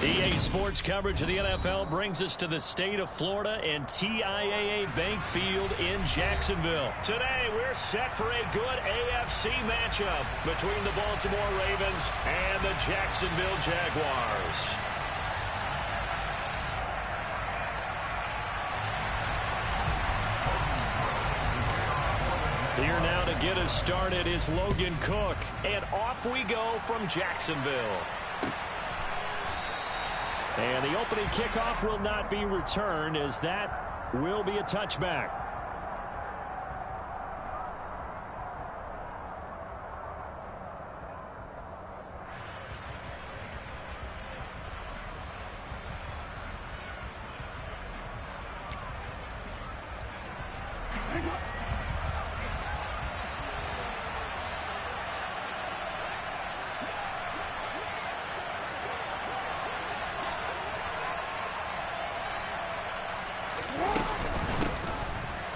EA Sports coverage of the NFL brings us to the state of Florida and TIAA Bank Field in Jacksonville. Today, we're set for a good AFC matchup between the Baltimore Ravens and the Jacksonville Jaguars. Here now to get us started is Logan Cook, and off we go from Jacksonville. And the opening kickoff will not be returned, as that will be a touchback.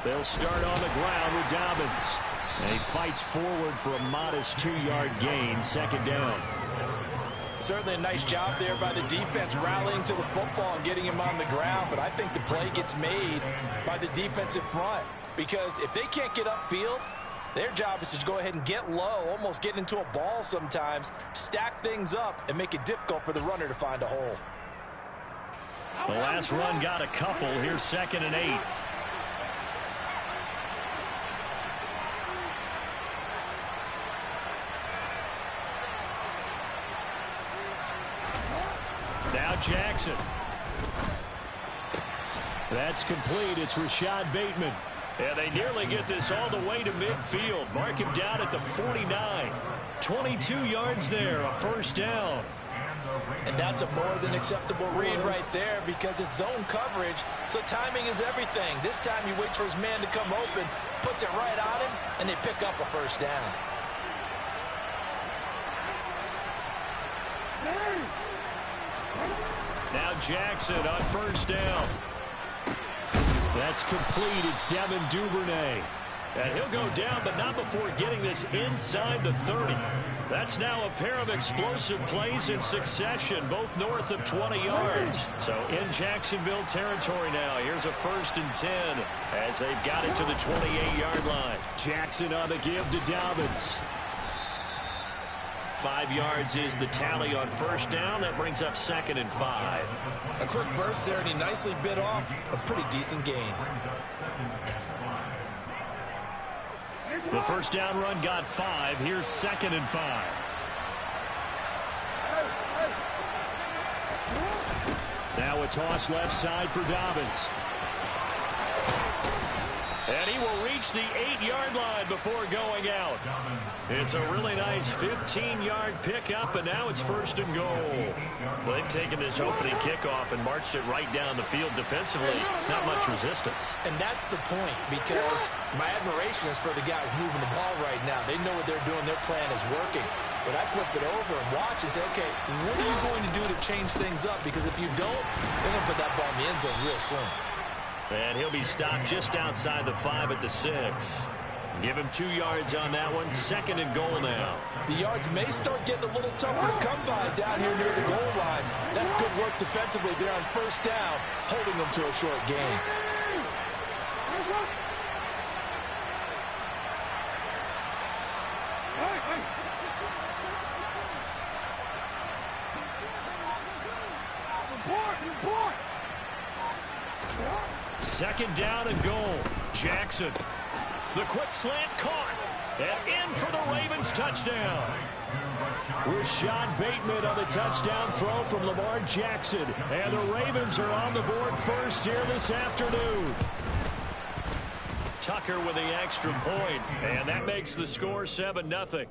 They'll start on the ground with Dobbins. And he fights forward for a modest 2-yard gain, second down. Certainly a nice job there by the defense rallying to the football and getting him on the ground. But I think the play gets made by the defensive front. Because if they can't get upfield, their job is to go ahead and get low, almost get into a ball sometimes, stack things up, and make it difficult for the runner to find a hole. The last run got a couple. Here's 2nd and 8. Now Jackson. That's complete. It's Rashad Bateman. And they nearly get this all the way to midfield. Mark him down at the 49. 22 yards there, a first down. And that's a more than acceptable read right there because it's zone coverage, so timing is everything. This time he waits for his man to come open, puts it right on him, and they pick up a first down. Now Jackson on first down. That's complete. It's Devin Duvernay. And he'll go down, but not before getting this inside the 30. That's now a pair of explosive plays in succession, both north of 20 yards. So in Jacksonville territory now. Here's a 1st and 10 as they've got it to the 28-yard line. Jackson on the give to Dobbins. 5 yards is the tally on first down. That brings up 2nd and 5. A quick burst there, and he nicely bit off a pretty decent gain. The first down run got 5. Here's 2nd and 5. Now a toss left side for Dobbins. And he will reach the 8-yard line before going out. It's a really nice 15-yard pickup, and now it's 1st and goal. Well, they've taken this opening kickoff and marched it right down the field defensively. Not much resistance. And that's the point, because my admiration is for the guys moving the ball right now. They know what they're doing. Their plan is working. But I flip it over and watch and say, okay, what are you going to do to change things up? Because if you don't, they're going to put that ball in the end zone real soon. And he'll be stopped just outside the 5 at the 6. Give him 2 yards on that one. 2nd and goal now. The yards may start getting a little tougher to come by down here near the goal line. That's good work defensively there on first down, holding them to a short gain. Second down and goal. Jackson. The quick slant caught. And in for the Ravens touchdown. Rashad Bateman on the touchdown throw from Lamar Jackson. And the Ravens are on the board first here this afternoon. Tucker with the extra point. And that makes the score 7-0.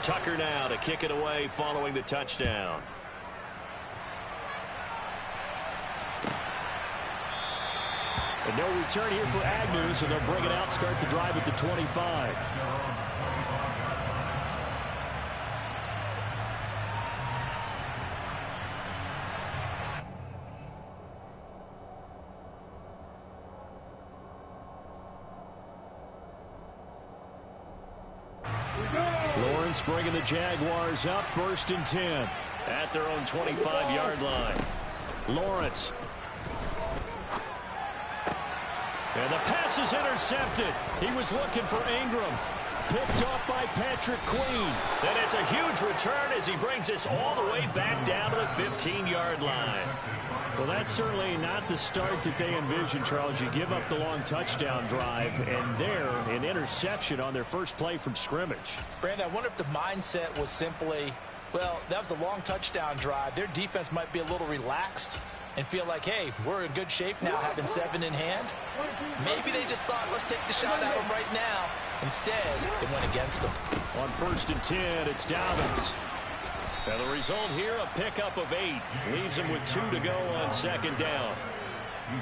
Tucker now to kick it away following the touchdown. And no return here for Agnew, so they'll bring it out, start the drive at the 25. Lawrence bringing the Jaguars up 1st and 10 at their own 25-yard line. Lawrence. And the pass is intercepted. He was looking for Ingram. Picked off by Patrick Queen. And it's a huge return as he brings us all the way back down to the 15-yard line. Well, that's certainly not the start that they envisioned, Charles. You give up the long touchdown drive, and there, an interception on their first play from scrimmage. Brandon, I wonder if the mindset was simply, well, that was a long touchdown drive. Their defense might be a little relaxed and feel like, hey, we're in good shape now having 7 in hand. Maybe they just thought, let's take the shot at them right now. Instead, it went against them. On 1st and 10, it's Dobbins. And the result here, a pickup of 8. Leaves him with 2 to go on 2nd down.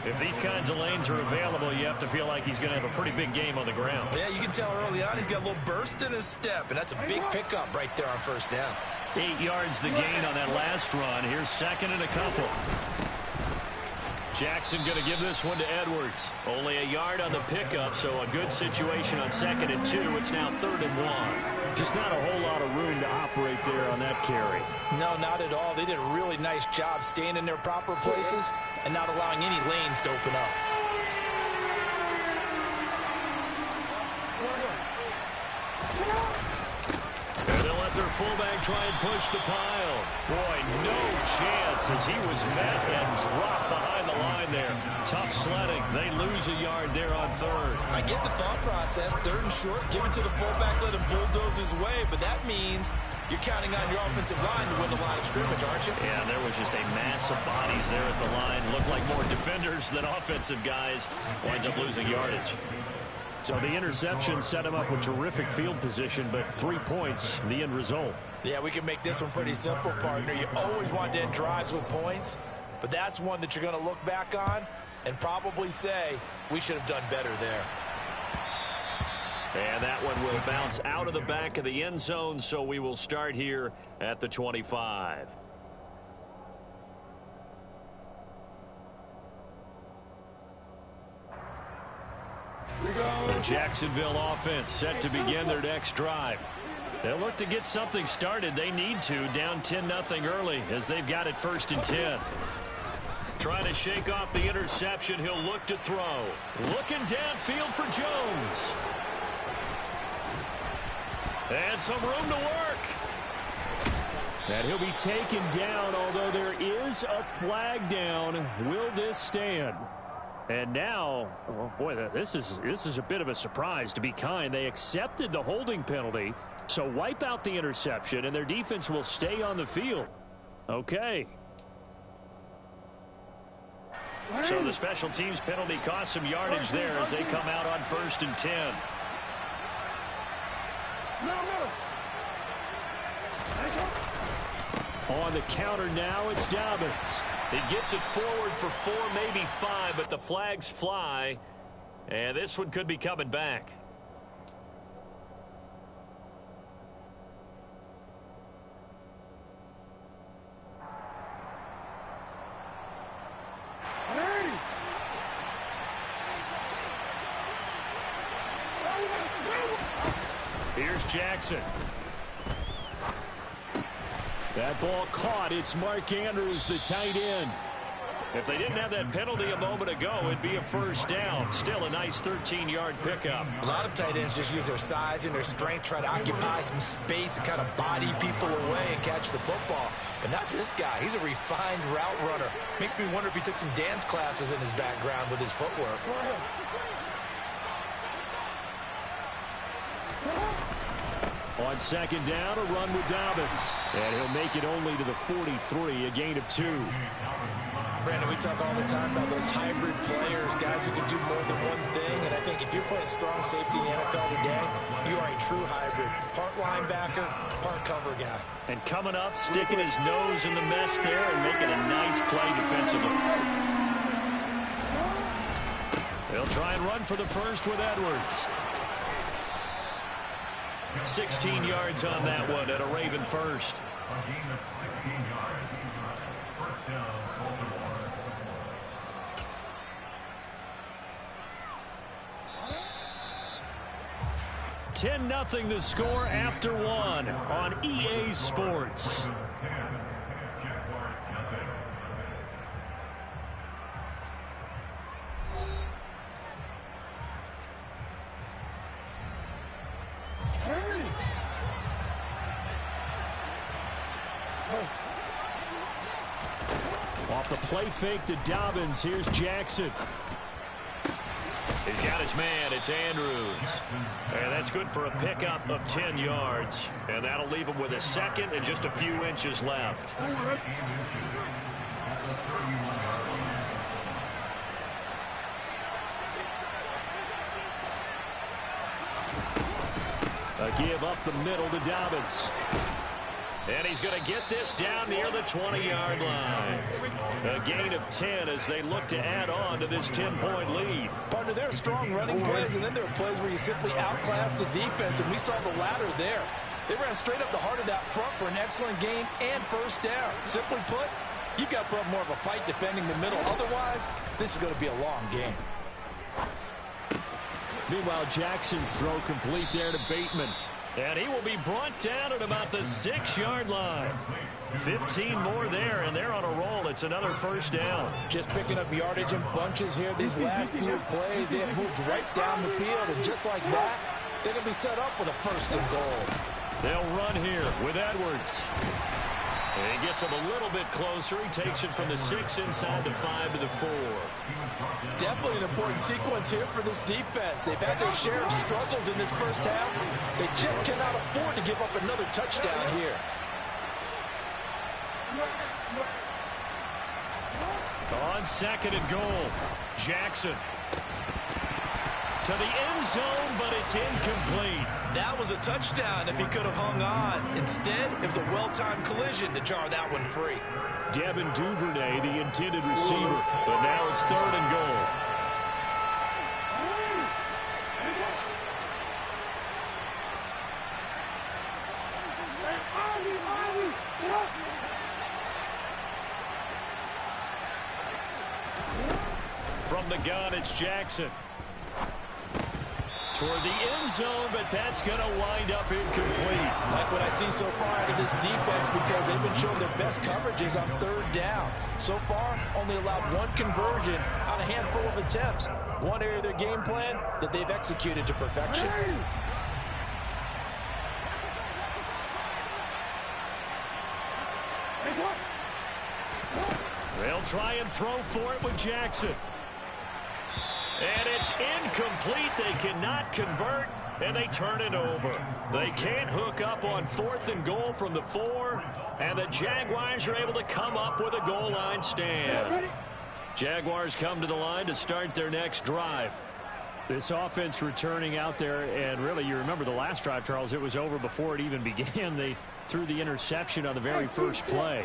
If these kinds of lanes are available, you have to feel like he's going to have a pretty big game on the ground. Yeah, you can tell early on he's got a little burst in his step, and that's a big pickup right there on 1st down. 8 yards the gain on that last run. Here's 2nd and a couple. Jackson going to give this one to Edwards. Only a yard on the pickup, so a good situation on 2nd and 2. It's now 3rd and 1. Just not a whole lot of room to operate there on that carry. No, not at all. They did a really nice job staying in their proper places and not allowing any lanes to open up. And they'll let their fullback try and push the pile. Boy, no chance as he was met and dropped behind the line there. Tough sledding. They lose a yard there on 3rd. I get the thought process. 3rd and short, give it to the fullback, let him bulldoze his way, but that means you're counting on your offensive line to win the line of scrimmage, aren't you? Yeah, there was just a mass of bodies there at the line. Looked like more defenders than offensive guys. Winds up losing yardage. So the interception set him up with terrific field position, but 3 points, the end result. Yeah, we can make this one pretty simple, partner. You always want to end drives with points, but that's one that you're going to look back on and probably say, we should have done better there. And that one will bounce out of the back of the end zone, so we will start here at the 25. The Jacksonville offense set to begin their next drive. They'll look to get something started. They need to, down 10-0 early as they've got it 1st and 10. Trying to shake off the interception. He'll look to throw. Looking downfield for Jones. And some room to work. And he'll be taken down, although there is a flag down. Will this stand? And now, oh boy, this is a bit of a surprise, to be kind. They accepted the holding penalty, so wipe out the interception, and their defense will stay on the field. Okay. So the special teams penalty cost some yardage there as they come out on 1st and 10. On the counter now, it's Dobbins. It gets it forward for 4, maybe 5, but the flags fly. And this one could be coming back. Here's Jackson. That ball caught. It's Mark Andrews, the tight end. If they didn't have that penalty a moment ago, it'd be a 1st down. Still a nice 13-yard pickup. A lot of tight ends just use their size and their strength, try to occupy some space and kind of body people away and catch the football. But not this guy. He's a refined route runner. Makes me wonder if he took some dance classes in his background with his footwork. On 2nd down, a run with Dobbins. And he'll make it only to the 43, a gain of 2. Brandon, we talk all the time about those hybrid players, guys who can do more than one thing. And I think if you're playing strong safety in the NFL today, you are a true hybrid. Part linebacker, part cover guy. And coming up, sticking his nose in the mess there and making a nice play defensively. They'll try and run for the first with Edwards. 16 yards on that one at a Raven first. A gain of 16 yards. 1st down, Baltimore. 10-0 the score after one on EA Sports. Off the play fake to Dobbins. Here's Jackson. He's got his man. It's Andrews. And that's good for a pickup of 10 yards. And that'll leave him with a second and just a few inches left. A give up the middle to Dobbins. And he's going to get this down near the 20-yard line. A gain of 10 as they look to add on to this 10-point lead. Partner, there are strong running plays, and then there are plays where you simply outclass the defense, and we saw the latter there. They ran straight up the heart of that front for an excellent gain and first down. Simply put, you've got to put up more of a fight defending the middle. Otherwise, this is going to be a long game. Meanwhile, Jackson's throw complete there to Bateman. And he will be brought down at about the 6-yard line. 15 more there, and they're on a roll. It's another first down. Just picking up yardage in bunches here. These last few plays, they have moved right down the field. And just like that, they're going to be set up with a first and goal. They'll run here with Edwards. And he gets him a little bit closer. He takes it from the 6 inside the 5 to the 4. Definitely an important sequence here for this defense. They've had their share of struggles in this first half. They just cannot afford to give up another touchdown here. On second and goal, Jackson. To the end zone, but it's incomplete. That was a touchdown if he could have hung on. Instead, it was a well-timed collision to jar that one free. Devin Duvernay, the intended receiver, but now it's third and goal. From the gun, it's Jackson. Toward the end zone, but that's going to wind up incomplete. Like what I see so far out of this defense, because they've been showing their best coverages on third down. So far, only allowed one conversion on a handful of attempts. One area of their game plan that they've executed to perfection. They'll try and throw for it with Jackson. And it's incomplete. They cannot convert, and they turn it over. They can't hook up on fourth and goal from the 4, and the Jaguars are able to come up with a goal line stand. Jaguars come to the line to start their next drive. This offense returning out there, and really, you remember the last drive, Charles, it was over before it even began. They threw the interception on the very first play.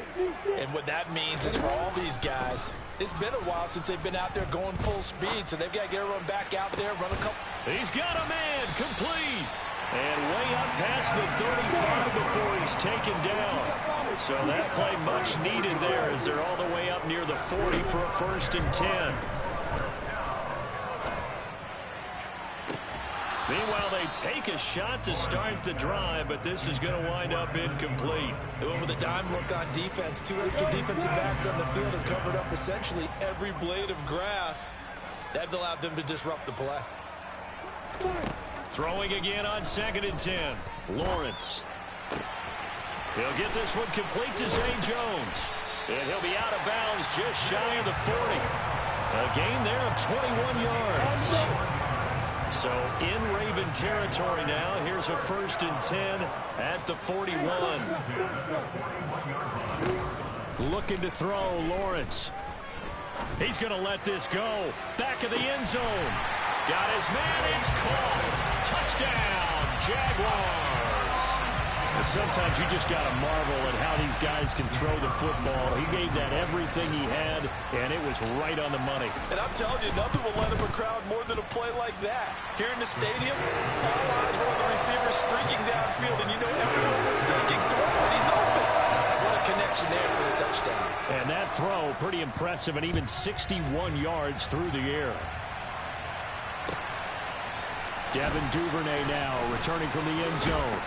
And what that means is for all these guys, it's been a while since they've been out there going full speed, so they've got to get everyone back out there, run a couple. He's got a man, complete. And way up past the 35 before he's taken down. So that play much needed there as they're all the way up near the 40 for a first and 10. Meanwhile, they take a shot to start the drive, but this is going to wind up incomplete. They went with a dime look on defense. 2 extra defensive backs on the field and covered up essentially every blade of grass. That allowed them to disrupt the play. Throwing again on second and 10. Lawrence. He'll get this one complete to Zay Jones. And he'll be out of bounds just shy of the 40. A gain there of 21 yards. So in Raven territory now. Here's a first and 10 at the 41. Looking to throw, Lawrence. He's going to let this go. Back of the end zone. Got his man. It's caught. Touchdown, Jaguars. Sometimes you just got to marvel at how these guys can throw the football. He gave that everything he had, and it was right on the money. And I'm telling you, nothing will let him a crowd more than a play like that. Here in the stadium, all eyes were on the receiver streaking downfield, and you know everyone was thinking, throw it, he's open. What a connection there for the touchdown. And that throw, pretty impressive, and even 61 yards through the air. Devin Duvernay now returning from the end zone.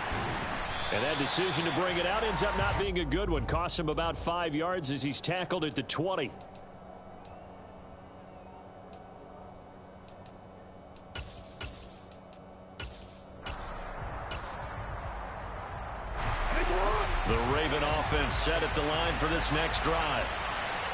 And that decision to bring it out ends up not being a good one. Costs him about 5 yards as he's tackled at the 20. The Raven offense set at the line for this next drive.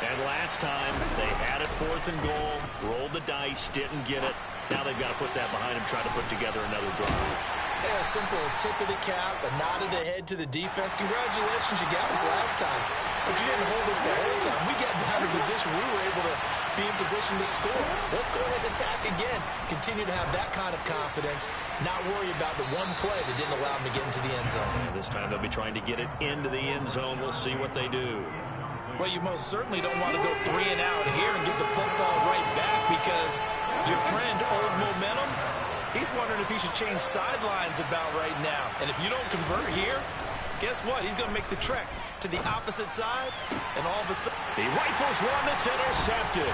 And last time, they had it 4th and goal, rolled the dice, didn't get it. Now they've got to put that behind them, try to put together another drive. Yeah, a simple tip of the cap, a nod of the head to the defense. Congratulations, you got us last time. But you didn't hold us the whole time. We got down to position. We were able to be in position to score. Let's go ahead and attack again. Continue to have that kind of confidence. Not worry about the one play that didn't allow them to get into the end zone. And this time they'll be trying to get it into the end zone. We'll see what they do. Well, you most certainly don't want to go 3 and out here and get the football right back because your friend, Old Momentum, he's wondering if he should change sidelines about right now. And if you don't convert here, guess what? He's going to make the trek to the opposite side, and all of a sudden he rifles one that's intercepted.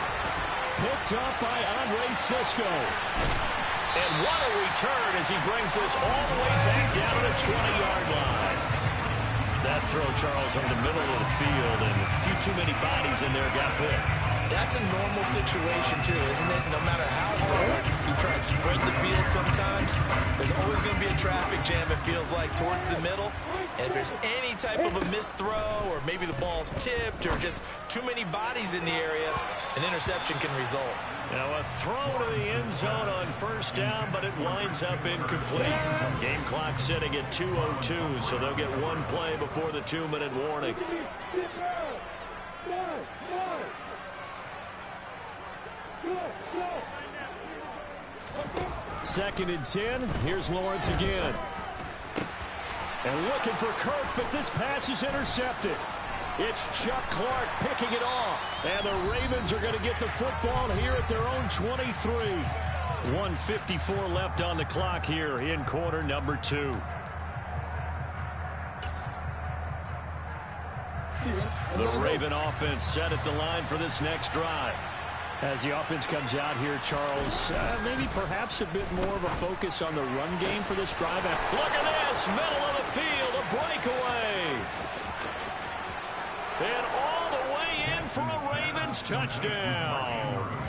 Picked up by Andre Sisco. And what a return as he brings this all the way back down to the 20-yard line. That throw, Charles, on the middle of the field, and a few too many bodies in there got picked. That's a normal situation, too, isn't it? No matter how hard you try and spread the field sometimes, there's always going to be a traffic jam, it feels like, towards the middle. And if there's any type of a missed throw, or maybe the ball's tipped, or just too many bodies in the area, an interception can result. Now a throw to the end zone on 1st down, but it winds up incomplete. Game clock sitting at 2:02, so they'll get one play before the 2-minute warning. Second and 10. Here's Lawrence again. And looking for Kirk, but this pass is intercepted. It's Chuck Clark picking it off. And the Ravens are going to get the football here at their own 23. 1:54 left on the clock here in quarter number 2. The Raven offense set at the line for this next drive. As the offense comes out here, Charles, maybe perhaps a bit more of a focus on the run game for this drive. Look at this, middle of the field, a breakaway. And all the way in for a Ravens touchdown.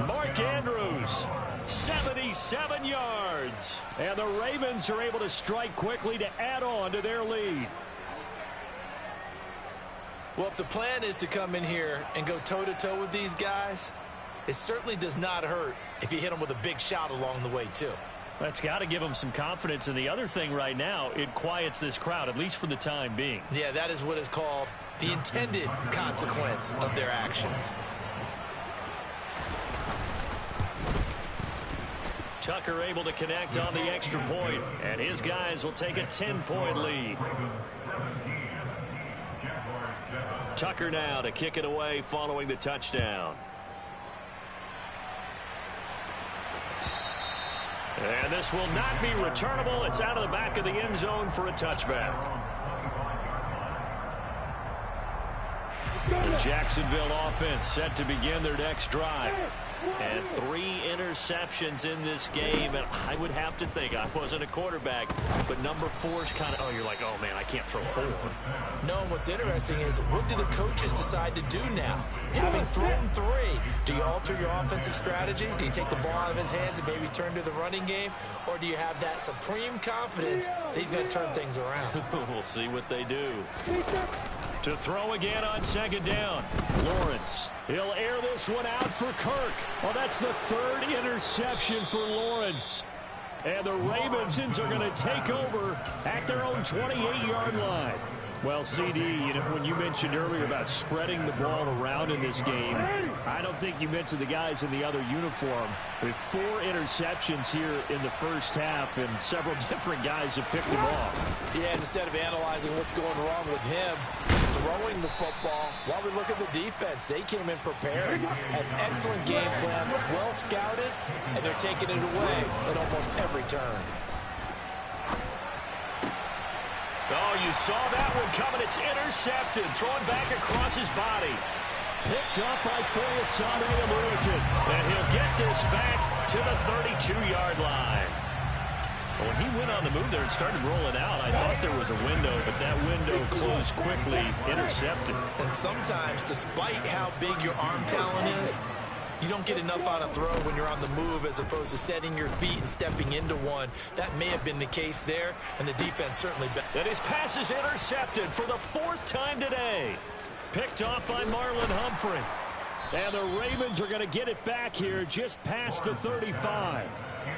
Mark Andrews, 77 yards. And the Ravens are able to strike quickly to add on to their lead. Well, if the plan is to come in here and go toe-to-toe with these guys, it certainly does not hurt if you hit them with a big shot along the way, too. That's got to give them some confidence. And the other thing right now, it quiets this crowd, at least for the time being. Yeah, that is what is called the intended consequence of their actions. Tucker able to connect on the extra point, and his guys will take a 10-point lead. Tucker now to kick it away following the touchdown. And this will not be returnable. It's out of the back of the end zone for a touchback. The Jacksonville offense set to begin their next drive. And 3 interceptions in this game. And I would have to think, I wasn't a quarterback, but number 4's kind of, oh, you're like, oh, man, I can't throw 4. No, what's interesting is what do the coaches decide to do now? Having thrown 3, do you alter your offensive strategy? Do you take the ball out of his hands and maybe turn to the running game? Or do you have that supreme confidence that he's going to turn things around? We'll see what they do. To throw again on 2nd down. Lawrence. He'll air this one out for Kirk. Well, that's the 3rd interception for Lawrence. And the Ravens are going to take over at their own 28-yard line. Well, CD, when you mentioned earlier about spreading the ball around in this game, I don't think you mentioned the guys in the other uniform. With 4 interceptions here in the first half, and several different guys have picked them off. Yeah, instead of analyzing what's going wrong with him, throwing the football, while we look at the defense, they came in prepared, had an excellent game plan, well scouted, and they're taking it away at almost every turn. Oh, you saw that one coming. It's intercepted. Thrown back across his body. Picked up by Foyesade American. And he'll get this back to the 32-yard line. When he went on the move there and started rolling out, I thought there was a window, but that window closed quickly, intercepted. And sometimes, despite how big your arm talent is, you don't get enough on a throw when you're on the move as opposed to setting your feet and stepping into one. That may have been the case there, and the defense certainly... And his pass is intercepted for the 4th time today. Picked off by Marlon Humphrey. And the Ravens are going to get it back here just past the 35.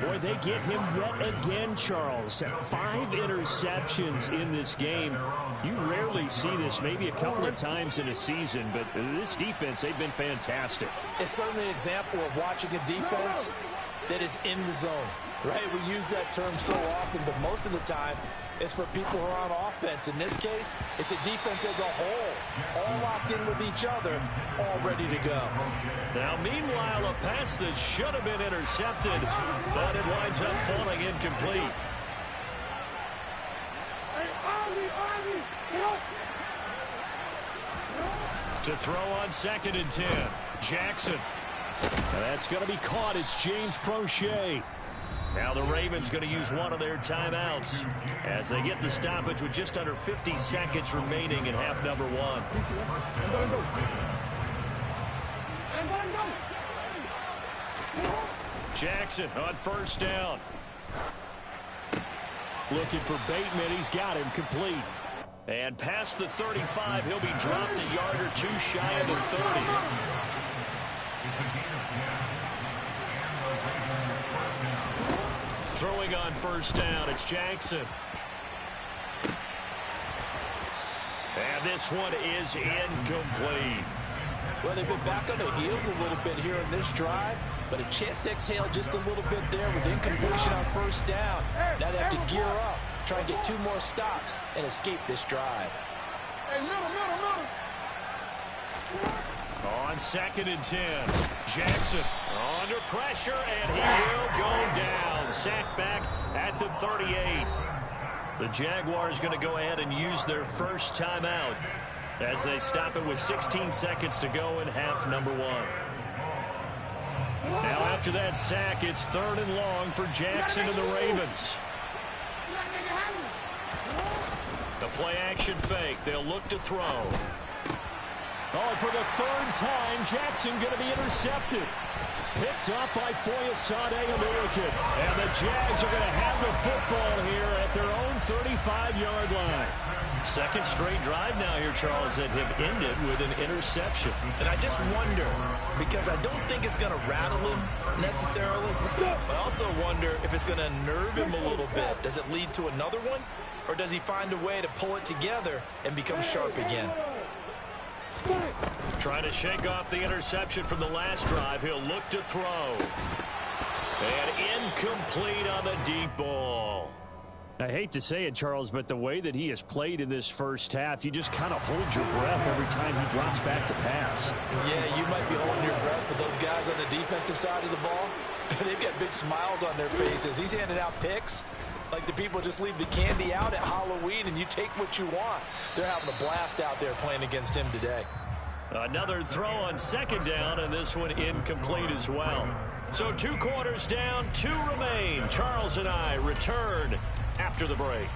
Boy, they get him yet again, Charles. 5 interceptions in this game. You rarely see this, maybe a couple of times in a season, but this defense, they've been fantastic. It's certainly an example of watching a defense that is in the zone, right? We use that term so often, but most of the time, it's for people who are on offense. In this case, it's a defense as a whole, all locked in with each other, all ready to go. Now, meanwhile, a pass that should have been intercepted, but it winds up falling incomplete. To throw on 2nd and 10, Jackson. Now that's going to be caught. It's James Prochet. Now the Ravens going to use one of their timeouts as they get the stoppage with just under 50 seconds remaining in half number 1. Jackson on 1st down. Looking for Bateman. He's got him complete. And past the 35, he'll be dropped a yard or 2 shy of the 30. Throwing on 1st down, it's Jackson. And this one is incomplete. Well, they've been back on their heels a little bit here in this drive, but a chance to exhale just a little bit there with incompletion on 1st down. Now they have to gear up, try and get 2 more stops and escape this drive. On 2nd and 10, Jackson under pressure, and he will go down. Sacked back at the 38. The Jaguars going to go ahead and use their first timeout as they stop it with 16 seconds to go in half number 1. Now after that sack, it's 3rd and long for Jackson and the Ravens. The play action fake. They'll look to throw. Oh, for the 3rd time, Jackson going to be intercepted. Picked up by Foyesade American. And the Jags are going to have the football here at their own 35-yard line. 2nd straight drive now here, Charles, that have ended with an interception. And I just wonder, because I don't think it's going to rattle him necessarily, but I also wonder if it's going to nerve him a little bit. Does it lead to another one? Or does he find a way to pull it together and become sharp again? Trying to shake off the interception from the last drive. He'll look to throw. And incomplete on the deep ball. I hate to say it, Charles, but the way that he has played in this first half, you just kind of hold your breath every time he drops back to pass. Yeah, you might be holding your breath, but those guys on the defensive side of the ball, they've got big smiles on their faces. He's handing out picks like the people just leave the candy out at Halloween and you take what you want. They're having a blast out there playing against him today. Another throw on 2nd down, and this one incomplete as well. So 2 quarters down, 2 remain. Charles and I return after the break.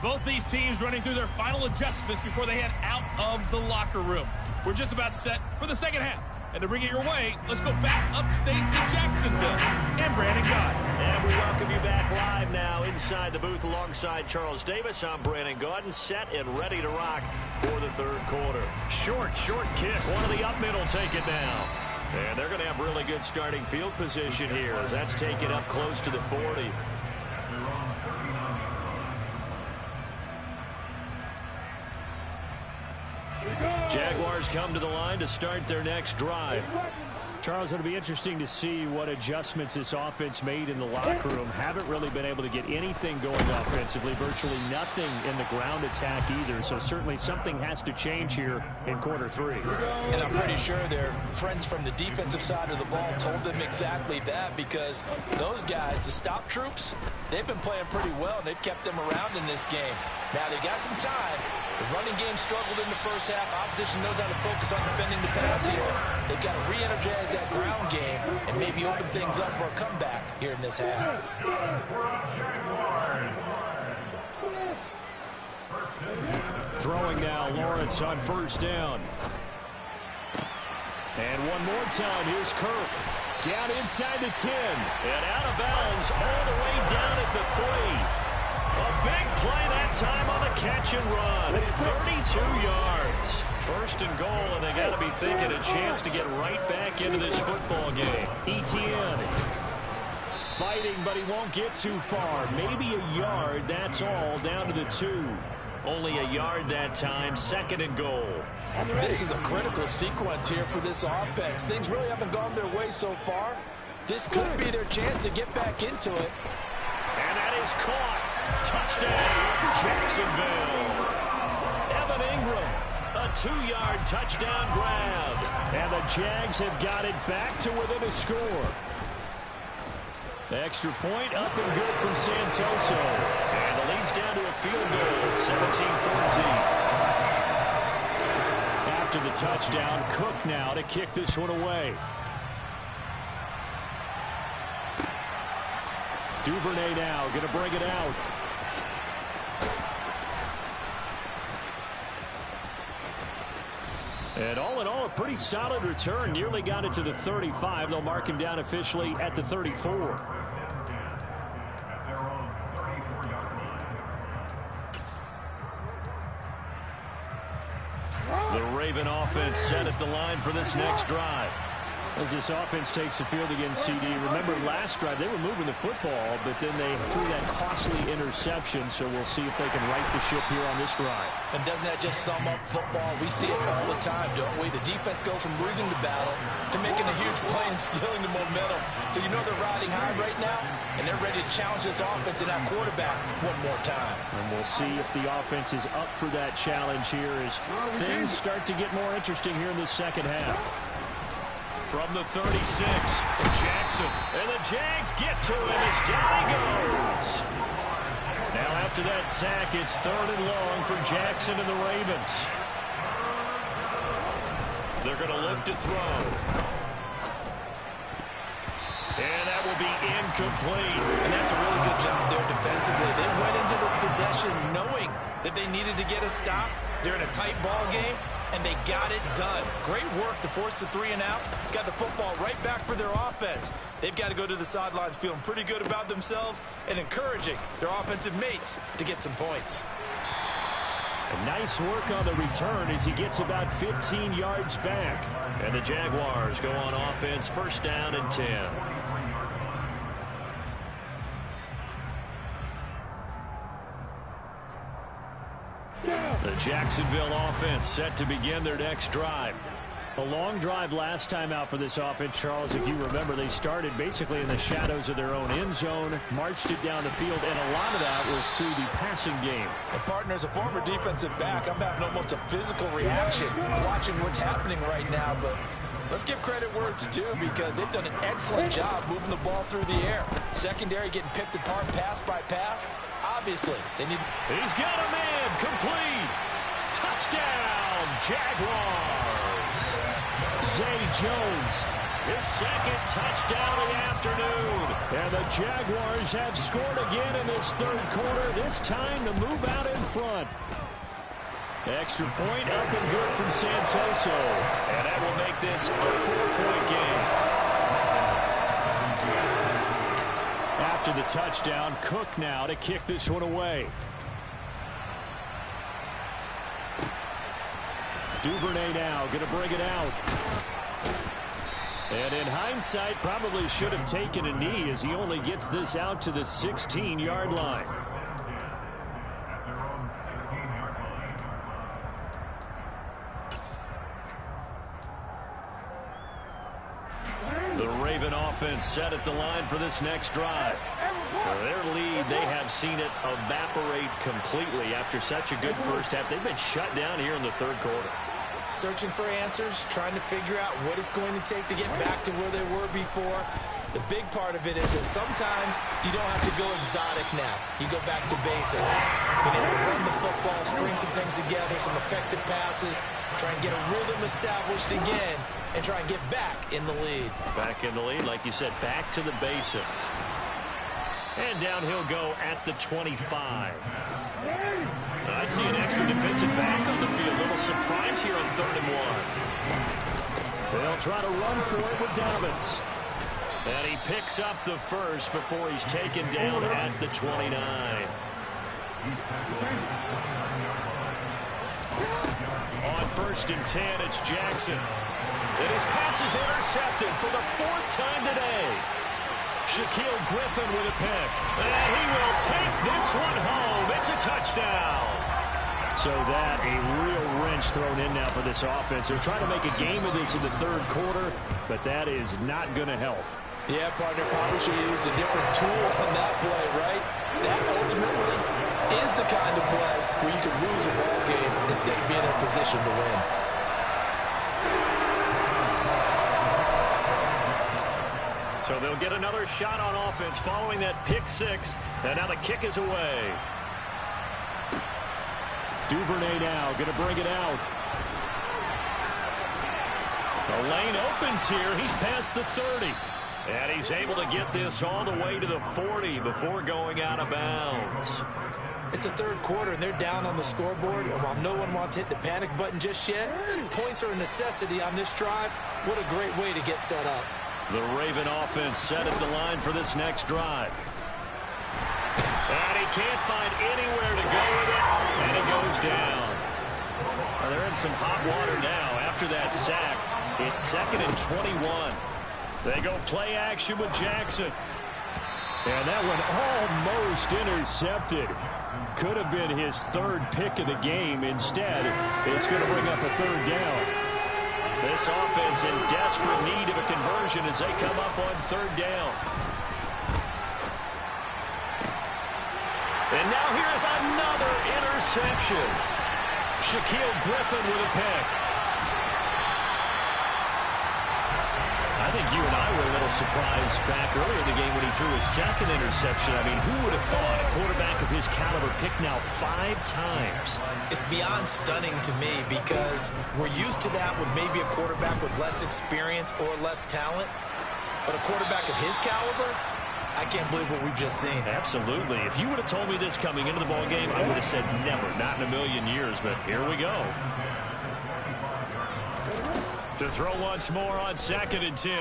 Both these teams running through their final adjustments before they head out of the locker room. We're just about set for the 2nd half. And to bring it your way, let's go back upstate to Jacksonville and Brandon Gaudin. And we welcome you back live now inside the booth alongside Charles Davis. I'm Brandon Gaudin, set and ready to rock for the 3rd quarter. Short kick. One of the up middle take it now. And they're going to have really good starting field position here as that's taken up close to the 40. Jaguars come to the line to start their next drive. Charles, it'll be interesting to see what adjustments this offense made in the locker room. Haven't really been able to get anything going offensively, virtually nothing in the ground attack either. So certainly something has to change here in quarter 3. And I'm pretty sure their friends from the defensive side of the ball told them exactly that, because those guys, the stop troops, they've been playing pretty well and they've kept them around in this game. Now they got some time. The running game struggled in the first half. Opposition knows how to focus on defending the pass here. They've got to re-energize that ground game and maybe open things up for a comeback here in this half. Throwing now, Lawrence on first down. And one more time, here's Kirk. Down inside the 10. And out of bounds all the way down at the 3. A big play that time on the catch and run. 32 yards. First and goal, and they got to be thinking a chance to get right back into this football game. ETN fighting, but he won't get too far. Maybe a yard, that's all, down to the 2. Only a yard that time, second and goal. This is a critical sequence here for this offense. Things really haven't gone their way so far. This could be their chance to get back into it. And that is caught. Touchdown, Jacksonville. Evan Ingram, a 2-yard touchdown grab. And the Jags have got it back to within a score. The extra point up and good from Santoso. And the lead's down to a field goal, 17-14. After the touchdown, Cook now to kick this one away. Duvernay now going to bring it out. And all in all, a pretty solid return. Nearly got it to the 35. They'll mark him down officially at the 34. The Raven offense set at the line for this next drive. As this offense takes the field against CD, remember last drive they were moving the football, but then they threw that costly interception, so we'll see if they can right the ship here on this drive. And doesn't that just sum up football? We see it all the time, don't we? The defense goes from losing the battle to making a huge play and stealing the momentum. So you know they're riding high right now, and they're ready to challenge this offense and that quarterback one more time. And we'll see if the offense is up for that challenge here as things start to get more interesting here in the second half. From the 36, Jackson. And the Jags get to him as down he goes. Now after that sack, it's 3rd and long for Jackson and the Ravens. They're going to look to throw. And that will be incomplete. And that's a really good job there defensively. They went into this possession knowing that they needed to get a stop. They're in a tight ball game, and they got it done. Great work to force the 3 and out. Got the football right back for their offense. They've got to go to the sidelines feeling pretty good about themselves and encouraging their offensive mates to get some points. A nice work on the return as he gets about 15 yards back. And the Jaguars go on offense, 1st down and 10. The Jacksonville offense set to begin their next drive. A long drive last time out for this offense, Charles. If you remember, they started basically in the shadows of their own end zone, marched it down the field, and a lot of that was through the passing game. And partner, as a former defensive back, I'm having almost a physical reaction watching what's happening right now. But let's give credit where it's due because they've done an excellent job moving the ball through the air. Secondary getting picked apart pass by pass. Obviously, they need... He's got a man, complete. Touchdown, Jaguars. Zay Jones, his 2nd touchdown of the afternoon. And the Jaguars have scored again in this 3rd quarter, this time to move out in front. Extra point up and good from Santoso. And that will make this a 4-point game. After the touchdown, Cook now to kick this one away. Duvernay now going to bring it out. And in hindsight, probably should have taken a knee as he only gets this out to the 16-yard line. The Raven offense set at the line for this next drive. For their lead, they have seen it evaporate completely after such a good first half. They've been shut down here in the 3rd quarter. Searching for answers, trying to figure out what it's going to take to get back to where they were before. The big part of it is that sometimes you don't have to go exotic now. You go back to basics. Being able to run the football, string some things together, some effective passes, try and get a rhythm established again, and try and get back in the lead. Back in the lead, like you said, back to the basics. And down he'll go at the 25. I see an extra defensive back on the field. Little surprise here on 3rd and 1. They'll try to run for it with Dobbins. And he picks up the first before he's taken down at the 29. On 1st and 10, it's Jackson. And his pass is intercepted for the 4th time today. Shaquille Griffin with a pick. And he will take this one home. It's a touchdown. So that, a real wrench thrown in now for this offense. They're trying to make a game of this in the 3rd quarter, but that is not going to help. Yeah, partner, probably should use a different tool on that play, right? That ultimately is the kind of play where you could lose a ball game instead of being in a position to win. So they'll get another shot on offense following that pick 6. And now the kick is away. Duvernay now going to bring it out. The lane opens here. He's past the 30. And he's able to get this all the way to the 40 before going out of bounds. It's the 3rd quarter, and they're down on the scoreboard. And while no one wants to hit the panic button just yet, points are a necessity on this drive. What a great way to get set up. The Raven offense set at the line for this next drive. And he can't find anywhere to go with it, and he goes down. Well, they're in some hot water now after that sack. It's 2nd and 21. They go play action with Jackson. And that one almost intercepted. Could have been his 3rd pick of the game. Instead, it's going to bring up a 3rd down. This offense in desperate need of a conversion as they come up on 3rd down. And now here's another interception. Shaquille Griffin with a pick. I think you and I were a little surprised back earlier in the game when he threw his 2nd interception. I mean, who would have thought a quarterback of his caliber picked now 5 times? It's beyond stunning to me because we're used to that with maybe a quarterback with less experience or less talent. But a quarterback of his caliber, I can't believe what we've just seen. Absolutely. If you would have told me this coming into the ballgame, I would have said never, not in a million years. But here we go. To throw once more on 2nd and 10.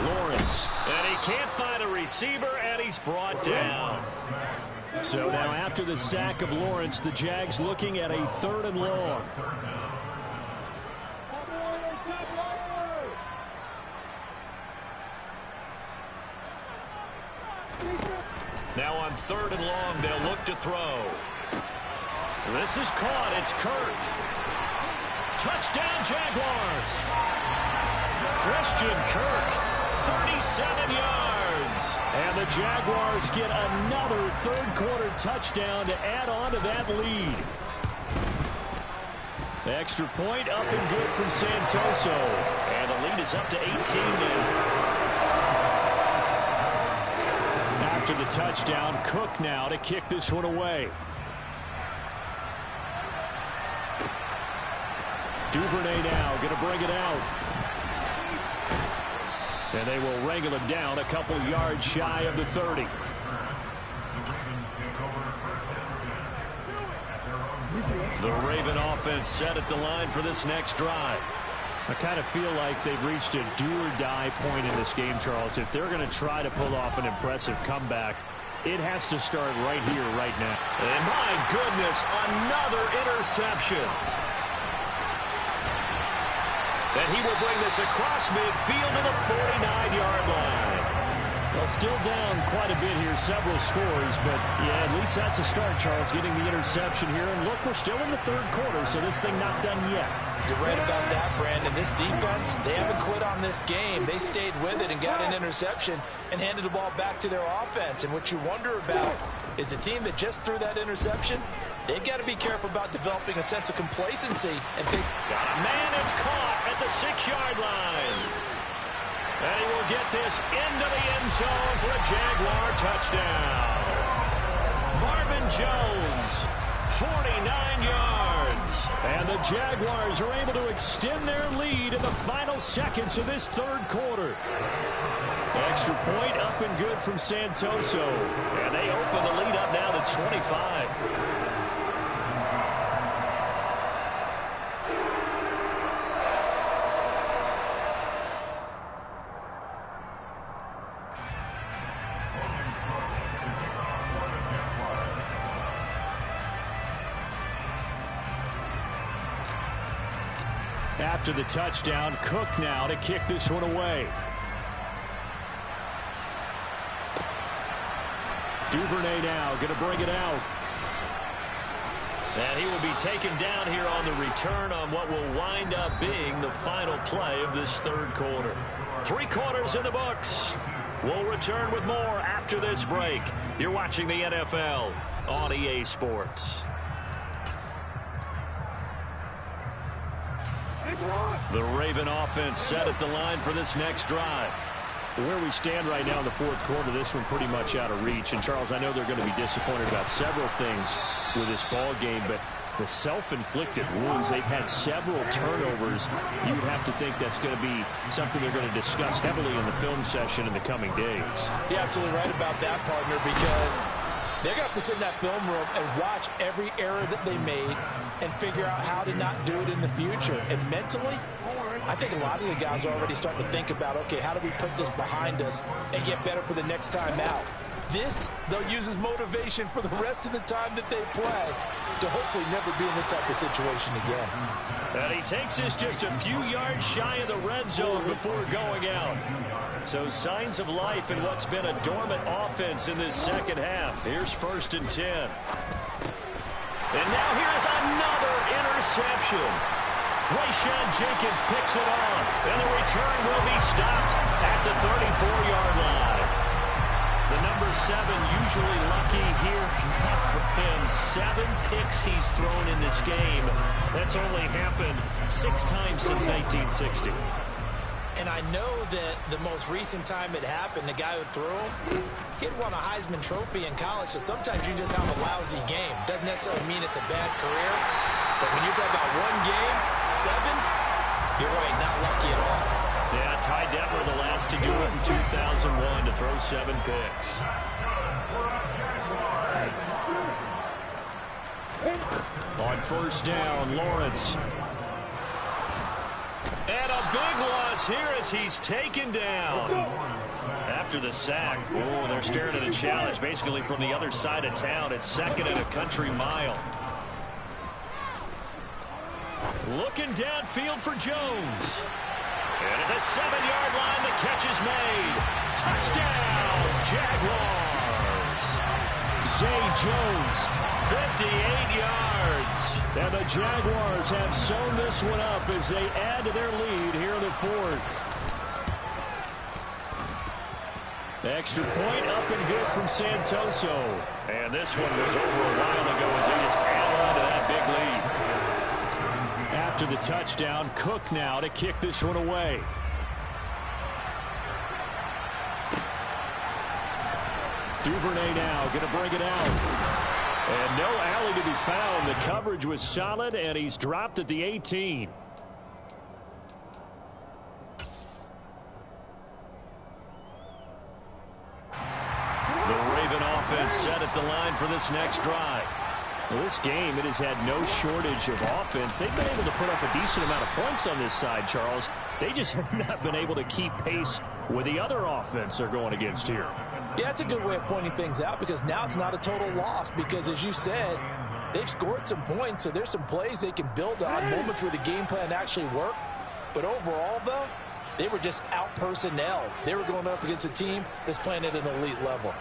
Lawrence. And he can't find a receiver, and he's brought down. So now after the sack of Lawrence, the Jags looking at a 3rd and long. Now on 3rd and long, they'll look to throw. This is caught. It's Kirk. Touchdown, Jaguars. Christian Kirk, 37 yards. And the Jaguars get another 3rd quarter touchdown to add on to that lead. Extra point up and good from Santoso. And the lead is up to 18 now. After the touchdown, Cook now to kick this one away. Duvernay now going to bring it out. And they will wrangle him down a couple yards shy of the 30. The Raven offense set at the line for this next drive. I kind of feel like they've reached a do-or-die point in this game, Charles. If they're going to try to pull off an impressive comeback, it has to start right here, right now. And my goodness, another interception. And he will bring this across midfield to the 49-yard line. Well, still down quite a bit here, several scores, but yeah, at least that's a start, Charles, getting the interception here. And look, we're still in the 3rd quarter, so this thing not done yet. You're right about that, Brandon. This defense, they haven't quit on this game. They stayed with it and got an interception and handed the ball back to their offense. And what you wonder about is the team that just threw that interception, they've got to be careful about developing a sense of complacency and think, got a man that's caught at the 6-yard line. And he will get this into the end zone for a Jaguar touchdown. Marvin Jones, 49 yards. And the Jaguars are able to extend their lead in the final seconds of this third quarter. Extra point up and good from Santoso. And they open the lead up now to 25. After the touchdown, Cook now to kick this one away. Duvernay now going to bring it out. And he will be taken down here on the return on what will wind up being the final play of this third quarter. 3 quarters in the books. We'll return with more after this break. You're watching the NFL on EA Sports. The Raven offense set at the line for this next drive. Where we stand right now in the fourth quarter, this one pretty much out of reach. And, Charles, I know they're going to be disappointed about several things with this ball game, but the self-inflicted wounds, they've had several turnovers. You would have to think that's going to be something they're going to discuss heavily in the film session in the coming days. You're absolutely right about that, partner, because they're going to have to sit in that film room and watch every error that they made and figure out how to not do it in the future. And mentally, I think a lot of the guys are already starting to think about, okay, how do we put this behind us and get better for the next time out? This, they'll use as motivation for the rest of the time that they play to hopefully never be in this type of situation again. And he takes this just a few yards shy of the red zone before going out. So signs of life in what's been a dormant offense in this second half. Here's 1st and 10. And now here's another interception. Rayshawn Jenkins picks it off, and the return will be stopped at the 34-yard line. The number 7 usually lucky here. Not for him. 7 picks he's thrown in this game. That's only happened 6 times since 1960. And I know that the most recent time it happened, the guy who threw him, he had won a Heisman Trophy in college, so sometimes you just have a lousy game. Doesn't necessarily mean it's a bad career, but when you're talking about one game, 7, you're right, not lucky at all. Yeah, Ty Detmer, the last to do it in 2001, to throw 7 picks. On 1st down, Lawrence. And a big loss here as he's taken down. After the sack, oh, they're staring at a challenge basically from the other side of town. It's 2nd and a country mile. Looking downfield for Jones. And at the 7-yard line, the catch is made. Touchdown, Jaguars. Zay Jones, 58 yards. And the Jaguars have sewn this one up as they add to their lead here in the 4th. Extra point up and good from Santoso. And this one was over a while ago as they just add on to that big lead. After the touchdown, Cook now to kick this one away. Duvernay now going to bring it out. And no alley to be found. The coverage was solid, and he's dropped at the 18. The Raven offense set at the line for this next drive. Well, this game, it has had no shortage of offense. They've been able to put up a decent amount of points on this side, Charles. They just have not been able to keep pace with the other offense they're going against here. Yeah, that's a good way of pointing things out because now it's not a total loss because, as you said, they've scored some points, so there's some plays they can build on, moments where the game plan actually worked. But overall, though, they were just out-personnel. They were going up against a team that's playing at an elite level.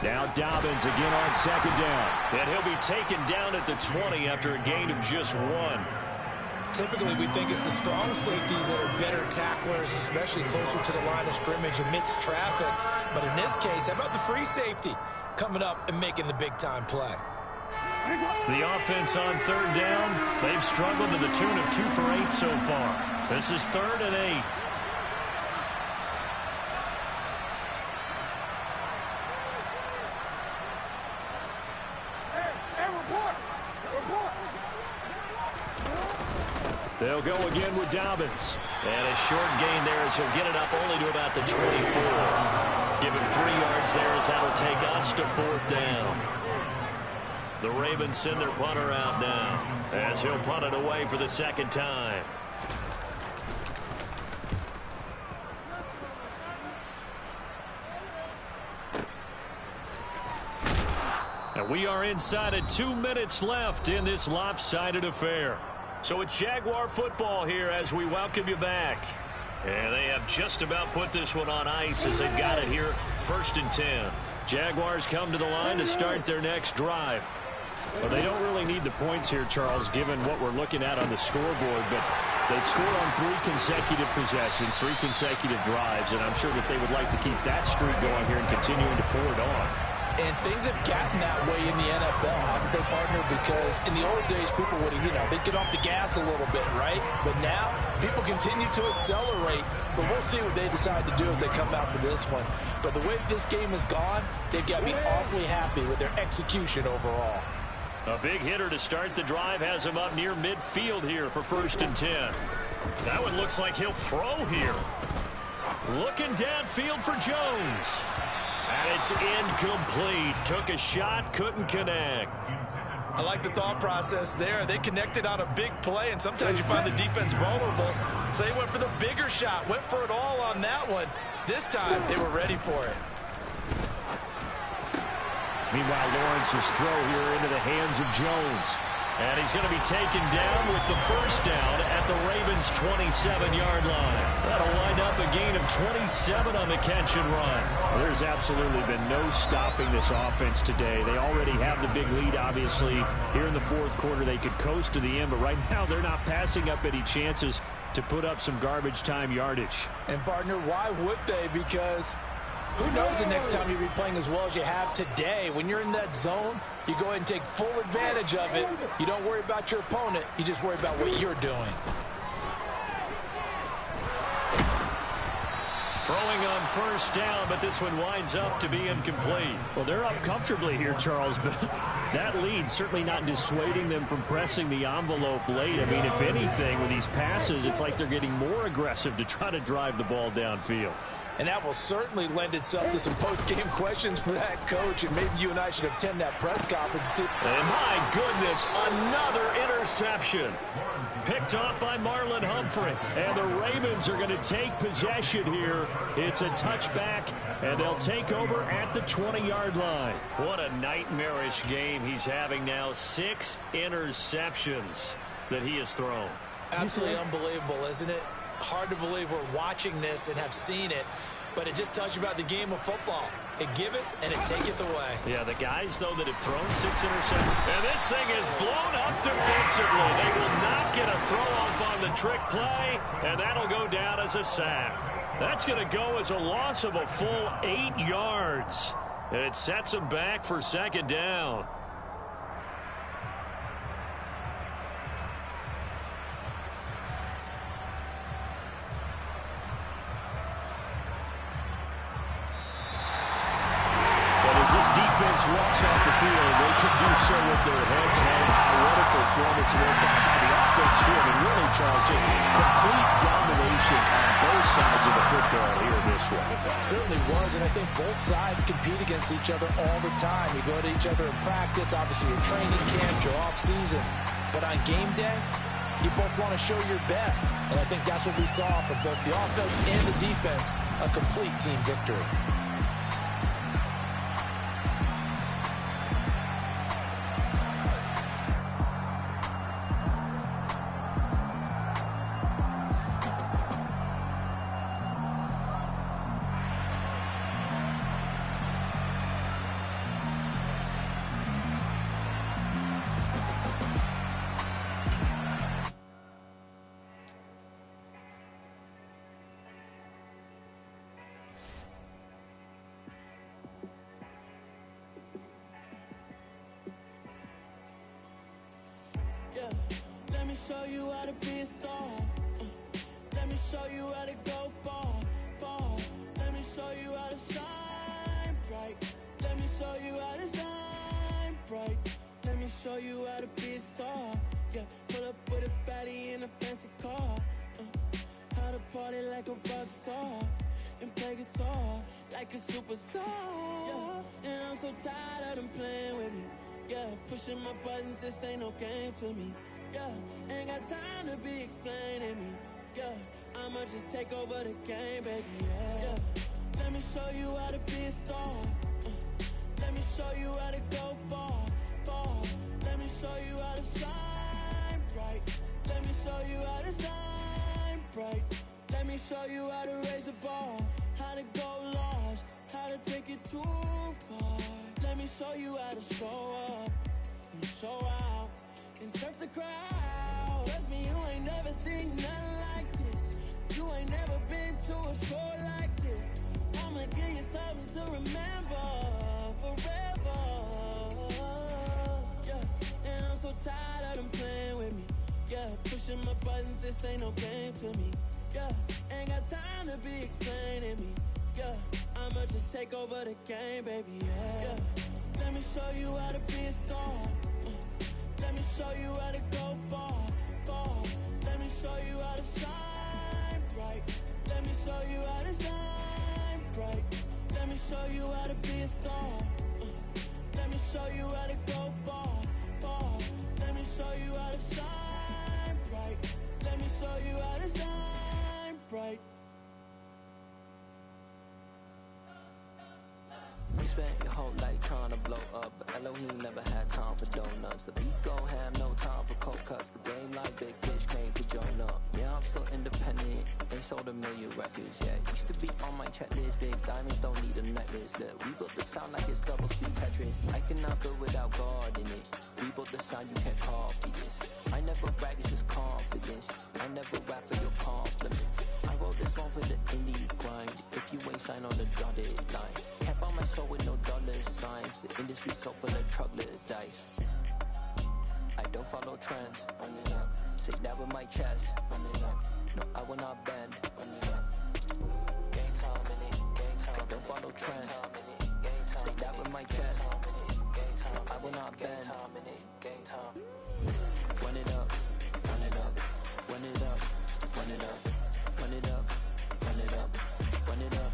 Now Dobbins again on 2nd down. And he'll be taken down at the 20 after a gain of just 1. Typically, we think it's the strong safeties that are better tacklers, especially closer to the line of scrimmage amidst traffic. But in this case, how about the free safety? coming up and making the big-time play. The offense on third down, they've struggled to the tune of 2 for 8 so far. This is 3rd and 8. They'll go again with Dobbins. And a short gain there as he'll get it up only to about the 24. Give him 3 yards there as that'll take us to 4th down. The Ravens send their punter out now as he'll punt it away for the 2nd time. And we are inside of 2 minutes left in this lopsided affair. So it's Jaguar football here as we welcome you back. And they have just about put this one on ice as they've got it here, 1st and 10. Jaguars come to the line to start their next drive. Well, they don't really need the points here, Charles, given what we're looking at on the scoreboard. But they've scored on 3 consecutive possessions, 3 consecutive drives, and I'm sure that they would like to keep that streak going here and continuing to pour it on. And things have gotten that way in the NFL, haven't they, partner? Because in the old days, people would have, they'd get off the gas a little bit, right? But now, people continue to accelerate. But we'll see what they decide to do as they come out for this one. But the way this game has gone, they've got me awfully happy with their execution overall. A big hitter to start the drive has him up near midfield here for 1st and 10. That one looks like he'll throw here. Looking downfield for Jones. And it's incomplete. Took a shot, couldn't connect. I like the thought process there. They connected on a big play, and sometimes you find the defense vulnerable. So they went for the bigger shot, went for it all on that one. This time, they were ready for it. Meanwhile, Lawrence's throw here into the hands of Jones. And he's going to be taken down with the 1st down at the Ravens' 27-yard line. That'll wind up a gain of 27 on the catch and run. There's absolutely been no stopping this offense today. They already have the big lead, obviously. Here in the 4th quarter, they could coast to the end, but right now they're not passing up any chances to put up some garbage time yardage. And, partner, why would they? Because who knows the next time you'll be playing as well as you have today. When you're in that zone, you go ahead and take full advantage of it. You don't worry about your opponent. You just worry about what you're doing. Throwing on 1st down, but this one winds up to be incomplete. Well, they're up comfortably here, Charles, but that lead certainly not dissuading them from pressing the envelope late. I mean, if anything, with these passes, it's like they're getting more aggressive to try to drive the ball downfield. And that will certainly lend itself to some post-game questions for that coach, and maybe you and I should attend that press conference. And my goodness, another interception. Picked off by Marlon Humphrey. And the Ravens are going to take possession here. It's a touchback, and they'll take over at the 20-yard line. What a nightmarish game he's having now. 6 interceptions that he has thrown. Absolutely unbelievable, isn't it? Hard to believe we're watching this and have seen it, but it just tells you about the game of football. It giveth and it taketh away. Yeah, the guys, though, that have thrown 6 interceptions. And this thing is blown up defensively. They will not get a throw-off on the trick play, and that'll go down as a sack. That's going to go as a loss of a full 8 yards. And it sets them back for 2nd down. Walks off the field. They can do so with their heads held high. What a performance by the offense, too. I mean, really, Charles, just complete domination on both sides of the football here in this one. Certainly was, and I think both sides compete against each other all the time. You go to each other in practice, obviously your training camp, your off-season. But on game day, you both want to show your best. And I think that's what we saw from both the offense and the defense, a complete team victory. Yeah, let me show you how to be a star. Let me show you how to go far, far. Let me show you how to shine bright. Let me show you how to shine bright. Let me show you how to be a star. Yeah, pull up with a baddie in a fancy car. How to party like a rock star and play guitar like a superstar. Yeah, and I'm so tired of them playing with me. Yeah, pushing my buttons, this ain't no game to me. Yeah, ain't got time to be explaining me. Yeah, I'ma just take over the game, baby. Yeah, let me show you how to be a star. Let me show you how to go far, far. Let me show you how to shine bright. Let me show you how to shine bright. Let me show you how to raise the bar, how to go large, how to take it too far. Let me show you how to show up and show out and surf the crowd. Trust me, you ain't never seen nothing like this. You ain't never been to a show like this. I'ma give you something to remember forever. Yeah, and I'm so tired of them playing with me. Yeah, pushing my buttons, this ain't no game to me. Yeah, ain't got time to be explaining me. Yeah, I'ma just take over the game, baby. Yeah, let me show you how to be a star. Let me show you how to go far, far. Let me show you how to shine bright. Let me show you how to shine bright. Let me show you how to be a star. Let me show you how to go far, far. Let me show you how to shine bright. Let me show you how to shine bright. We spent your whole life trying to blow up, but Elohim never had time for donuts. The beat go ham, no time for cold cuts. The game like big bitch came to join up. Yeah, I'm still independent, ain't sold a million records yet. Used to be on my checklist, big diamonds don't need a necklace. Look, we built the sound like it's double speed Tetris. I cannot build without God in it. We built the sound, you can't copy this. I never brag, it's just confidence. I never rap for your compliments. I wrote this one for the indie grind. If you ain't signed on the dotted line, can't buy my soul with no dollar signs. The industry so full of troglodytes. I don't follow trends. Run it up. Say that with my chest. Run it up. No, I will not bend. Run it up. Game time in it. Game time. I don't follow trends. Say that with my chest. No, I will not bend. Game time. Run it up. Run it up. Run it up. Run it up. Run it up. Run it up. Run it up. Run it up.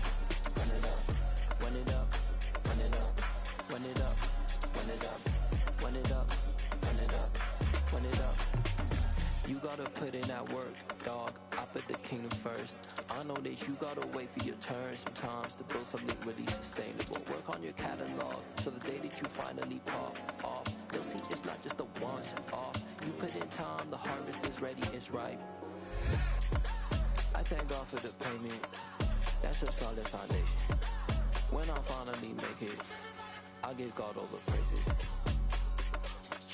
Run it up. Run it up. Run it up. Run it up. Run it up. Run it up. Run it up. You gotta put in that work, dog. I put the kingdom first. I know that you gotta wait for your turn sometimes to build something really sustainable. Work on your catalog so the day that you finally pop off, you'll see it's not just a once off. You put in time, the harvest is ready, it's ripe. I thank God for the payment. That's a solid foundation. When I finally make it, I'll give God all the praises.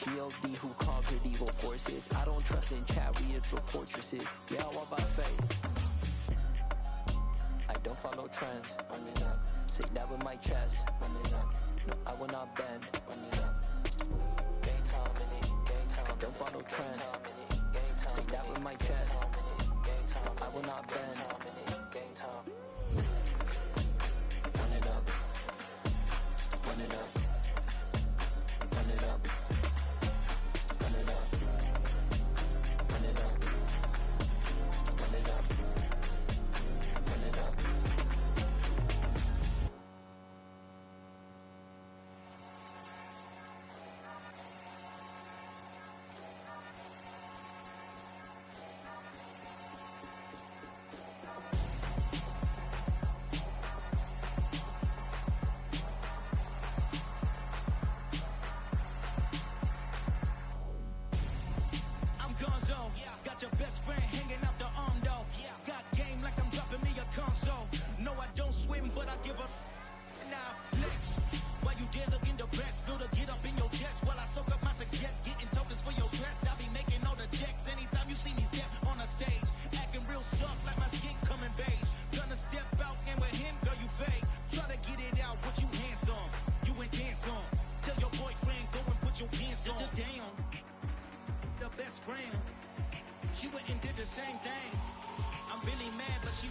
G.O.D. who conquered evil forces. I don't trust in chariots or fortresses. Yeah, I walk by faith. I don't follow trends. Run it up. Say that with my chest. Run it up. No, I will not bend. Run it up. Game time in it. Game time. I don't follow trends. Say that with my chest. No, I will not bend. Game time. Run it up. Run it up. Run it up. Run it up. Run it up. Run it up. Run it up.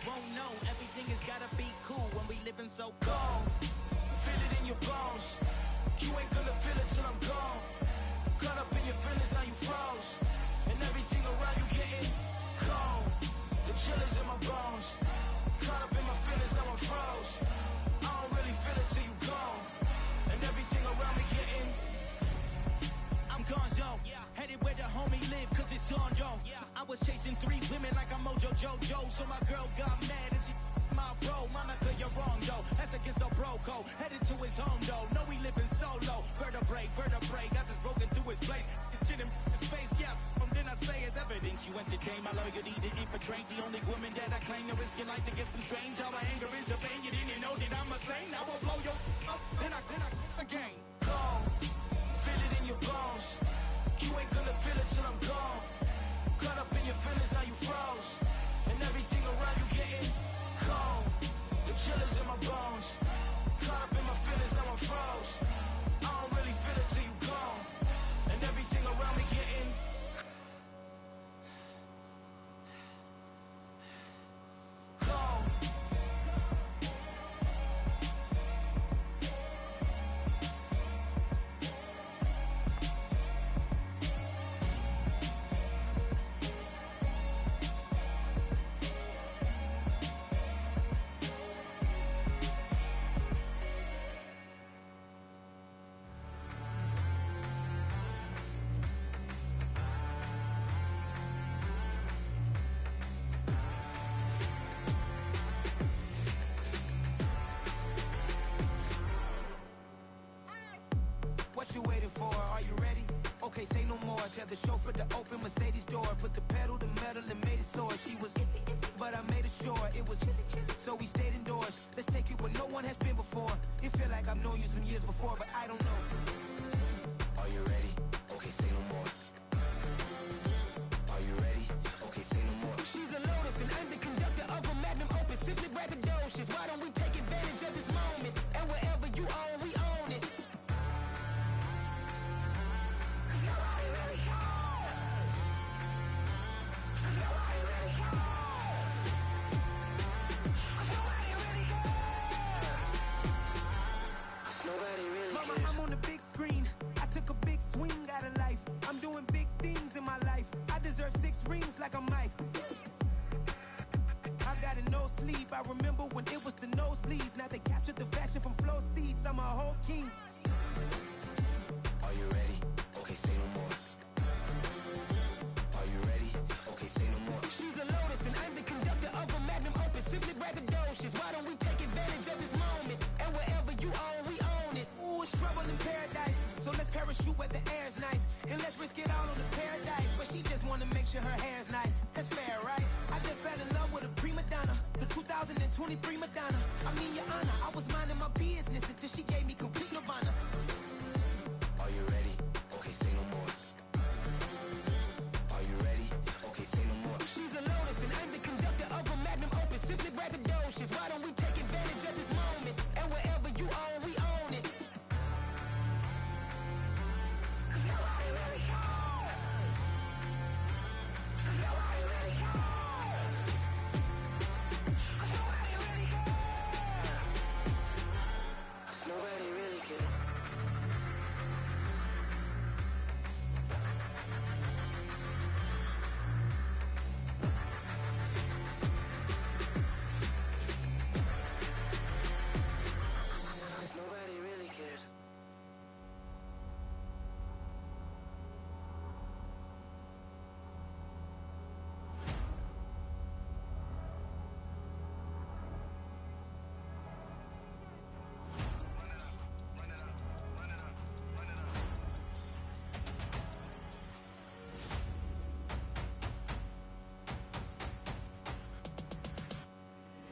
won't know. Everything has gotta be cool when we living so cold. Feel it in your bones. You ain't gonna feel it till I'm gone. Caught up in your feelings, now you froze. And everything around you getting cold. The chill is in my bones. Caught up in my feelings, now I'm froze. I don't really feel it till you gone. And everything around me getting. I'm gonzo, headed where the homie live, cause it's on, yo. I was chasing 3 women like I'm Mojo Jojo, so my girl got mad and she my bro. Monica, you're wrong, though. That's against a bro code. Headed to his home, though. No, we living solo. Vertebrae, got this broken to his place. It's shit in his face, yeah. Then I say it's evidence you entertain my loyalty to infiltrate. The only woman that I claim to risk your life to get some strange. How my anger is a vein. You didn't know that I'm a saint. I will blow your up, then I again. Gone. Feel it in your bones. You ain't gonna feel it till I'm gone. Caught up in your feelings, now you froze. And everything around you getting cold. The chill is in my bones. Caught up in my feelings, now I'm froze. I don't really feel it till you gone. And everything around me getting cold. What you waiting for? Are you ready? Okay, say no more. Tell the chauffeur to open Mercedes door. Put the pedal to metal and made it soar. She was, but I made it sure it was. So we stayed indoors. Let's take it where no one has been before. It feel like I've known you some years before, but I don't know. Are you ready? Okay, say no more. Are you ready? Okay, say no more. She's a Lotus and I'm the conductor of a Magnum Opus. Simply braggadocious. Why don't we take advantage of this moment? And wherever you own, we own it. Mama, I'm on the big screen. I took a big swing out of life. I'm doing big things in my life. I deserve 6 rings like a Mike. I got a no sleep. I remember when it was the nosebleeds. Now they captured the fashion from flow seats. I'm a whole king. Are you ready? Okay, say no more. Are you ready? Okay, say no more. She's a Lotus and I'm the conductor of a Magnum Opus. Simply braggadocious. Why don't we take advantage of this moment? And wherever you own, we own it. Ooh, it's trouble in paradise. So let's parachute where the air's nice. And let's risk it all on the paradise. But she just wanna make sure her hair's nice. That's fair, right? I just fell in love with a prima donna. The 2023 Madonna. I mean, your honor, I was minding my business until she gave me complete nirvana. Are you ready? Okay, say no more. Are you ready? Okay, say no more. She's a Lotus and I'm the conductor of a Magnum Opus. Simply braggadocious. Why don't we take advantage of this moment? And wherever you own, we own it. Nobody really cares. Nobody really cares. Nobody really cares. Nobody really cares. Nobody really cares.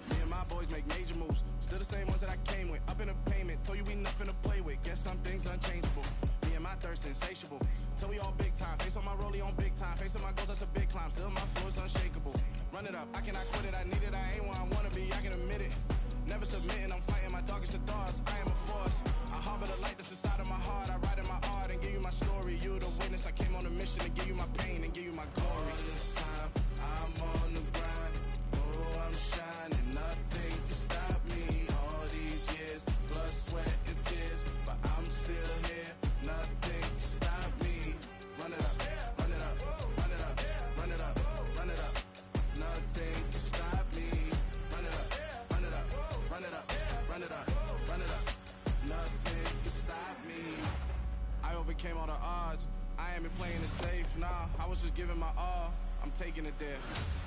Me and my boys make major moves. Still the same ones that I came with. Up in a payment. Told you we nothing to play with. Guess some things unchangeable. Me and my thirst insatiable. Till we all big time. Face on my rollie on big time. Facing my goals, that's a big climb. Still my floor's unshakable. Run it up. I cannot quit it. I need it. I ain't where I wanna be. I can admit it. Never submitting. I'm fighting my darkest of thoughts. I am a force. I harbor the light that's inside of my heart. I write in my art and give you my story. You the witness. I came on a mission to give you my pain and give you my glory. All this time, I'm on the grind. Oh, I'm shining. overcame all the odds. I ain't been playing it safe, nah, I was just giving my all. I'm taking it there.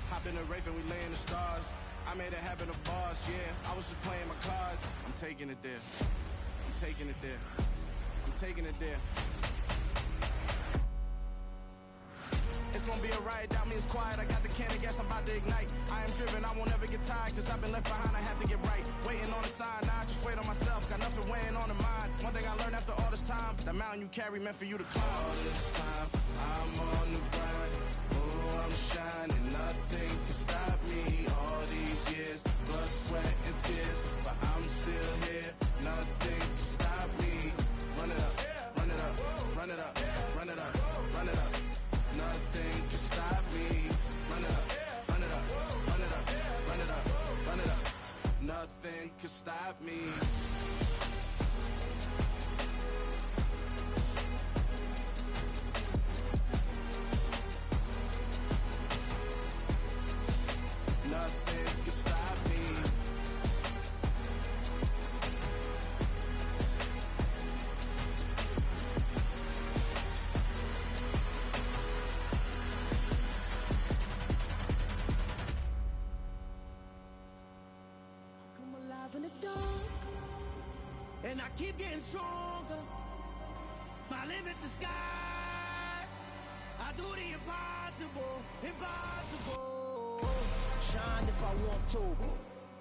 Hop in the Wraith and we lay in the stars. I made it happen to boss, yeah. I was just playing my cards. I'm taking it there. I'm taking it there. I'm taking it there. It's gonna be a riot, doubt me it's quiet. I got the can of gas, I'm about to ignite. I am driven, I won't ever get tired, cause I've been left behind, I have to get right. Waiting on the sign, now I just wait on myself. Got nothing weighing on the mind. One thing I learned after all this time, the mountain you carry meant for you to climb. All this time, I'm on the grind. Oh, I'm shining, nothing can stop me. All these years, blood, sweat, and tears, but I'm still here. Nothing can stop me. Run it up, run it up, run it up, run it up, run it up. Nothing can stop me. Run it up, run it up, run it up, run it up, run it up. Nothing can stop me. Nothing can stop me. Come alive in the dark, and I keep getting stronger. My limit's the sky. I do the impossible, impossible. Shine if I want to.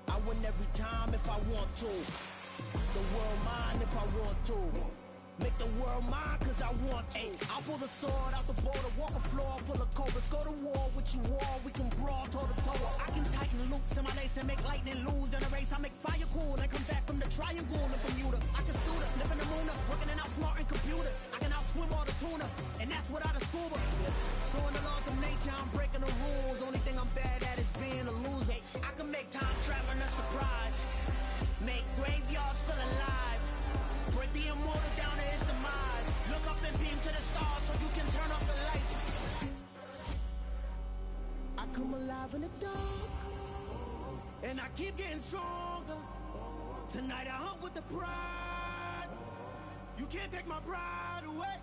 I win every time if I want to. The world mine if I want to. Make the world mine cause I want to. Ay, I'll pull the sword out the border, walk a floor full of cobras. Go to war with you all, we can brawl toe to toe. I can tighten loops in my lace and make lightning lose in a race. I make fire cool and come back from the triangle in Bermuda. I can suit up, live in the moon up, working and outsmarting computers. I can outswim all the tuna, and that's without a scuba. So in the laws of nature, I'm breaking the rules. Only thing I'm bad at is being a loser. I can make time traveling a surprise, make graveyards feel alive. Break the immortal down to his demise. Look up and beam to the stars so you can turn off the lights. I come alive in the dark, and I keep getting stronger. Tonight I hunt with the pride. You can't take my pride away.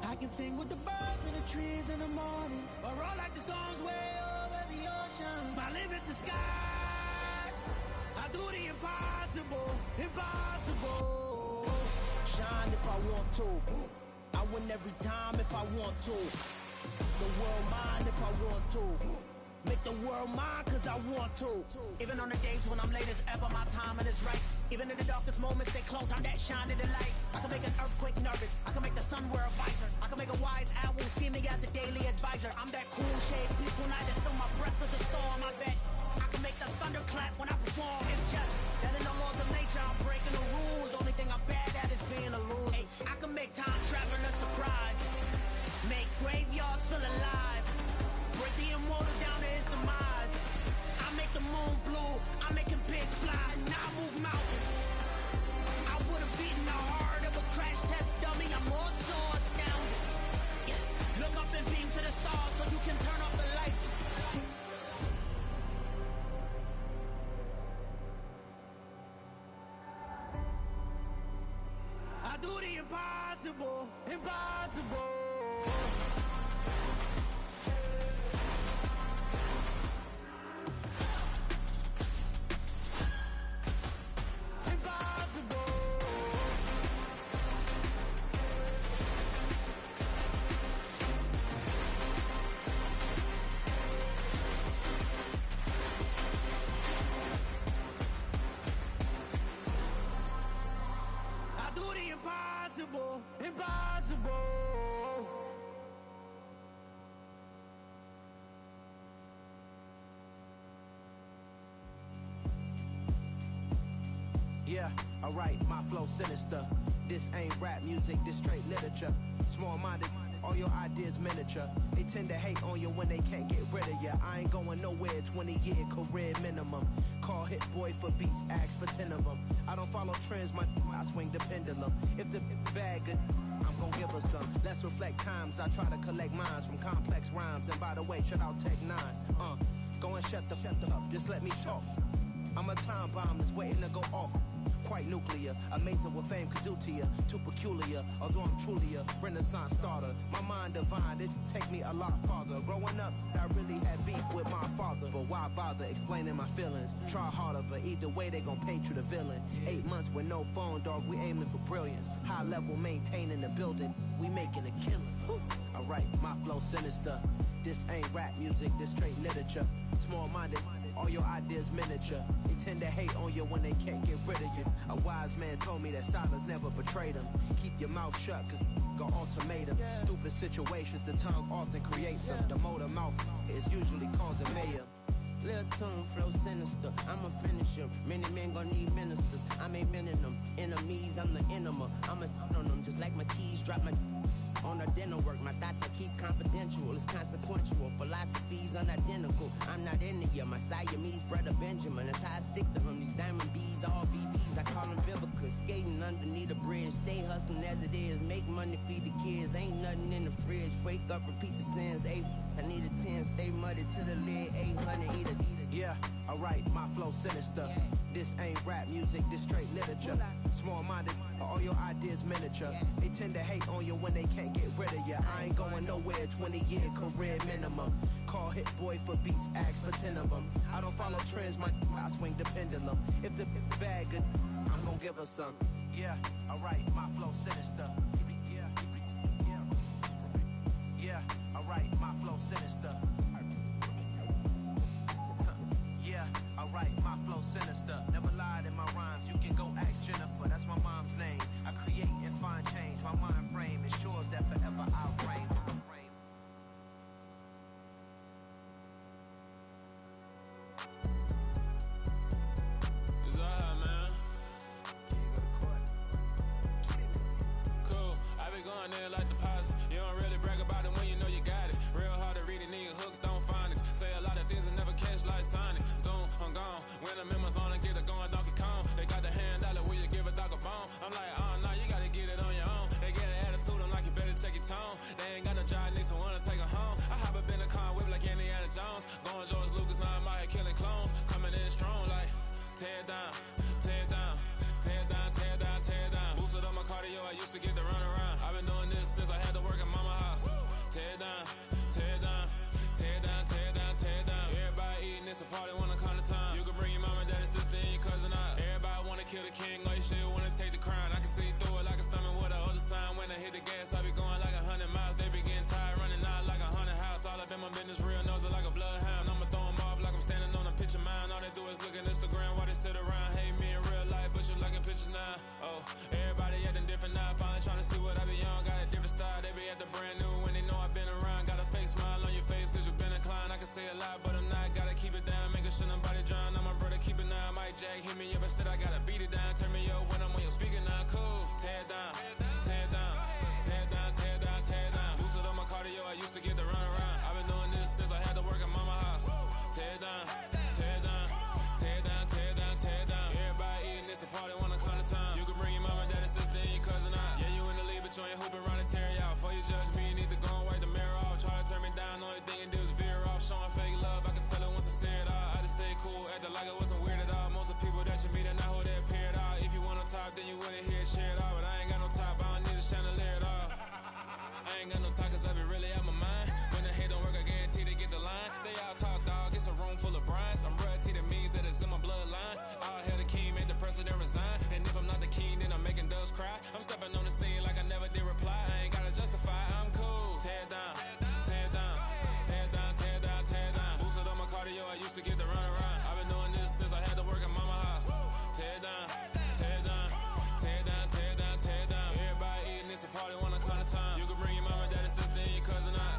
I can sing with the birds and the trees in the morning, or roll like the storms way over the ocean. My limit's the sky. I do the impossible, impossible. Shine if I want to. I win every time if I want to. The world mine if I want to. Make the world mine cause I want to. Even on the days when I'm late as ever, my timing is right. Even in the darkest moments, they close, I'm that shining the light. I can make an earthquake nervous, I can make the sun wear a visor. I can make a wise owl see me as a daily advisor. I'm that cool shade, peaceful night that still my breath is a storm, I bet. I can make the thunder clap when I perform. It's just that in the laws of nature, I'm breaking the rules. Only thing I'm bad at is being a loser. Ay, I can make time traveling a surprise, make graveyards feel alive. Break the immortal down to his demise. I make the moon blue, I'm making pigs fly. Now I move mountains. I would've beaten the heart of a crash test dummy. I'm more so astounded. Yeah. Look up and beam to the stars so you can turn off the lights. I do the impossible, impossible. Impossible, impossible. Yeah, alright, my flow sinister. This ain't rap music, this straight literature. Small-minded, all your ideas miniature. They tend to hate on you when they can't get rid of you. I ain't going nowhere, 20-year career minimum. Call Hit Boy for beats, ask for 10 of them. I don't follow trends, I swing the pendulum. If the bag good, I'm gon' give her some. Let's reflect times, I try to collect minds from complex rhymes. And by the way, shut out Tech 9. Go and shut the up, just let me talk. I'm a time bomb that's waiting to go off. quite nuclear. Amazing what fame could do to you. Too peculiar, although I'm truly a Renaissance starter. My mind divine, it take me a lot farther. Growing up, I really had beef with my father. But why bother explaining my feelings? Try harder, but either way they gon' paint you the villain. 8 months with no phone, dog, we aiming for brilliance. High level maintaining the building, we making a killing. Alright, my flow sinister. This ain't rap music, this straight literature. Small-minded, all your ideas miniature. They tend to hate on you when they can't get rid of you. A wise man told me that silence never betrayed him. Keep your mouth shut, cause got ultimatums. Stupid situations, the tongue often creates them. The motor mouth is usually causing mayhem. Lil' tune, flow sinister, I'ma finish him. Many men gon' need ministers, I'm aiming them. Enemies, I'm the enema, I'ma on them. Just like my keys, drop my on a dinner work. My thoughts I keep confidential, it's consequential. Philosophies unidentical, I'm not into ya. My Siamese brother Benjamin, that's how I stick to him. These diamond bees, all BBs, I call them Vivica. Skating underneath a bridge, stay hustling as it is. Make money, feed the kids, ain't nothing in the fridge. Wake up, repeat the sins, I need a 10, stay muddy to the lid, 800, eat a. Yeah, alright, my flow sinister. This ain't rap music, this straight literature. Small-minded, all your ideas miniature. They tend to hate on you when they can't get rid of you. I ain't going nowhere, 20-year career minimum. Call Hit Boy for beats, ask for 10 of them. I don't follow trends, I swing the pendulum. If the bag good, I'm gonna give her some. Yeah, alright, my flow sinister. Yeah, alright, my flow sinister. Yeah, alright, my flow sinister. Never lied in my rhymes, you can go ask Jennifer, that's my mom's name. I create and find change, my mind frame ensures that forever I'll reign. It's alright, man. Cool, I be going there like deposit. You don't really brag about it when you know you got it. Real hard to read it, nigga hooked on phonics. Say a lot of things and never catch like Sonic. Soon, I'm gone. When I'm in my zone, I get it going Donkey Kong. They got the hand dollar, will you give a dog a bone? I'm like, oh, no, you gotta get it on your own. They get an attitude, I'm like, you better check your tone. They ain't got no job, need someone to take her home. I hop up in the car, whip like Indiana Jones. Going George Lucas, now I'm out here killing clones. Coming in strong like, tear down, tear down, tear down, tear down, tear down. Boosted up my cardio, I used to get to run around. I've been doing this since I had to work at mama house. Tear down, tear down, tear down, tear down, tear down. Everybody eating, it's a party when I come to time. You can bring your mama, daddy, sister, and your cousin out. Everybody wanna kill the king, or you shit wanna take the crown. I can see through it like a stomach with a other sign. When I hit the gas, I be going like 100 miles. They be getting tired, running out like 100 house. All up in my business, real nose it like a bloodhound. I'ma throw 'em off like I'm standing on a picture mine. All they do is look at Instagram while they sit around. Hate me in real life, but you liking pictures now. Oh, everybody acting different now. Finally trying to see what I be on. Got a different style, they be at the brand new when they know I've been around. Got a fake smile on your face, cause you been inclined. I can say a lot, but I'm not. Gotta keep it down, making sure nobody drown. I'm my brother, keep it now. Mike Jack hit me up and said I gotta beat it down. Turn me up when I'm on your speaker now. Cool, tear down, tear down, tear down, tear down, tear down. Boosted up my cardio, I used to get to run around. I've been doing this since I had to work at mama house. Tear down, tear down, tear down, tear down, tear down. Everybody eating, it's a party when I come to time. You can bring your mama, daddy, sister, and your cousin out. Yeah, you in the league, but you ain't hooping around and tear you out. Before you judge me, you need to go and wipe the mirror off. Try to turn me down, only thing you do is veer off. Showing fake love, I can tell it once I see it all. I just stay cool, acting like it wasn't weird at all. Most of the people that you meet are not who they appear at all. If you want on top, then you wouldn't hear it cheer it all. But I ain't got no top, I don't need a chandelier at all. I ain't got no talk, cause I be really out my mind. When the head don't work, I guarantee they get the line. They all talk, dog, it's a room full of brines. I'm royalty, that means that it's in my bloodline. All hail the king, made the president resign. And if I'm not the king, then I'm making doves cry. I'm stepping on the scene like I never did reply. I ain't gotta justify, I'm cool. Tear down, tear down, tear down, tear down, tear down. Boosted up my cardio, I used to get to run around. I've been doing this since I had to work at mama house. Tear down, tear down, tear down, tear down, tear down. Everybody eating, it's a party when I come to time. You can bring your mama, daddy, sister, and your cousin out.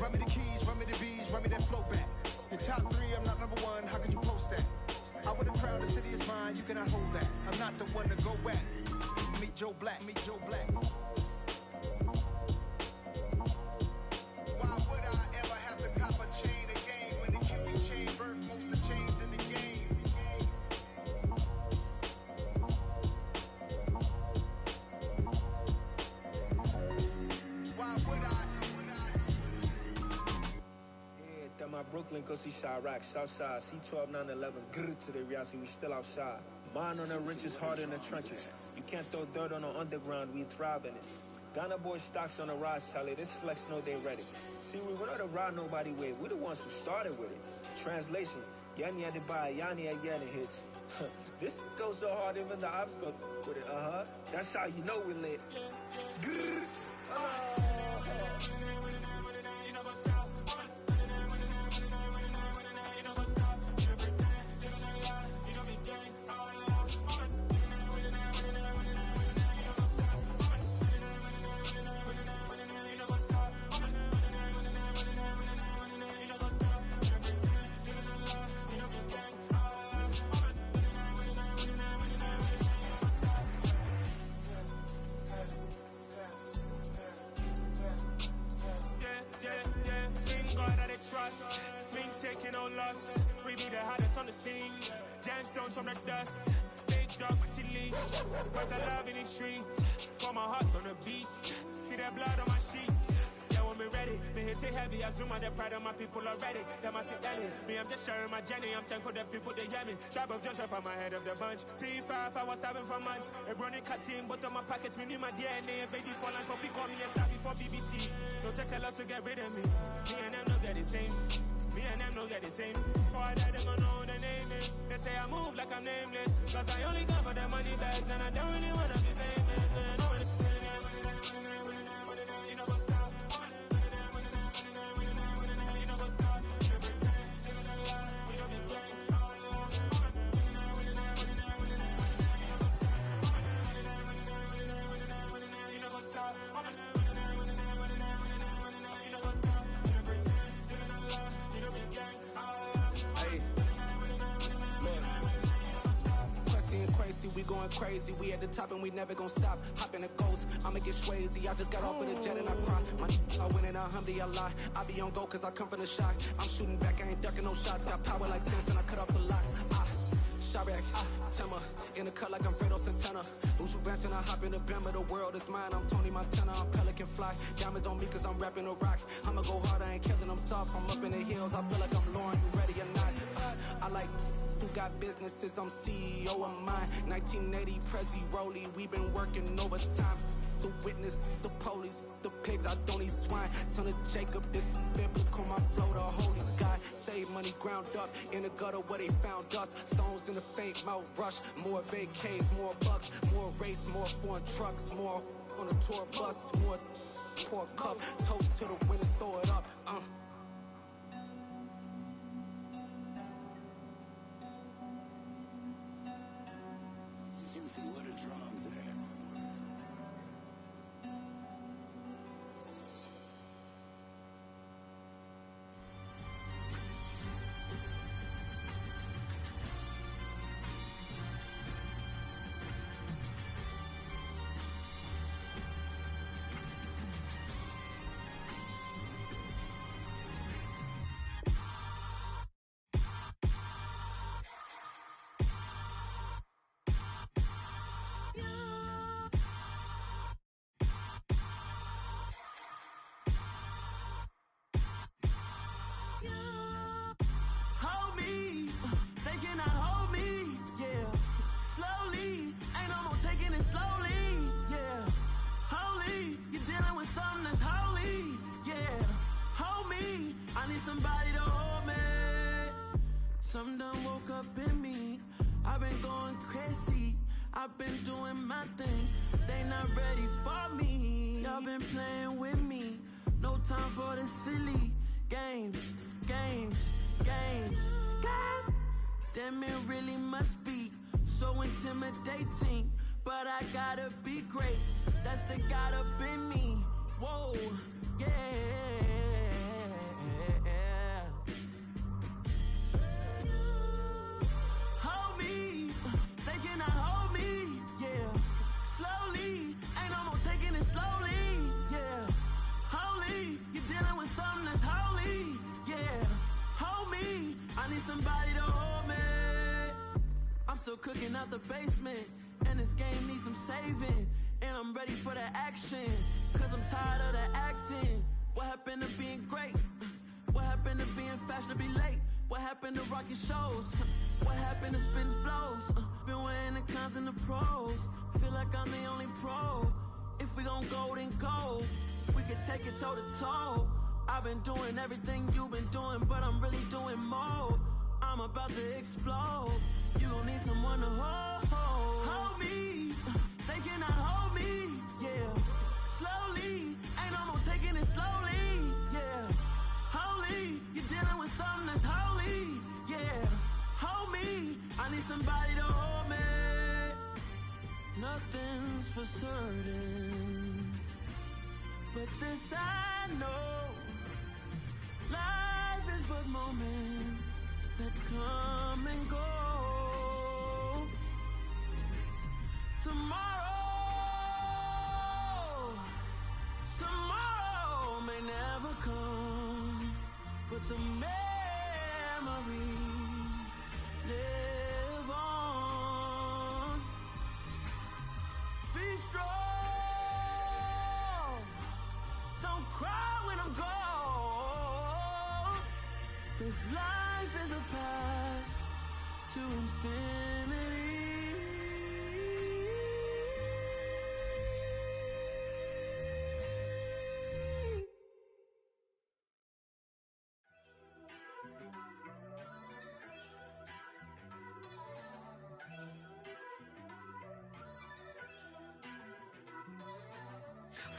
Run me the keys, run me the bees, run me that flow back. Your top 3, I'm not number 1, how could you post that? I would have crowned the city is mine, you cannot hold that. I'm not the one to go back. Meet Joe Black, meet Joe Black. Why would I ever have to cop a chain again when the QB chain birthed most of the chains in the game? Why would I? Yeah, that my Brooklyn, go see Chirac, Southside, C12, 911, grr to the reality, we still outside. Mine on the wrenches, hard in the trenches. You can't throw dirt on the underground, we thrive in it. Ghana boys stocks on the rise, Charlie, this flex know they ready. See, we don't ride nobody with, we the ones who started with it. Translation, Yanni had to buy, Yanni had Yanni hits. This goes so hard, even the ops go with it, That's how you know we lit. Grr, Taking no loss, we be the hottest on the scene. Gemstones from the dust, big dog with your leash. Where's the love in the streets? Pour my heart on the beat. See that blood on my sheets. Yeah, when we ready, me hit it heavy. I zoom out the pride of my people already. Them I sit belly. Me, I'm just sharing my journey. I'm thankful the people they hear me. Tribe of Joseph, I'm ahead of the bunch. P5, I was starving for months. A brownie cutscene, but on my pockets, me need my DNA. Baby for lunch, but we call me a star before BBC. Don't take a lot to get rid of me. Me and them don't get the same. Me and them don't get the same. Boy, that them don't know who the name is. They say I move like I'm nameless. Cause I only come for the money bags and I don't really wanna be famous. You know what's up? You know what's up? You pretend, you don't lie, you don't be gang. You know what's up? We going crazy, we at the top and we never gonna stop. Hop in a ghost, I'ma get swayzy. I just got off with a jet and I cry. I win in a Humvee, I lie. I be on go cause I come from the shot. I'm shooting back, I ain't ducking no shots. Got power like Samson, I cut off the locks. Chirac, Tema, in the cut like I'm Fredo Santana. Who's you ranting? I hop in the Bama, the world is mine. I'm Tony Montana, I'm Pelican Fly. Diamonds on me cause I'm rapping a rock. I'ma go hard, I ain't killing them soft. I'm up in the hills, I feel like I'm Lauren, you ready or not? I like who got businesses, I'm CEO of mine. 1980 Prezi Rolly, we been working overtime. The witness, the police, the pigs, I don't eat swine. Son of Jacob, this biblical, my flow, the holy guy. Save money ground up in the gutter where they found us. Stones in the faint mouth rush. More vacays, more bucks, more race, more foreign trucks, more on a tour bus, more pour cup. Toast to the winners, throw it up. Juicy, what a drums at. Somebody to hold me. Some done woke up in me. I've been going crazy. I've been doing my thing. They not ready for me. Y'all been playing with me. No time for the silly games. Games. Damn, it really must be so intimidating. But I gotta be great. That's the God up in me. Whoa, yeah. Hold me, they cannot hold me, yeah. Slowly, ain't no more taking it slowly, yeah. Holy, you're dealing with something that's holy, yeah. Hold me, I need somebody to hold me. I'm still cooking out the basement, and this game needs some saving. And I'm ready for the action, cause I'm tired of the acting. What happened to being great? What happened to being fashionably late? What happened to rocking shows? What happened to spitting flows? Been weighing the cons and the pros. Feel like I'm the only pro. If we gon' go, then go. We could take it toe to toe. I've been doing everything you've been doing, but I'm really doing more. I'm about to explode. You gon' need someone to hold. Hold me. They cannot hold me. Yeah. Slowly. Ain't no more taking it slowly. Yeah. Holy. You're dealing with something that's holy. Yeah. Hold me. I need somebody to hold me. Nothing's for certain, but this I know. Life is but moments that come and go. Tomorrow may never come, but the memories live on. Be strong, don't cry when I'm gone. This life is a path to infinity.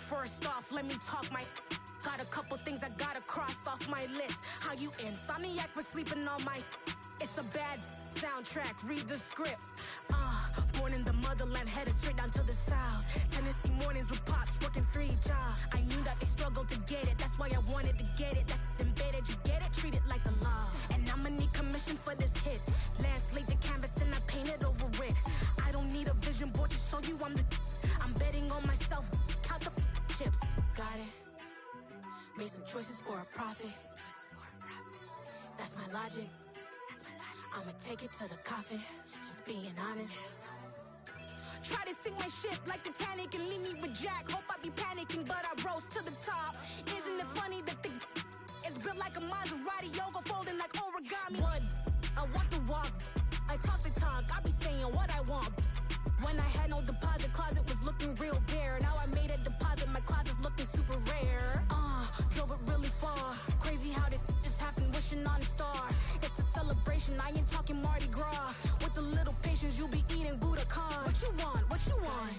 First off, let me talk my. Got a couple things I gotta cross off my list. How you insomniac for sleeping on my. It's a bad soundtrack, read the script. Born in the motherland, headed straight down to the south. Tennessee mornings with pops, working 3 jobs. I knew that they struggled to get it, that's why I wanted to get it. That embedded, you get it, treat it like the law. And I'ma need commission for this hit. Lance laid the canvas and I painted over it. I don't need a vision board to show you I'm the. I'm betting on myself, count the chips. Got it. Made some choices for a profit. That's my logic. I'ma take it to the coffin. Just being honest. Try to sink my ship like Titanic and leave me with Jack. Hope I be panicking, but I rose to the top. Isn't it funny that the is built like a Maserati, yoga folding like origami? What? I walk the walk, I talk the talk. I be saying what I want. When I had no deposit, closet was looking real bare. Now I made a deposit, my closet's looking super rare. Drove it really far. Crazy how did just happen, wishing on a star. It's a celebration, I ain't talking Mardi Gras. With a little patience, you'll be eating Budokan. What you want? What you want?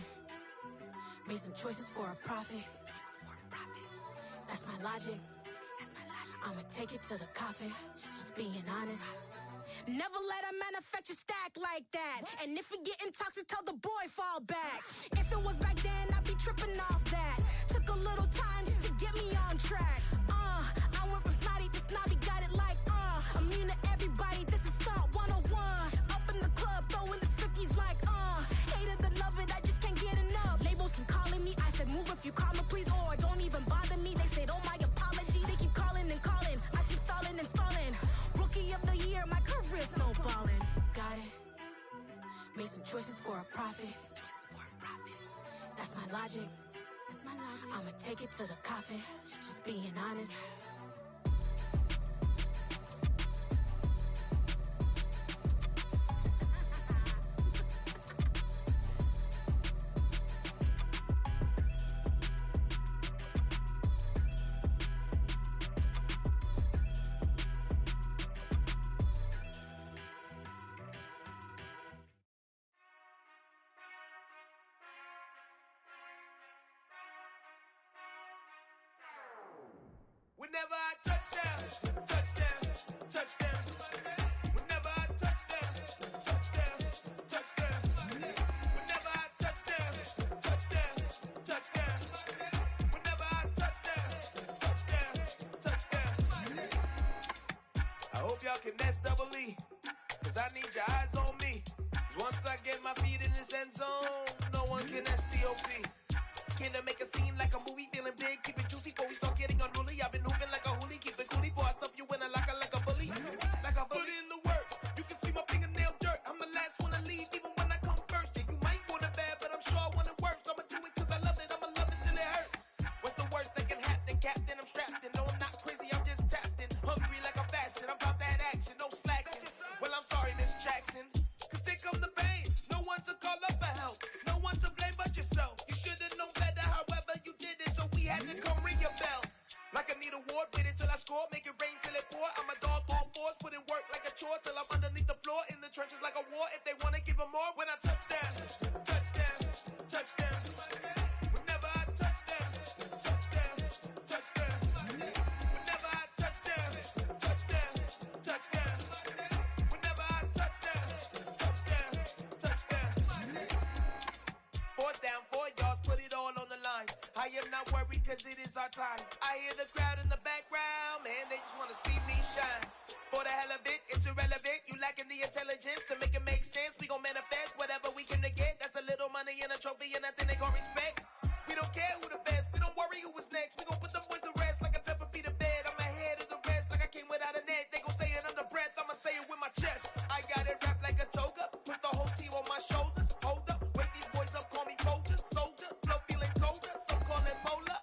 Made some choices for a profit. That's my logic. I'ma take it to the coffin. Just being honest. Never let a manufacture stack like that. And if it getting toxic, tell the boy fall back. If it was back then, I'd be tripping off that. Took a little time just to get me on track. I went from snotty to snobby, got it like immune to everybody, this is stunt 101. Up in the club, throwing the 50s like hate it and love it, I just can't get enough. Labels keep calling me, I said move if you call me please, or don't even bother me. They said oh my apologies, they keep calling and calling. I keep stalling and stalling. Rookie of the year, my career snowballing. Got it. Made some choices for a profit. That's my logic. I'ma take it to the coffin. Just being honest. Whenever I touch down, touchdown, touchdown. Whenever I touch down, touchdown, touchdown. Whenever I touch down, touchdown, touchdown. Whenever I touch down, touchdown, touchdown. y'all can next double E. Cause I need your eyes on me. Cause once I get my feet in this end zone, no one can STOP. Can I make a scene like a movie, feeling big, keep it juicy before we start getting unruly. I've been hooping like a hoolie, keep it coolie before I stuff you in a locker like a bully. Like a bully. Put in the work, you can see my fingernail dirt. I'm the last one to leave, even when I come first. Yeah, you might want it bad, but I'm sure I want it worse. I'ma do it cause I love it, I'ma love it till it hurts. What's the worst that can happen, Captain? I'm strapped in, no I'm not crazy, I'm just tapped in. Hungry like I'm fasting, I'm about that action, no slacking. Well, I'm sorry, Miss Jackson, cause here come the pain. No one to call up for help, no one to blame but yourself. You should've known better, however you did it, so we had to come ring your bell. Like I need a award, wait until I score, make it rain till it pour. I'm a dog on force, put in work like a chore till I'm underneath the floor, in the trenches like a war. If they wanna give them more, when I touch down, touchdown, touchdown. Whenever I touch down, touchdown, touchdown. Whenever I touch down, touchdown, touchdown. Whenever I touch down, touchdown, touchdown. 4th down, 4 yards, put it all on the line. I am not worried cause it is our time. I hear the crowd in the background, man, they just wanna see me shine. For the hell of it, it's irrelevant. You lacking the intelligence to make it make sense. We gon' manifest whatever we came to get. That's a little money and a trophy and nothing they gon' respect. We don't care who the best, we don't worry who was next. We gon' put them boys to rest like a Tempur-Pedic bed. I'm ahead of the rest like I came without a net. They gon' say it under breath, I'ma say it with my chest. I got it wrapped like a toga, put the whole team on my shoulders. Hold up, wake these boys up, call me Folger, soldier. Flow feeling colder, some call it polar.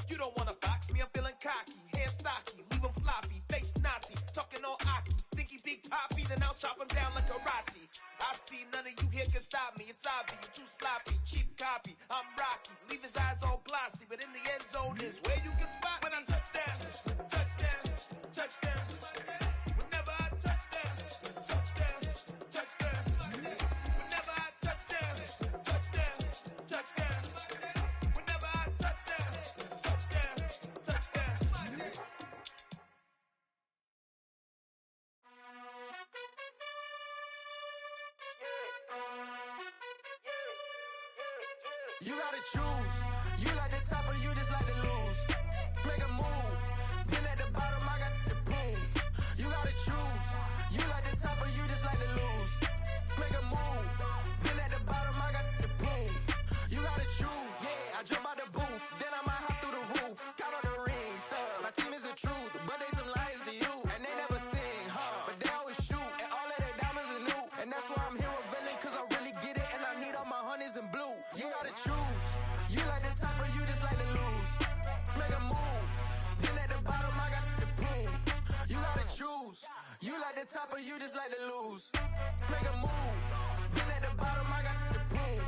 You don't wanna box me, I'm feeling cocky. Hair stocky, leave him floppy, face Nazi. Talking all Aki, think he big poppy, then I'll chop him down like karate. I see none of you here can stop me. It's obvious, you too sloppy, cheap copy. I'm Rocky, leave his eyes all glossy, but in the end zone is where you can spot when I touch down, touchdown, touchdown. Whenever I touch down, touchdown, touchdown. Whenever I touch down, touchdown, touchdown. Whenever I touch down, touchdown, touchdown. You gotta choose. You like the top or you just like to lose. Make a move. Been at the bottom, I got the proof. You gotta choose. You like the top or you just like to lose. Make a move. Been at the bottom, I got the proof. You gotta choose. Yeah, I jump out the booth, then I might hop through the roof. Count all the rings, stuff. My team is the truth, but they some liars to you. And they never sing, but they always shoot. And all of their diamonds are new. And that's why I'm here with Villain, cause I really get it. And I need all my honeys in blue. You gotta choose. You like the top or you just like to lose. Make a move. Been at the bottom, I got the proof. You gotta choose. You like the top or you just like to lose. Make a move. Been at the bottom, I got the proof.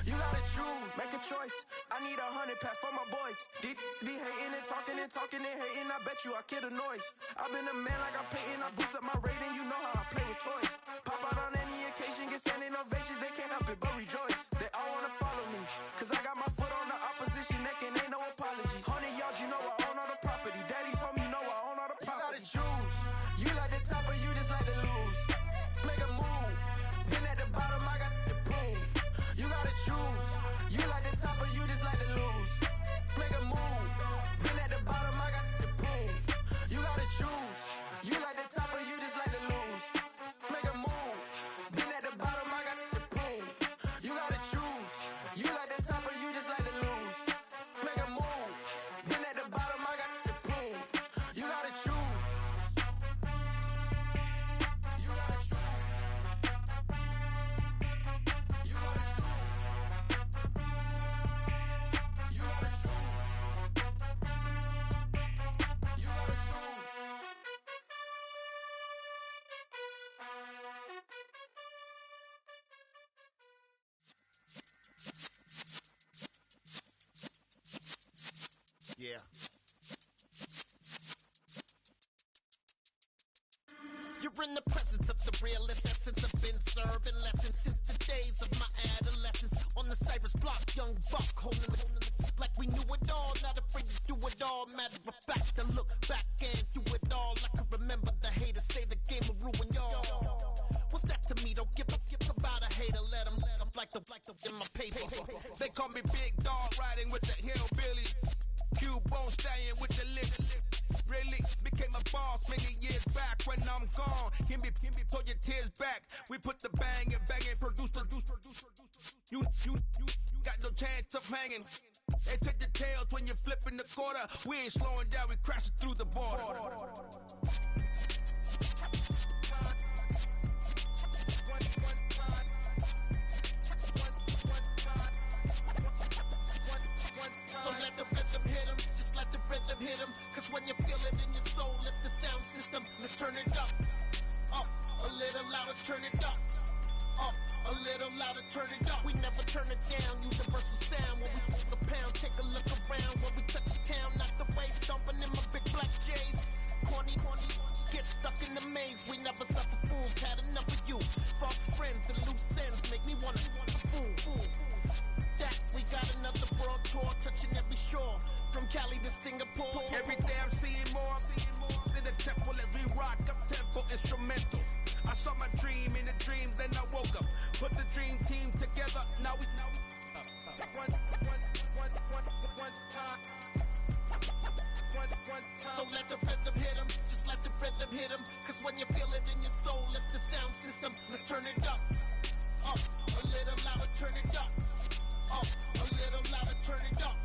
You gotta choose. Make a choice. I need 100 pack for my boys. Deep be hating and talking and hating. I bet you I kill the noise. I've been a man like I'm Peyton. I boost up my rating. You know how I play with toys. Pop out on any occasion, get standing ovations. They can't help it but rejoice. They all wanna follow me, cause I got my foot on the opposition neck and ain't no apologies. 100 yards, you know I own all the property. Daddy's home, you know I own all the property. You gotta choose. You like the top or you just like to lose. Make a move. Been at the bottom, I got the proof. You gotta choose. You like the top or you just like to lose. Make a move. Been at the bottom, I got the proof. You gotta choose. You like the top or you just like to lose. Make a move. Been at the bottom, I got the proof. You gotta choose. You like the top or you just like to lose. Make a move. Been at the bottom, I got the proof. You gotta choose. You gotta choose. You gotta choose. You gotta choose. You gotta choose. Yeah. You're in the presence of the realest essence. I've been serving lessons since the days of my adolescence. On the Cypress block, young buck holding the like we knew it all. Not afraid to do it all. Matter of fact, to look back and do it all. I can remember the haters say the game will ruin y'all. What's that to me? Don't give about a hater. Let them like the in my paper. They call me Big Dog, riding with the hillbillies. Cube bone stallion with the lick. really became a boss many years back. When I'm gone, can be pull your tears back. We put the bang and produce. You got no chance of hanging. They take the tails when you're flipping the quarter. We ain't slowing down, we crashing through the border. So let the rhythm hit him, just let the rhythm hit him. Cause when you feel it in your soul, lift the sound system, let's turn it up. Up, a little louder, turn it up. Up, a little louder, turn it up. We never turn it down, universal sound. When we walk a pound, take a look around. When we touch the town, knock the way, stomping in my big black J's. Corny, get stuck in the maze. We never suffer fools, had enough of you. False friends and loose ends make me wanna fool. That we got another world tour, touching every shore. From Cali to Singapore. Every day I'm seeing more. In the temple as we rock up tempo instrumentals. I saw my dream in a dream, then I woke up. Put the dream team together, now we one time. So let the rhythm hit him, just let the rhythm hit him. Cause when you feel it in your soul, lift the sound system, let's turn it up. Up, a little louder, turn it up. Up, a little louder, turn it up.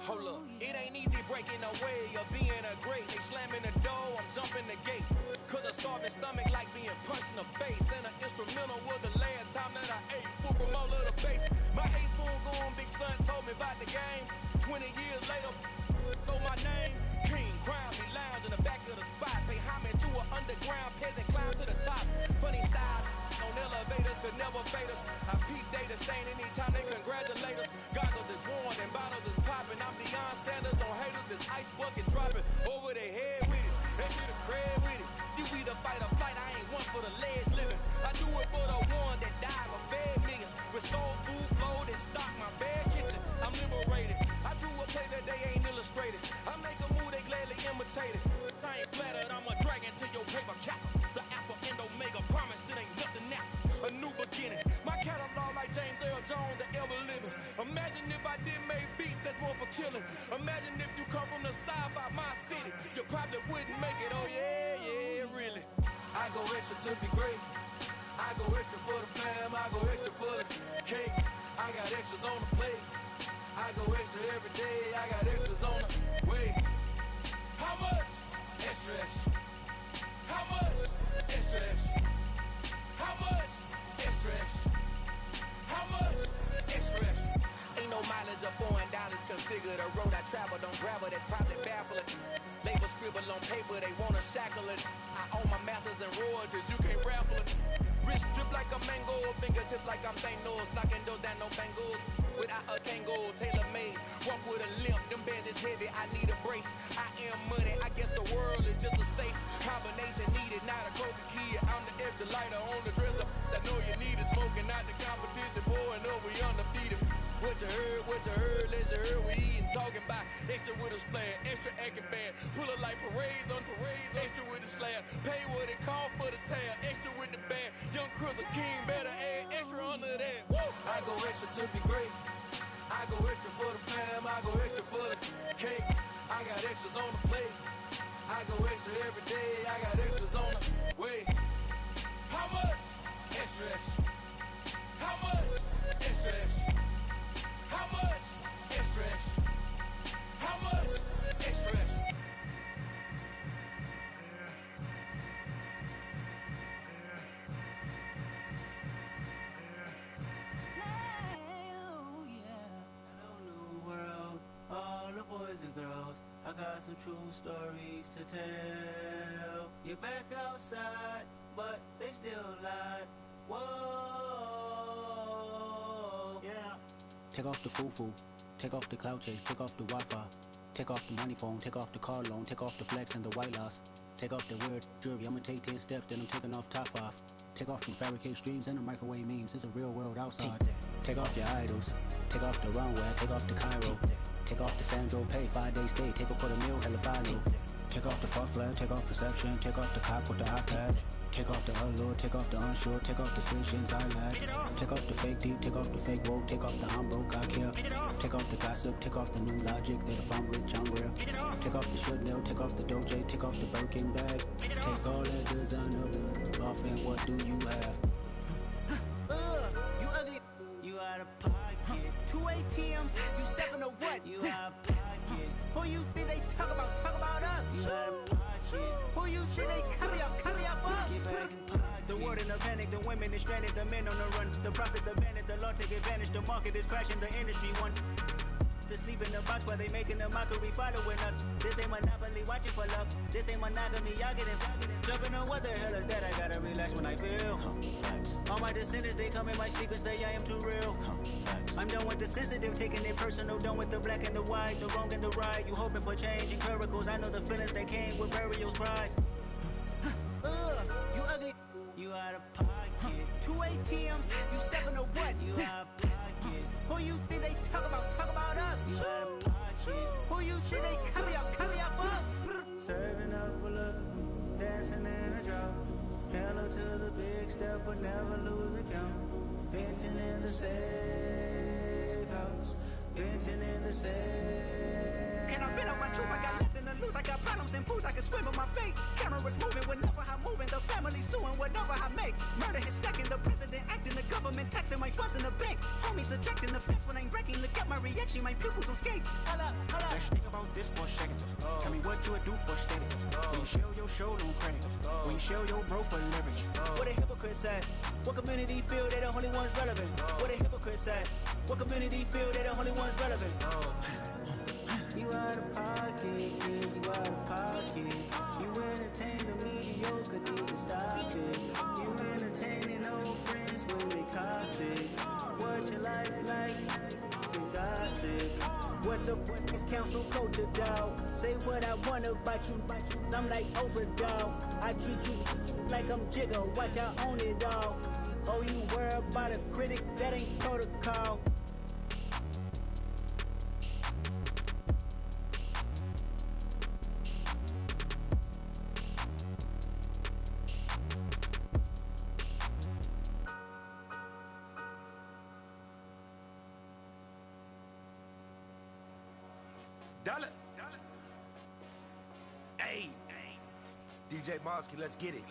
Hold up, it ain't easy breaking away or being a great. They slamming the door, I'm jumping the gate. Cause a starving stomach like being punched in the face. And an instrumental was the last time that I ate food from all of the base. My ace boom goon, big son told me about the game. 20 years later, know my name. King, crown me, lounge in the back of the spot. Pay homage to an underground peasant, climb to the top. Funny style, on elevators could never fade us. I peep data stain anytime they congratulate us. Goggles is worn and bottles is popping. I'm Deion Sanders on haters, this ice bucket dropping over their head with it. They should have crab with it. You either fight or flight, I ain't one for the ledge living. I do it for the one that died or fed millions. With soul food flowed and stock my bad kitchen. I'm liberated. I drew a play that they ain't illustrated. I make a move they gladly imitated. I ain't flattered, I'm a dragon to your paper castle. The Alpha and Omega promise it ain't nothing after. A new beginning. My catalog like James Earl Jones, the ever living. Imagine if I did make beats that's more for killing. Imagine if you come from the south out my city. You probably wouldn't make it, oh yeah, really. I go extra to be great. I go extra for the fam, I go extra for the cake. I got extras on the plate. I go extra every day, I got extras on the way. How much? Extra, extra. How much? Extra, extra. How much? Extra, extra. How much? Extra, extra. Ain't no mileage of $4 configure the road I travel. Don't gravel that probably baffle it. Label scribble on paper, they wanna shackle it. I own my masters and royalties, you can't raffle it. Wrist drip like a mango, fingertips like I'm Thanos. Knocking those down, no bangles. Without a Kango, tailor-made. Walk with a limp, them bands is heavy, I need a brace. I am money, I guess the world is just a safe combination needed, not a coca key. I'm the extra lighter on the dresser. I know you need it, smoking out the competition, pouring up, we undefeated. What you heard, let's hear we eatin', talking about extra with a splash, extra acting bad, pull it like parades on parades, extra with the slab, pay what it call for the tab, extra with the band, young Chris a king, better add extra under that. Woo! I go extra to be great, I go extra for the fam, I go extra for the cake, I got extras on the plate, I go extra every day, I got extras on the way. How much? Extra, extra. How much? Extra, extra. How much? Extra, extra. How much? Extra, extra. All the boys and girls, I got some true stories to tell. You're back outside, but they still lied. Whoa, yeah. Take off the foo-foo, take off the cloud chase, take off the Wi-Fi, take off the money phone, take off the car loan, take off the flex and the white loss, take off the weird jewelry. I'ma take 10 steps, then I'm taking off top off. Take off them fabricated streams and the microwave memes. It's a real world outside. Take off your idols. Take off the runway. Take off the Cairo. Take off the Sandro Pay. 5 days stay. Take a $250,000. Hella final. Take off the fuck flag. Take off perception. Take off the cop with the iPad. Take off the allure. Take off the unsure. Take off decisions I lack. Take off the fake deep. Take off the fake woke. Take off the I'm broke. I care. Take off the gossip. Take off the new logic that if I'm rich I'm real. Take off the should know. Take off the Doja. Take off the Birkin bag. Take all that designer off and what do you have? You ugly. You out of pocket. 2 ATMs. You stepping to what? You out of pocket. Who you think they talk about? Talk about us. You out of pocket. Who you think they carry up for us? Get back in pocket. The world in a panic. The women is stranded. The men on the run. The profits abandoned. The law take advantage. The market is crashing. The industry wants to sleep in the box while they making a mockery following us. This ain't monopoly watching for love. This ain't monogamy. Y'all getting jumping on what the hell is that? I gotta relax when I feel. All my descendants, they come in my sleep and say I am too real. I'm done with the sensitive, taking it personal. Done with the black and the white, the wrong and the right. You hoping for change and miracles. I know the feelings that came with burial cries. You ugly. You out of pocket. 2 ATMs. You stepping to what? You out of pocket. Who you think they talk about? Talk about us. You out of pocket. Who you think they carry up for us? Serving up a look, dancing in a drop. Hello to the big step, but never lose a count. Venting in the safe house. Venting in the safe. Can I vent out my truth? I got nothing to lose. I got problems and booze. I can swim with my fate. Cameras moving whenever I'm moving. The family suing whatever I make. Murder is stacking. The president acting. The government taxing my funds in the bank. Homies ejecting the fence when I'm breaking. Look at my reaction. My pupils on skates. Holla, holla. Let's think about this for a second. Tell me what you would do for steady. When you show your show, don't credit. When you show your bro for leverage. What a hypocrite said. What community feel they the only ones relevant? What a hypocrite said. What community feel they the only ones relevant? You out of pocket, yeah, you out of pocket. You entertain the mediocre, need to stop it. You entertaining old friends when they toxic. What your life like? You gossip. What the is council culture, dog? Say what I want about you. I'm like overdog. I treat you like I'm Jigga. Watch I own it all. Oh, you worry about a critic? That ain't protocol. Dollar. Hey, DJ Mosky, let's get it.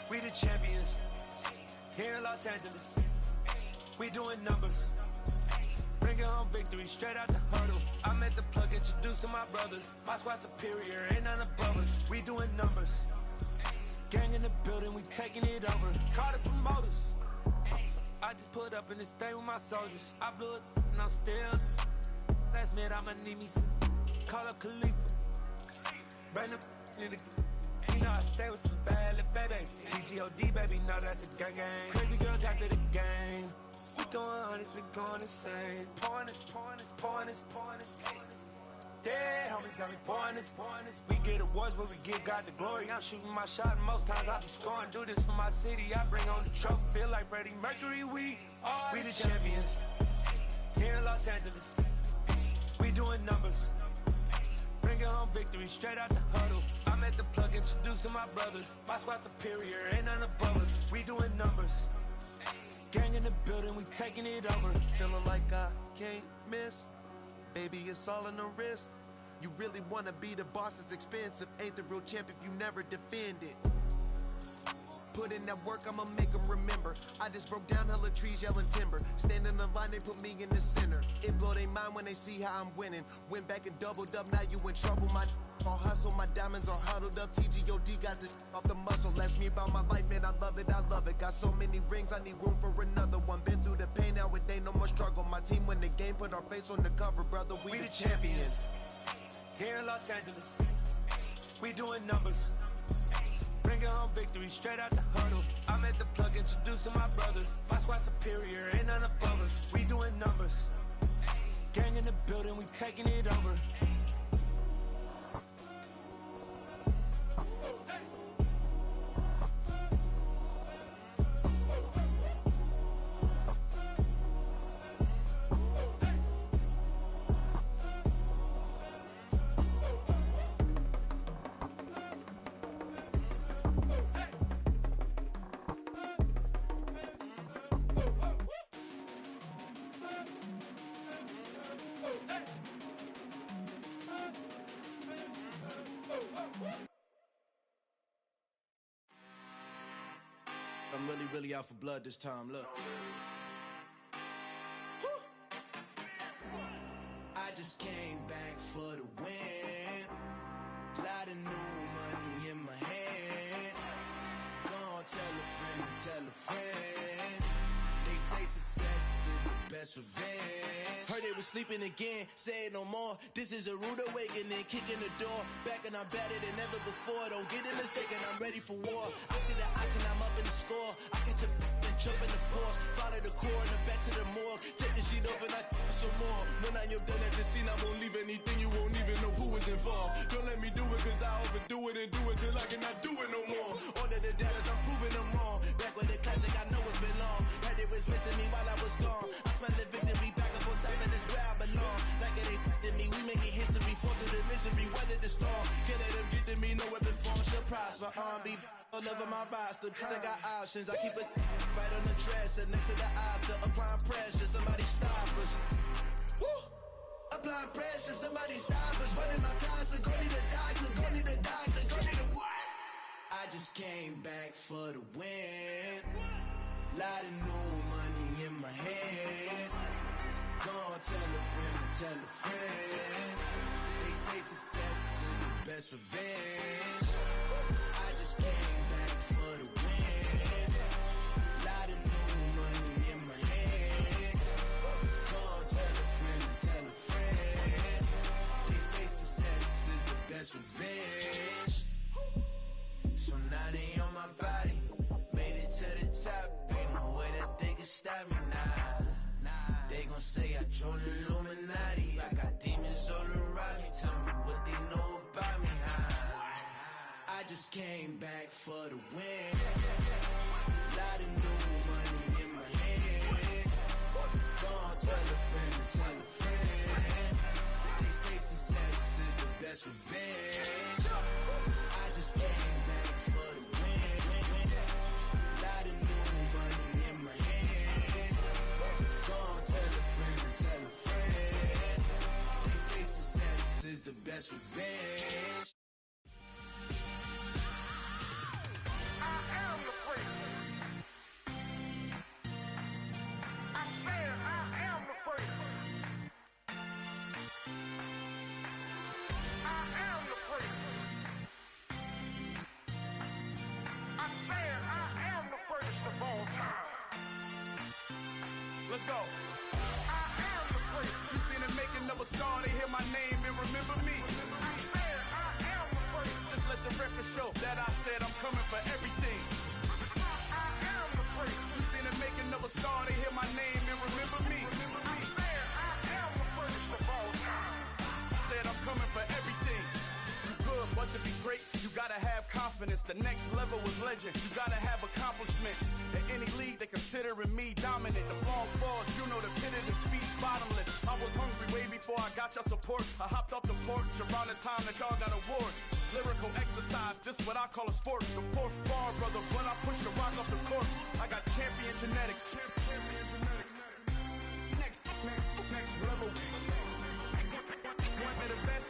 We the champions here in Los Angeles. We doing numbers. Bringing home victory straight out the hurdle. I met the plug, introduced to my brothers. My squad superior, ain't none above us. We doing numbers. Gang in the building, we taking it over. Call the promoters. I just put up in this thing with my soldiers. I blew it and I'm still. Last minute I'ma need me some. Call up Khalifa. Bring the in the. You know I stay with some bad little baby. TGOD baby, no that's a gang gang. Crazy girls after the game. We doing honest, we going insane. Pouring this. Yeah, homies got me pouring this. We get awards where we give God the glory. I'm shooting my shot and most times I be scoring. Do this for my city, I bring on the trophy. Feel like Freddie Mercury, we the champions here in Los Angeles. We doing numbers. Bringing home victory straight out the huddle. I'm at the plug, introduced to my brothers. My squad superior, ain't none above us. We doing numbers. Gang in the building, we taking it over. Feeling like I can't miss. Baby, it's all in the wrist. You really wanna be the boss, that's expensive. Ain't the real champ if you never defend it. Put in that work, I'ma make them remember. I just broke down hella trees, yelling timber. Stand in the line, they put me in the center. It blow their mind when they see how I'm winning. Went back and doubled up, now you in trouble. My all hustle, my diamonds are huddled up. TGOD got this off the muscle. Ask me about my life, man, I love it. Got so many rings, I need room for another one. Been through the pain, now it ain't no more struggle. My team win the game, put our face on the cover, brother. We the champions. Here in Los Angeles, we doing numbers. Bringing home victory straight out the huddle. I'm at the plug, introduced to my brothers. My squad superior, ain't none above us. We doing numbers. Gang in the building, we taking it over. really out for blood this time. Look. I just came back for the win. Lot of new money in my hand. Gonna tell a friend to tell a friend. They say success is the best revenge. Heard they was sleeping again, say it no more. This is a rude awakening, kicking the door. Back and I'm better than ever before. Don't get it mistaken, I'm ready for war. I see the option, I'm up in the score. I catch a and jump in the Porsche. Follow the core and the back to the morgue. Take the sheet off and I some more. When I am done at the scene, I won't leave anything. You won't even know who is involved. Don't let me do it, cause I overdo it and do it till I cannot do it no more. All of the doubters, I'm proving them wrong. Back with the classic, I know it's been long. Heard they was missing me while I was gone. I smell the victory back up on top, and it's where I belong. Like it ain't to me, we making history. Fall through the misery, weather the storm. Can't let them get to me, no weapon form shall prosper. Be all over my roster, I got options. I keep it right on the dresser, next to the Oscar. Applying pressure, somebody stop us. Woo! Applying pressure, somebody stop us. Running my closet, go need a doctor, go need a doctor, go need a what? I just came back for the win. Lot of new money in my hand. Gonna tell a friend to tell a friend. They say success is the best revenge. I just came back for the win. Lot of new money in my hand. Gonna tell a friend to tell a friend. They say success is the best revenge. So now they on my body. Made it to the top. Ain't no way that they can stop me now. They gon' say I joined the Illuminati. I got demons all around me. Tell me what they know about me, huh? I just came back for the win. Lot of new money in my hand. Gonna tell a friend to tell a friend. They say success is the best revenge. I just came back for the win. Lot of new money in my hand. Gonna tell a friend to tell a friend. They say success is the best revenge. Let's go. I am the great. You seen the making of a star, they hear my name and remember me. I am the great. Just let the record show that I said I'm coming for everything. I am the great. You seen the making of a star, they hear my name and remember me. I am the greatest of all time. Said I'm coming for everything. You good, but to be great, you gotta have confidence. The next level was legend. You gotta have accomplishments. In any league, they considering me dominant. The long falls, you know the pit of defeat, bottomless. I was hungry way before I got your support. I hopped off the porch around the time that y'all got awards. Lyrical exercise, this what I call a sport. The fourth bar, brother, when I push the rock off the court. I got champion genetics. Champion genetics. Next level. One of the best.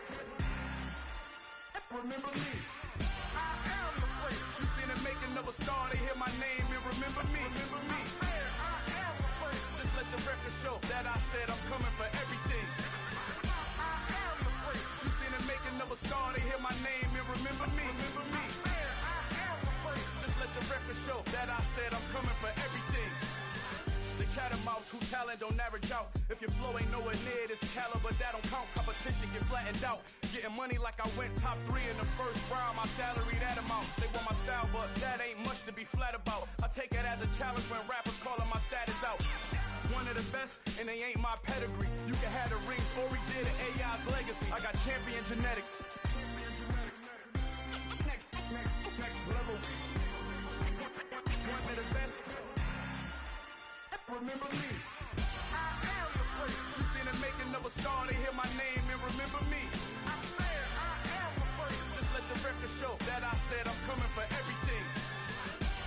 Remember me. I am the great. You seen the making of a star, they hear my name and remember me. Remember me. I am the great. Just let the record show that I said I'm coming for everything. I am the great. You seen the making of a star, they hear my name and remember me. Remember me. I am the great. Just let the record show that I said I'm coming for everything. The chattermouths who talent don't average out. If your flow ain't nowhere near this caliber, that don't count. Competition get flattened out. Getting money like I went top 3 in the first round. My salary that amount. They want my style, but that ain't much to be flat about. I take it as a challenge when rappers calling my status out. One of the best, and they ain't my pedigree. You can have the rings, or we did it, AI's legacy. I got champion genetics. Next level. One of the best. Remember me. I am the great. You seen the making of a star, they hear my name and remember me. I am the great. Just let the record show that I said I'm coming for everything.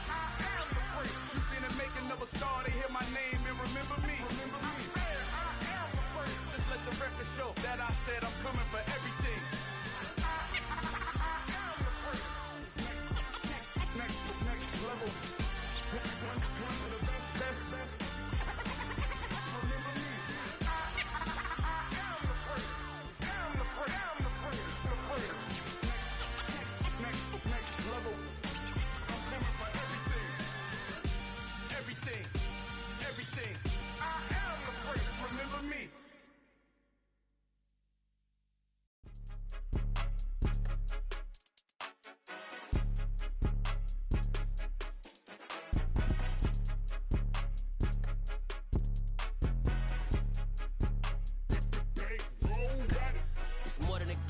I am the great. You seen the making of a star, they hear my name and remember me. Remember me. I am the great. Just let the record show that I said I'm coming for everything.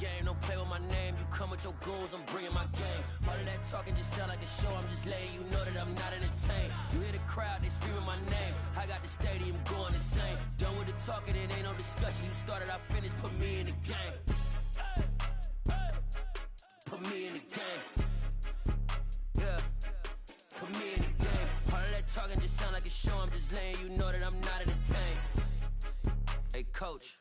game, don't play with my name. You come with your goons, I'm bringing my game. All of that talking just sound like a show, I'm just letting you know that I'm not entertained. You hear the crowd, they screaming my name. I got the stadium going insane. Done with the talking, it ain't no discussion. You started, I finished, put me in the game. Put me in the game. Yeah, put me in the game. All of that talking just sound like a show, I'm just letting you know that I'm not entertained. Hey, coach,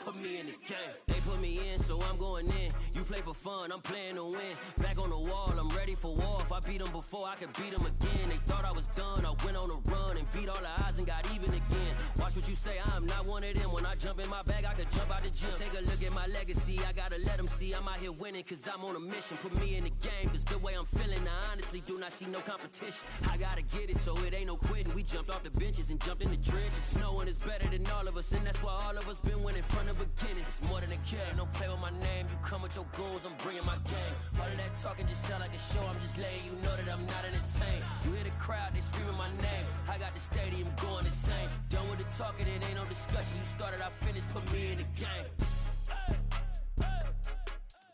put me in the game. They put me in, so I'm going in. You play for fun, I'm playing to win. Back on the wall, I'm ready for war. If I beat them before, I could beat them again. They thought I was done, I went on a run and beat all the odds and got even again. Watch what you say, I'm not one of them. When I jump in my bag, I could jump out the gym. Take a look at my legacy, I gotta let them see I'm out here winning, cause I'm on a mission. Put me in the game, cause the way I'm feeling, I honestly do not see no competition. I gotta get it, so it ain't no quitting. We jumped off the benches and jumped in the trenches. No one is better than all of us, and that's why all of us been winning from the beginning. It's more than a game, don't play with my name. You come with your goons, I'm bringing my game. All of that talking just sound like a show, I'm just letting you know that I'm not entertained. You hear the crowd, they screaming my name. I got the stadium going insane. Done with the talking, it ain't no discussion. You started, I finished, put me in the game.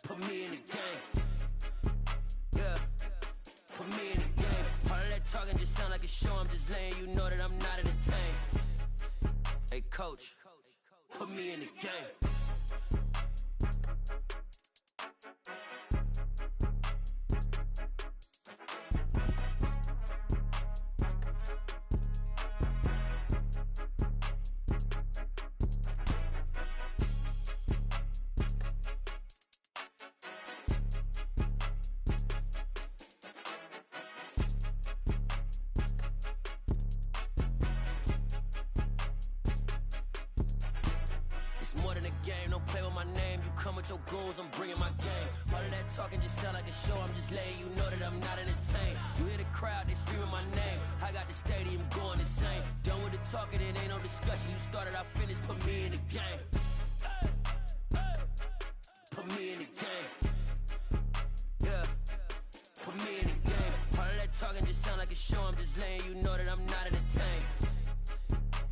Put me in the game. Yeah, put me in the game. All of that talking just sound like a show, I'm just letting you know that I'm not entertained. Hey, coach, put me in the game. More than a game, don't play with my name. You come with your goons, I'm bringing my game. All of that talking just sound like a show, I'm just letting you know that I'm not entertained. You hear the crowd, they screaming my name. I got the stadium going insane. Done with the talking, it ain't no discussion. You started, I finished, put me in the game. Put me in the game. Yeah, put me in the game. All of that talking just sound like a show, I'm just letting you know that I'm not entertained.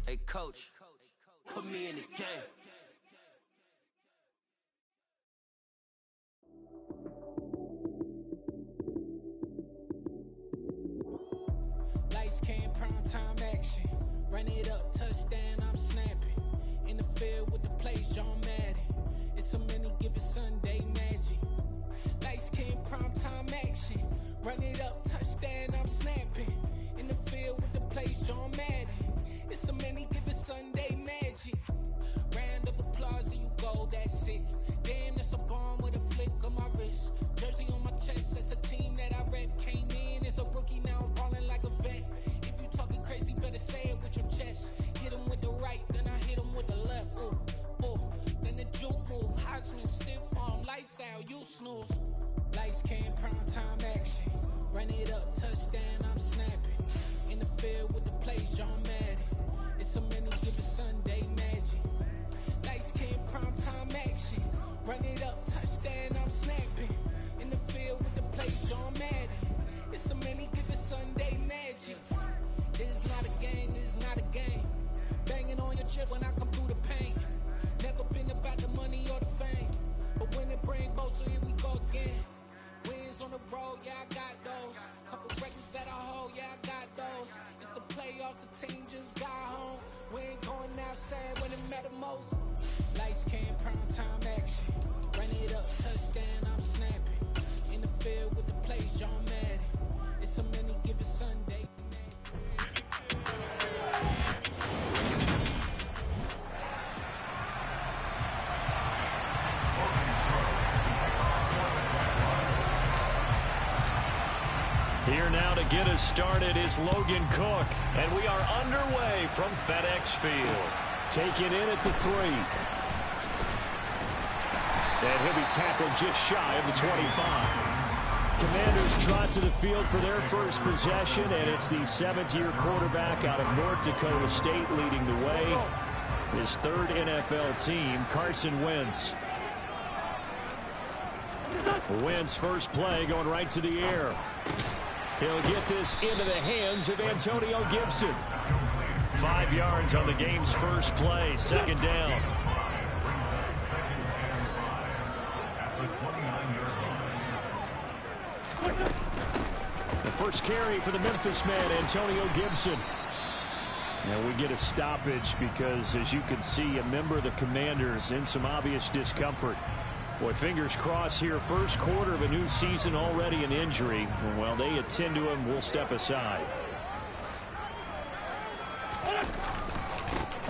Hey, coach, put me in the game. Lights came, prime time action. Run it up, touchdown, I'm snapping. In the field with the plays, John Madden. It's a many given Sunday magic. Lights came, prime time action. Run it up, touchdown, I'm snapping. In the field with the plays, John Madden. It's a many given Sunday magic. Round of applause and you go, that's it. Damn, that's a bomb with a flick of my wrist. Jersey on my chest, that's a team that I rep. Came in as a rookie, now I'm balling like a vet. If you talking crazy, better say it with your chest. Hit him with the right, then I hit him with the left. Ooh, ooh. Then the juke move, Heisman, stiff arm, lights out, you snooze. Lights came, prime time action. Run it up, touchdown, I'm snapping. In the field with the plays, John Madden. It's a many given Sunday magic. Lights came, prime time action. Run it up, touchdown, I'm snapping. In the field with the plays, John Madden. It's a many given Sunday magic. This is not a game, this is not a game. Banging on your chest when I come through the pain. Never been about the money or the fame. But when it bring both, so here we go again. Wins on the road, yeah, I got those. Couple records that I hold, yeah, I got those. It's the playoffs, the team just got home. We ain't going outside when it matter most. Lights came, prime time action. Run it up, touchdown, I'm snapping. In the field with the plays, John Madden. It's a many given Sunday. Here now to get us started is Logan Cook, and we are underway from FedEx Field. Taken in at the 3. And he'll be tackled just shy of the 25. Commanders trot to the field for their first possession, and it's the 7th-year quarterback out of North Dakota State leading the way. His 3rd NFL team, Carson Wentz. Wentz first play going right to the air. He'll get this into the hands of Antonio Gibson. 5 yards on the game's first play, 2nd down. The first carry for the Memphis man, Antonio Gibson. And we get a stoppage because, as you can see, a member of the Commanders in some obvious discomfort. Boy, fingers crossed here. First quarter of a new season, already an injury. And while they attend to him, we'll step aside.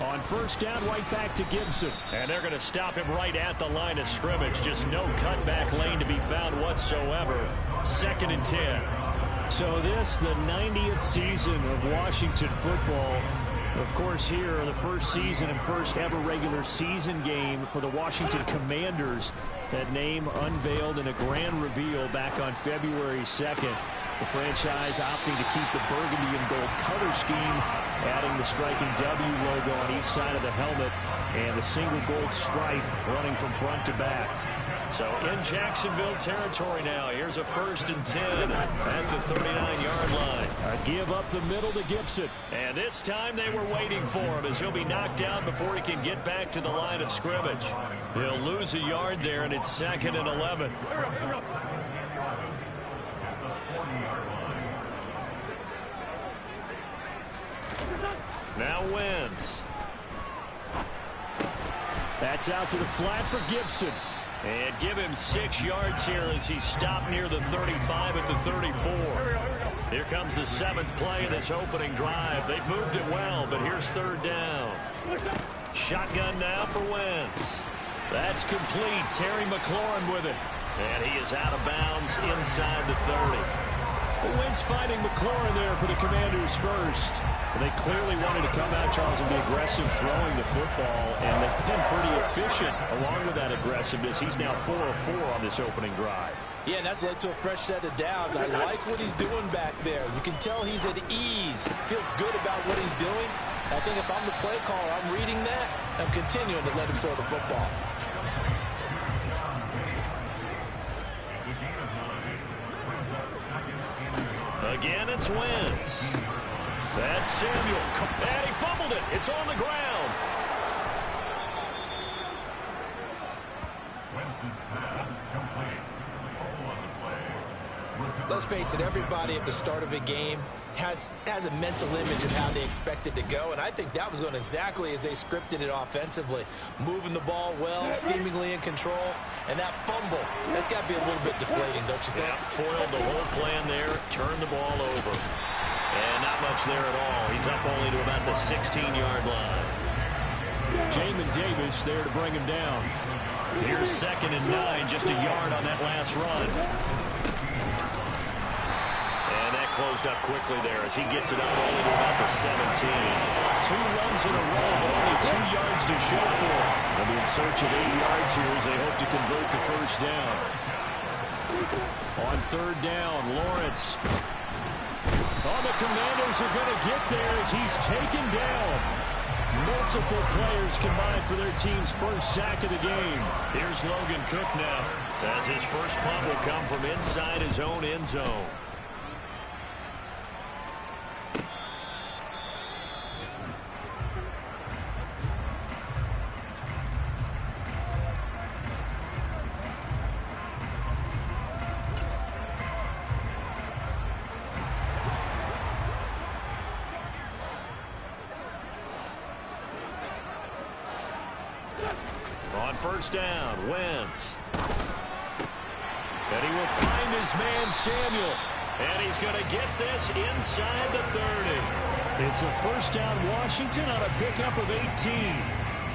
On first down, right back to Gibson. And they're going to stop him right at the line of scrimmage. Just no cutback lane to be found whatsoever. 2nd and 10. So this, the 90th season of Washington football. Of course, here, the first season and first ever regular season game for the Washington Commanders. That name unveiled in a grand reveal back on February 2nd. The franchise opting to keep the burgundy and gold color scheme, adding the striking W logo on each side of the helmet and the single gold stripe running from front to back. So in Jacksonville territory now. Here's a 1st and 10 at the 39-yard line. A give up the middle to Gibson. And this time they were waiting for him as he'll be knocked down before he can get back to the line of scrimmage. He'll lose a yard there, and it's 2nd and 11. Now Wentz. That's out to the flat for Gibson. And give him 6 yards here as he's stopped near the 35 at the 34. Here comes the 7th play of this opening drive. They've moved it well, but here's 3rd down. Shotgun now for Wentz. That's complete. Terry McLaurin with it. And he is out of bounds inside the 30. Wentz finding McLaurin there for the Commanders first. They clearly wanted to come out, Charles, and be aggressive throwing the football, and they've been pretty efficient along with that aggressiveness. He's now 4 of 4 on this opening drive. Yeah, and that's led to a fresh set of downs. I like what he's doing back there. You can tell he's at ease. Feels good about what he's doing. I think if I'm the play caller, I'm reading that. I'm continuing to let him throw the football. Again, it's Wentz. That's Samuel. And he fumbled it. It's on the ground. Let's face it, everybody at the start of a game has a mental image of how they expect it to go, and I think that was going exactly as they scripted it offensively. Moving the ball well, seemingly in control, and that fumble, that's got to be a little bit deflating, don't you think? Yeah, foiled the whole plan there, turned the ball over. And not much there at all. He's up only to about the 16-yard line. Jamin Davis there to bring him down. Here's 2nd and 9, just a yard on that last run. And that closed up quickly there as he gets it up only to about the 17. 2 runs in a row, but only 2 yards to show for it. They'll be in search of 8 yards here as they hope to convert the first down. On 3rd down, Lawrence. Oh, the Commanders are going to get there as he's taken down. Multiple players combined for their team's first sack of the game. Here's Logan Cook now as his first punt will come from inside his own end zone. On first down, Wentz. And he will find his man, Samuel. And he's going to get this inside the 30. It's a first down, Washington, on a pickup of 18.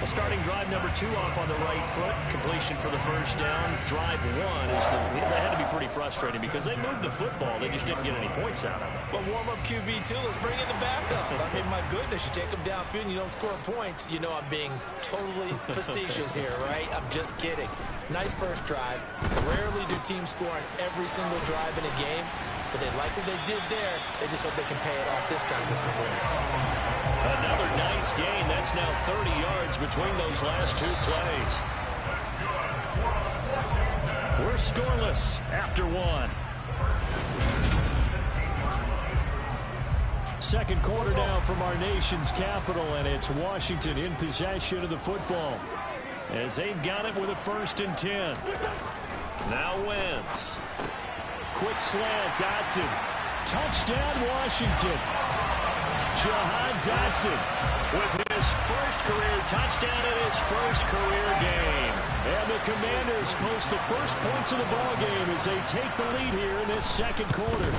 A starting drive number 2 off on the right foot. Completion for the first down. Drive 1 is that had to be pretty frustrating because they moved the football. They just didn't get any points out of it. But warm-up QB, too. Let's bring in the backup. I mean, my goodness, you take them downfield and you don't score points. You know I'm being totally facetious here, right? I'm just kidding. Nice first drive. Rarely do teams score on every single drive in a game. But they like what they did there. They just hope they can pay it off this time with some points. Another nice gain. That's now 30 yards between those last 2 plays. We're scoreless after 1. Second quarter now from our nation's capital, and it's Washington in possession of the football as they've got it with a 1st and 10. Now Wentz. Quick Quick slant, Dotson. Touchdown, Washington. Jahan Dotson with his first career touchdown in his first career game. And the Commanders post the first points of the ball game as they take the lead here in this second quarter.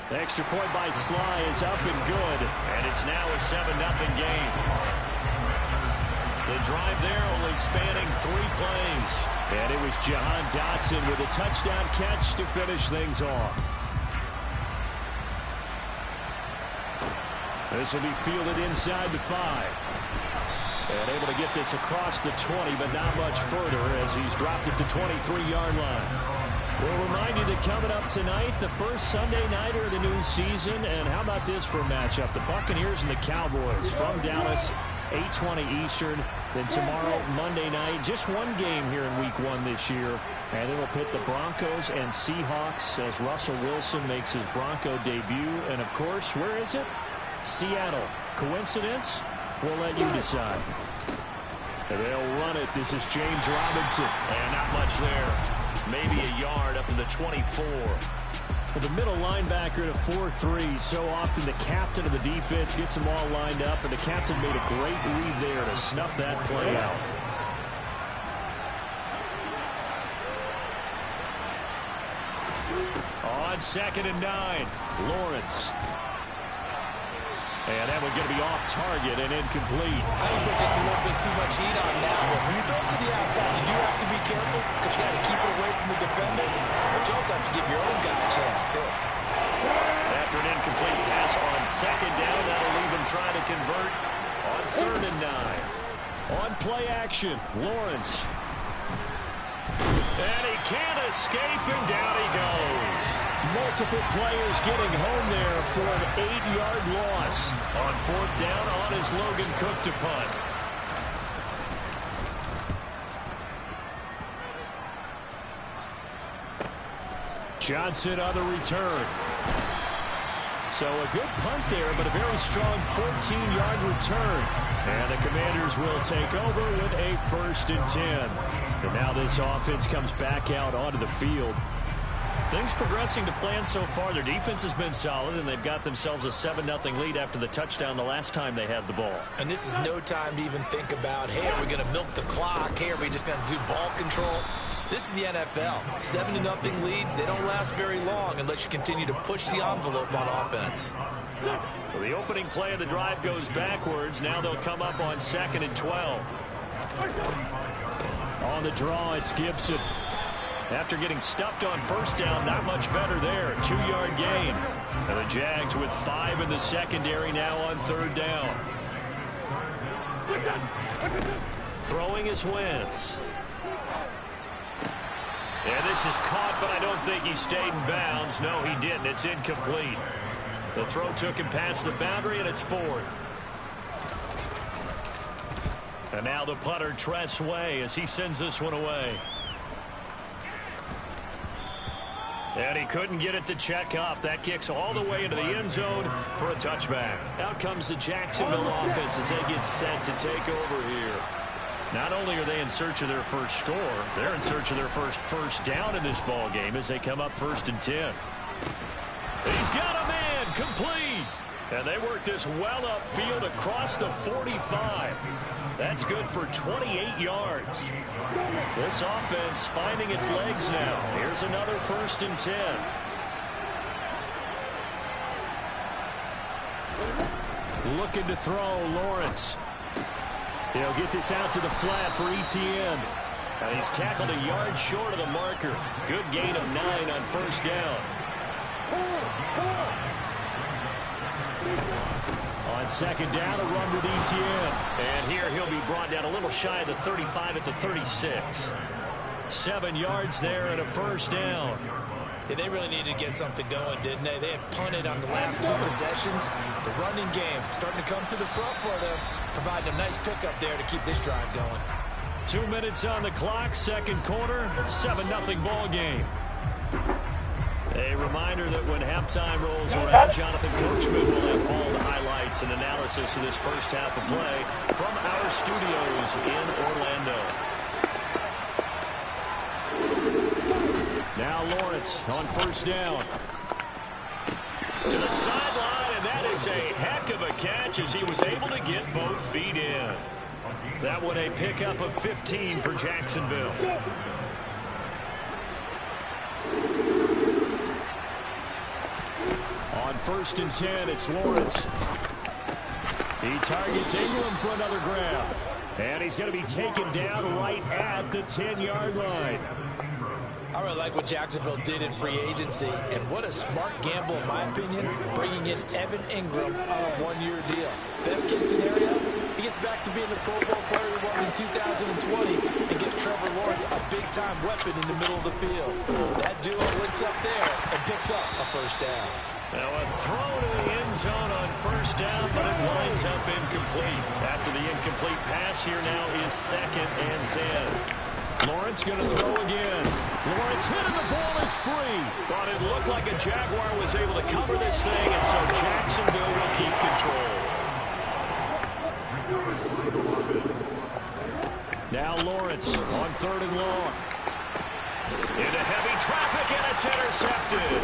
The extra point by Sly is up and good, and it's now a 7-0 game. The drive there only spanning 3 plays. And it was Jahan Dotson with a touchdown catch to finish things off. This will be fielded inside the 5. And able to get this across the 20, but not much further as he's dropped it to 23-yard line. We'll remind you that coming up tonight, the first Sunday nighter of the new season. And how about this for a matchup? The Buccaneers and the Cowboys from Dallas, 8:20 Eastern. Then tomorrow, Monday night, just one game here in Week 1 this year. And it'll pit the Broncos and Seahawks as Russell Wilson makes his Bronco debut. And, of course, where is it? Seattle. Coincidence? We'll let you decide. And they'll run it. This is James Robinson. And not much there. Maybe a yard up to the 24. The middle linebacker to 4-3. So often the captain of the defense gets them all lined up, and the captain made a great read there to snuff that play out. On 2nd and 9, Lawrence. And that one going to be off target and incomplete. I think put just a little bit too much heat on that one. When you throw it to the outside, you do have to be careful because you got to keep it away from the defender. But you also have to give your own guy a chance, too. After an incomplete pass on 2nd down, that'll leave him trying to convert on 3rd and 9. On play action, Lawrence. And he can't escape, and down he goes. Multiple players getting home there for an 8-yard loss. On 4th down, on is Logan Cook to punt. Johnson on the return. So a good punt there, but a very strong 14-yard return. And the Commanders will take over with a 1st and 10. And now this offense comes back out onto the field. Things progressing to plan so far. Their defense has been solid, and they've got themselves a 7-0 lead after the touchdown the last time they had the ball. And this is no time to even think about, hey, are we going to milk the clock? Hey, are we just going to do ball control? This is the NFL. 7-0 leads, they don't last very long unless you continue to push the envelope on offense. So the opening play of the drive goes backwards. Now they'll come up on 2nd and 12. On the draw, it's Gibson. After getting stuffed on 1st down, not much better there. 2-yard gain. And the Jags with 5 in the secondary now on 3rd down. Throwing is Wentz. And this is caught, but I don't think he stayed in bounds. No, he didn't. It's incomplete. The throw took him past the boundary, and it's 4th. And now the punter, Tress Way, as he sends this one away. And he couldn't get it to check up. That kicks all the way into the end zone for a touchback. Out comes the Jacksonville offense as they get set to take over here. Not only are they in search of their first score, they're in search of their first down in this ball game as they come up 1st and 10. He's got a man, complete. And they work this well upfield across the 45. That's good for 28 yards. This offense finding its legs now. Here's another 1st and 10. Looking to throw, Lawrence. He'll get this out to the flat for Etienne. And he's tackled a yard short of the marker. Good gain of 9 on 1st down. On 2nd down, a run with Etienne. And here he'll be brought down a little shy of the 35 at the 36. 7 yards there and a 1st down. Yeah, they really needed to get something going, didn't they? They had punted on the last 2 possessions. The running game starting to come to the front for them, providing a nice pickup there to keep this drive going. 2 minutes on the clock, 2nd quarter, 7-0 ball game. A reminder that when halftime rolls around, Jonathan Coachman will have all the highlights and analysis of this first half of play from our studios in Orlando. Now Lawrence Lawrence on first down. To the sideline, and that is a heck of a catch as he was able to get both feet in. That one a pickup of 15 for Jacksonville. On 1st and 10, it's Lawrence. He targets Ingram for another grab. And he's going to be taken down right at the 10-yard line. I really like what Jacksonville did in free agency, and what a smart gamble, in my opinion, bringing in Evan Ingram on a one-year deal. Best case scenario, he gets back to being the Pro Bowl player he was in 2020 and gives Trevor Lawrence a big-time weapon in the middle of the field. That duo links up there and picks up a first down. Now a throw to the end zone on first down, but it winds up incomplete. After the incomplete pass, here now is 2nd and 10. Lawrence going to throw again. Lawrence hit and the ball is free. But it looked like a Jaguar was able to cover this thing, and so Jacksonville will keep control. Now Lawrence on 3rd and long. Into heavy traffic, and it's intercepted.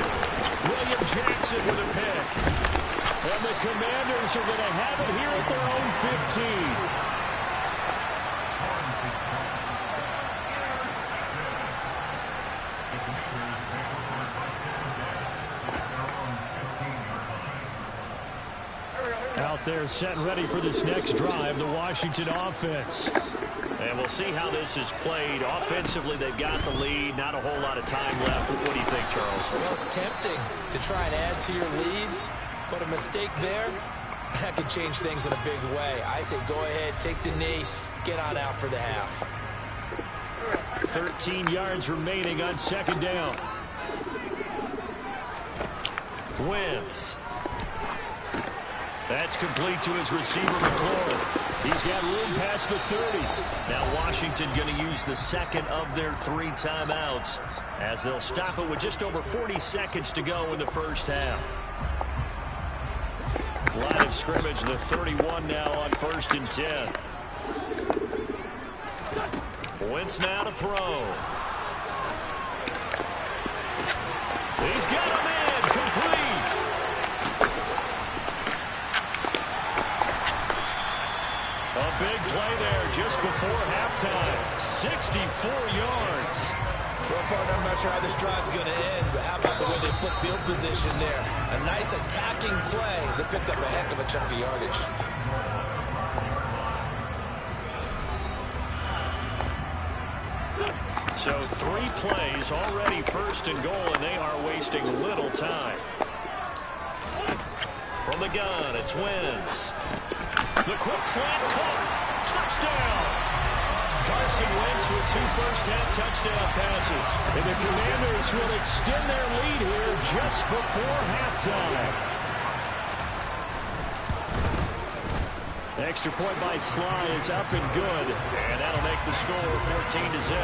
William Jackson with a pick. And the Commanders are going to have it here at their own 15. Out there set and ready for this next drive, the Washington offense. And we'll see how this is played. Offensively, they've got the lead. Not a whole lot of time left. What do you think, Charles? Well, it's tempting to try and add to your lead, but a mistake there, that could change things in a big way. I say go ahead, take the knee, get on out for the half. 13 yards remaining on 2nd down. Wentz. That's complete to his receiver, McLaurin. He's got room past the 30. Now Washington going to use the 2nd of their 3 timeouts as they'll stop it with just over 40 seconds to go in the first half. Line of scrimmage, the 31 now on 1st and 10. Wentz now to throw. He's got him in, complete. A big play there just before halftime. 64 yards. Well, partner, I'm not sure how this drive's going to end, but how about the way they flip field position there? A nice attacking play that picked up a heck of a chunk of yardage. So 3 plays already 1st and goal, and they are wasting little time. From the gun, it's Wentz. The quick slant caught. Touchdown. Carson Wentz with 2 first-half touchdown passes. And the Commanders will extend their lead here just before halftime. The extra point by Sly is up and good. And that'll make the score 14-0.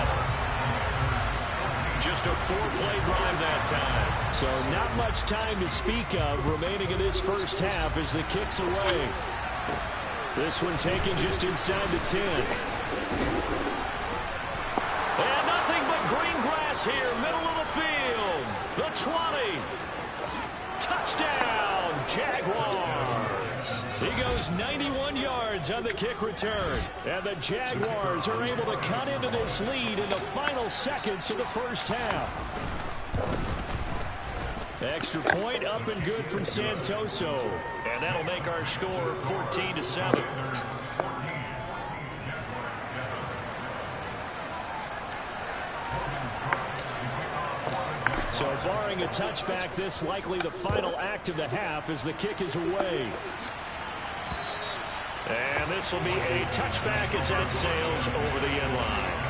Just a 4-play drive that time. So not much time to speak of remaining in this first half as the kick's away. This one taken just inside the 10. And nothing but green grass here, middle of the field. The 20. Touchdown, Jaguars. He goes 91 yards on the kick return. And the Jaguars are able to cut into this lead in the final seconds of the first half. Extra point up and good from Santoso. And that'll make our score 14-7. So barring a touchback, this likely the final act of the half as the kick is away. And this will be a touchback as that sails over the end line.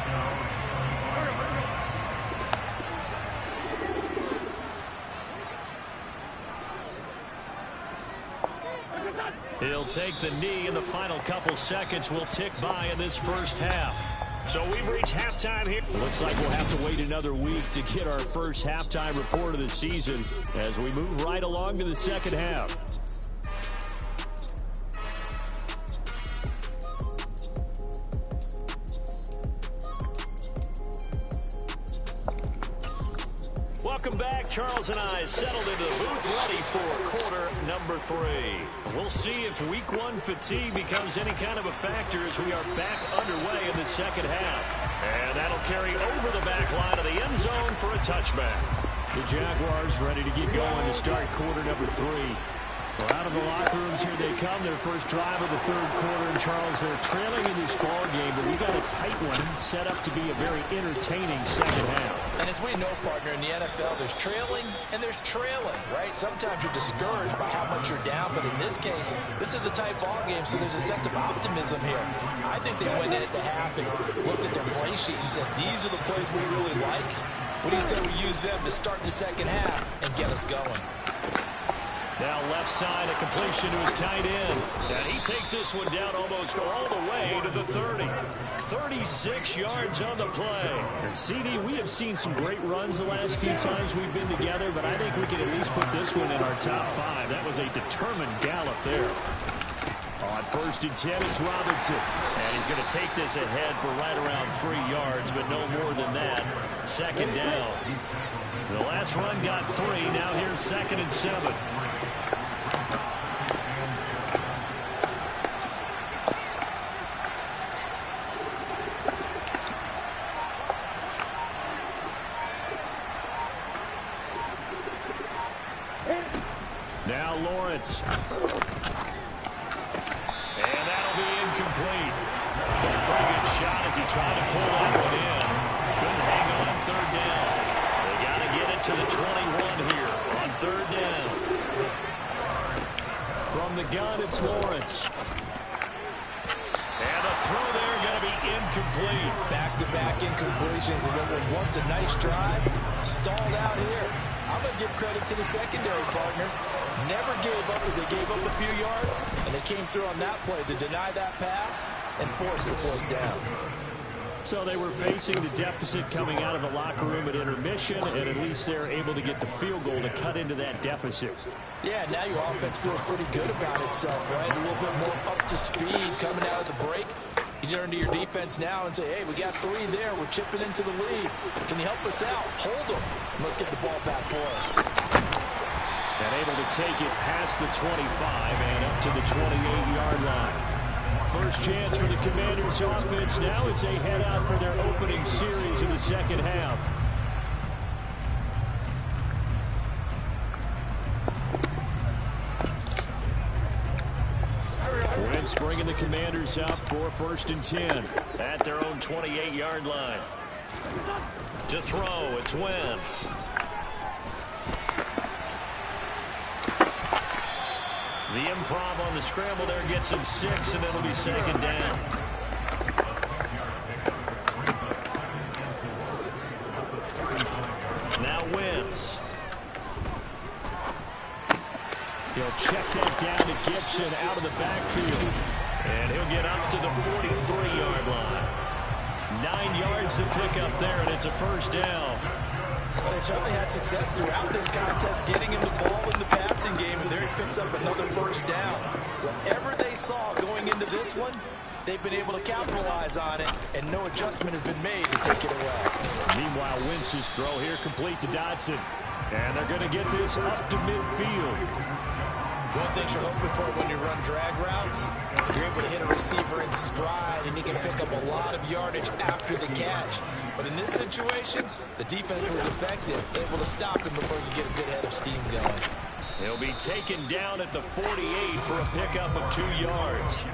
He'll take the knee, and the final couple seconds will tick by in this first half. So we've reached halftime here. Looks like we'll have to wait another week to get our first halftime report of the season as we move right along to the second half. Welcome back. back. Charles and I settled into the booth, ready for quarter number 3. We'll see if week 1 fatigue becomes any kind of a factor as we are back underway in the second half. And that'll carry over the back line of the end zone for a touchback. The Jaguars ready to get going to start quarter number 3. Well, out of the locker rooms, here they come. Their first drive of the third quarter. And, Charles, they're trailing in this ball game, but we got a tight one set up to be a very entertaining second half. And as we know, partner, in the NFL, there's trailing and there's trailing, right? Sometimes you're discouraged by how much you're down, but in this case, this is a tight ball game, so there's a sense of optimism here. I think they went in at the half and looked at their play sheet and said, these are the plays we really like. What do you say we use them to start the second half and get us going? Now left side, a completion to his tight end. And he takes this one down almost all the way to the 30. 36 yards on the play. And CD, we have seen some great runs the last few times we've been together, but I think we can at least put this one in our top 5. That was a determined gallop there. On 1st and 10, it's Robinson. And he's going to take this ahead for right around 3 yards, but no more than that. Second down. The last run got 3. Now here's 2nd and 7. Now Lawrence. And that'll be incomplete. Got a pretty good shot as he tried to pull that one in. Couldn't hang on 3rd down. They got to get it to the 21 here on 3rd down. From the gun, it's Lawrence. And the throw there going to be incomplete. Back-to-back incompletions, and what was once a nice drive stalled out here. I'm going to give credit to the secondary partner. Never gave up as they gave up a few yards, and they came through on that play to deny that pass and force the play down. So they were facing the deficit coming out of the locker room at intermission, and at least they're able to get the field goal to cut into that deficit. Yeah, now your offense feels pretty good about itself, right? A little bit more up to speed coming out of the break. You turn to your defense now and say, hey, we got 3 there. We're chipping into the lead. Can you help us out? Hold them. Let's get the ball back for us. And able to take it past the 25 and up to the 28-yard line. First chance for the Commanders offense now as they head out for their opening series in the second half. Wentz bringing the Commanders up for 1st and 10 at their own 28-yard line. To throw, it's Wentz. The improv on the scramble there gets him 6, and it'll be 2nd down. Now Wentz. He'll check that down to Gibson out of the backfield. And he'll get up to the 43-yard line. 9 yards to pick up there, and it's a 1st down. Well, they certainly had success throughout this contest getting him the ball in the passing game, and there he picks up another 1st down. Whatever they saw going into this one, they've been able to capitalize on it, and no adjustment has been made to take it away. Meanwhile, Wentz's throw here complete to Dotson. And they're going to get this up to midfield. One thing you're hoping for when you run drag routes, you're able to hit a receiver in stride, and he can pick up a lot of yardage after the catch. But in this situation, the defense was effective, able to stop him before you get a good head of steam going. He'll be taken down at the 48 for a pickup of 2 yards.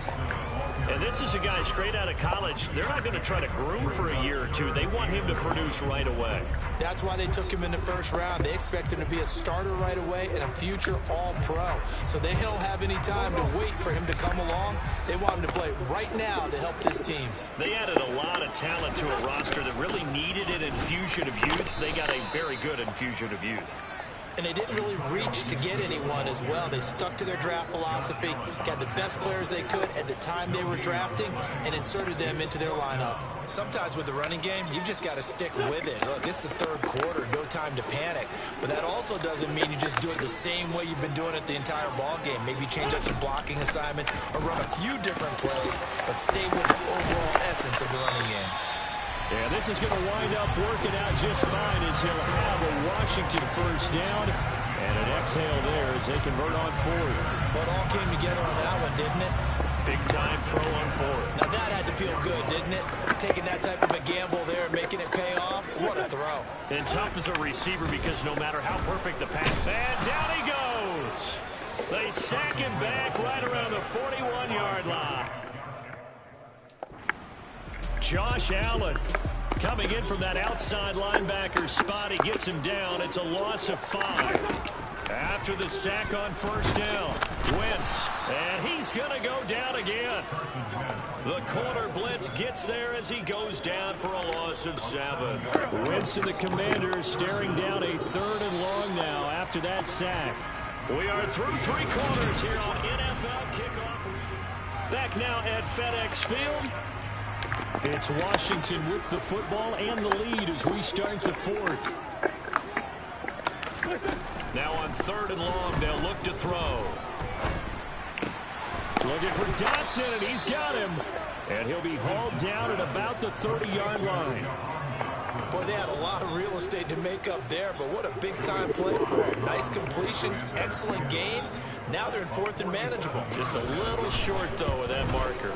And this is a guy straight out of college. They're not going to try to groom for a year or 2. They want him to produce right away. That's why they took him in the 1st round. They expect him to be a starter right away and a future all-pro. So they don't have any time to wait for him to come along. They want him to play right now to help this team. They added a lot of talent to a roster that really needed an infusion of youth. They got a very good infusion of youth. And they didn't really reach to get anyone as well. They stuck to their draft philosophy, got the best players they could at the time they were drafting, and inserted them into their lineup. Sometimes with the running game, you've just got to stick with it. Look, it's the 3rd quarter, no time to panic. But that also doesn't mean you just do it the same way you've been doing it the entire ball game. Maybe change up some blocking assignments or run a few different plays, but stay with the overall essence of the running game. And this is going to wind up working out just fine as he'll have a Washington first down. And an exhale there as they convert on fourth. But all came together on that one, didn't it? Big-time throw on fourth. Now that had to feel good, didn't it? Taking that type of a gamble there and making it pay off. What a throw. And tough as a receiver because no matter how perfect the pass, and down he goes. They sack him back right around the 41-yard line. Josh Allen coming in from that outside linebacker spot. He gets him down. It's a loss of 5. After the sack on first down, Wentz, and he's going to go down again. The corner blitz gets there as he goes down for a loss of 7. Wentz and the Commanders staring down a 3rd and long now after that sack. We are through 3 quarters here on NFL Kickoff. Back now at FedEx Field. It's Washington with the football and the lead as we start the 4th. Now on 3rd and long, they'll look to throw. Looking for Dotson, and he's got him. And he'll be hauled down at about the 30-yard line. Boy, they had a lot of real estate to make up there, but what a big-time play for him. Nice completion, excellent gain. Now they're in 4th and manageable. Just a little short, though, with that marker.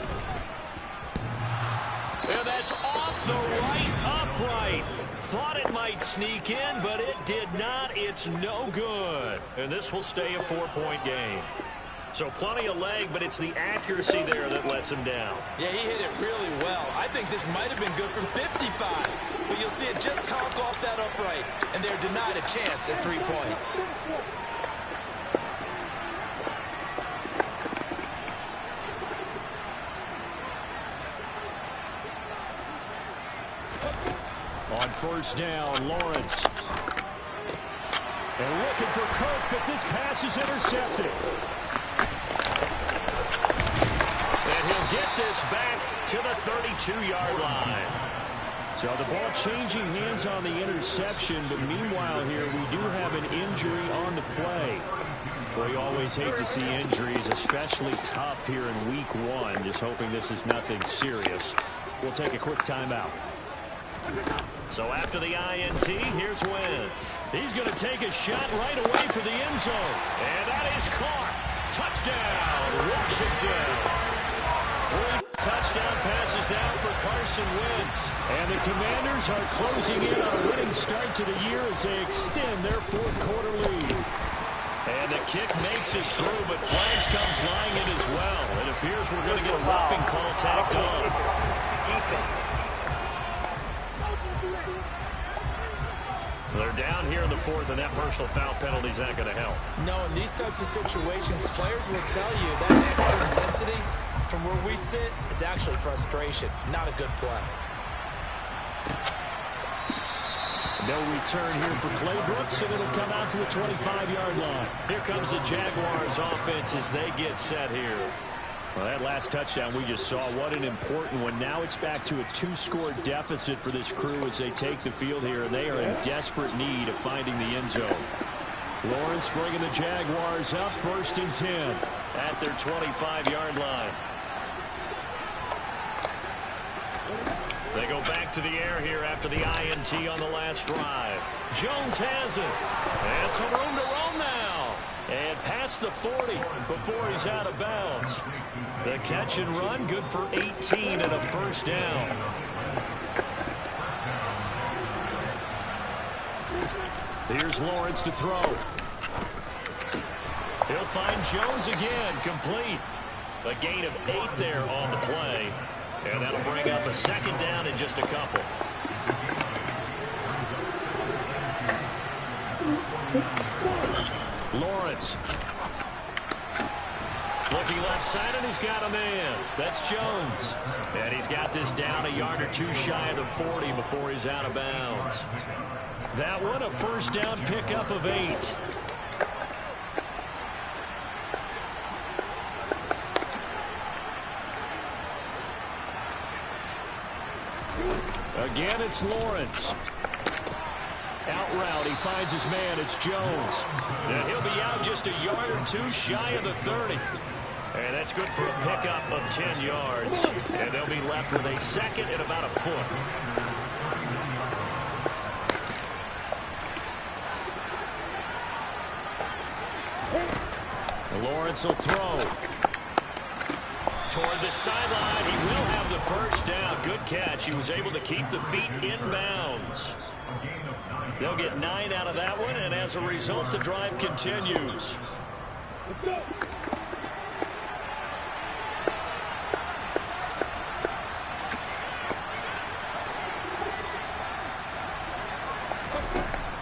And that's off the right upright. Thought it might sneak in, but it did not. It's no good. And this will stay a 4-point game. So plenty of leg, but it's the accuracy there that lets him down. Yeah, he hit it really well. I think this might have been good from 55. But you'll see it just conk off that upright. And they're denied a chance at 3 points. On first down, Lawrence. And looking for Kirk, but this pass is intercepted. And he'll get this back to the 32-yard line. So the ball changing hands on the interception, but meanwhile here we do have an injury on the play. We always hate to see injuries, especially tough here in week 1. Just hoping this is nothing serious. We'll take a quick timeout. So after the INT, here's Wentz. He's going to take a shot right away for the end zone. And that is caught. Touchdown, Washington. 3 touchdown passes now for Carson Wentz. And the Commanders are closing in on a winning start to the year as they extend their 4th quarter lead. And the kick makes it through, but flags come flying in as well. It appears we're going to get a roughing call tacked on. They're down here in the 4th, and that personal foul penalty is not going to help. No, in these types of situations, players will tell you that's extra intensity. From where we sit, it's actually frustration. Not a good play. No return here for Clay Brooks, and it'll come out to the 25-yard line. Here comes the Jaguars offense as they get set here. Well, that last touchdown we just saw, what an important one. Now it's back to a 2-score deficit for this crew as they take the field here, and they are in desperate need of finding the end zone. Lawrence bringing the Jaguars up, 1st and 10. At their 25-yard line. They go back to the air here after the INT on the last drive. Jones has it. And some room to roam now. And past the 40 before he's out of bounds. The catch and run, good for 18 and a first down. Here's Lawrence to throw. He'll find Jones again, complete. A gain of 8 there on the play. And that'll bring up a 2nd down in just a couple. Lawrence. Looking left side, and he's got a man. That's Jones. And he's got this down a yard or 2 shy of the 40 before he's out of bounds. That one, a first down pickup of 8. Again, it's Lawrence. Out route, he finds his man. It's Jones. And he'll be out just a yard or 2 shy of the 30. And that's good for a pickup of 10 yards. And they'll be left with a 2nd and about a foot. Lawrence will throw. Toward the sideline. He will have the first down. Good catch. He was able to keep the feet in bounds. They'll get 9 out of that one, and as a result, the drive continues.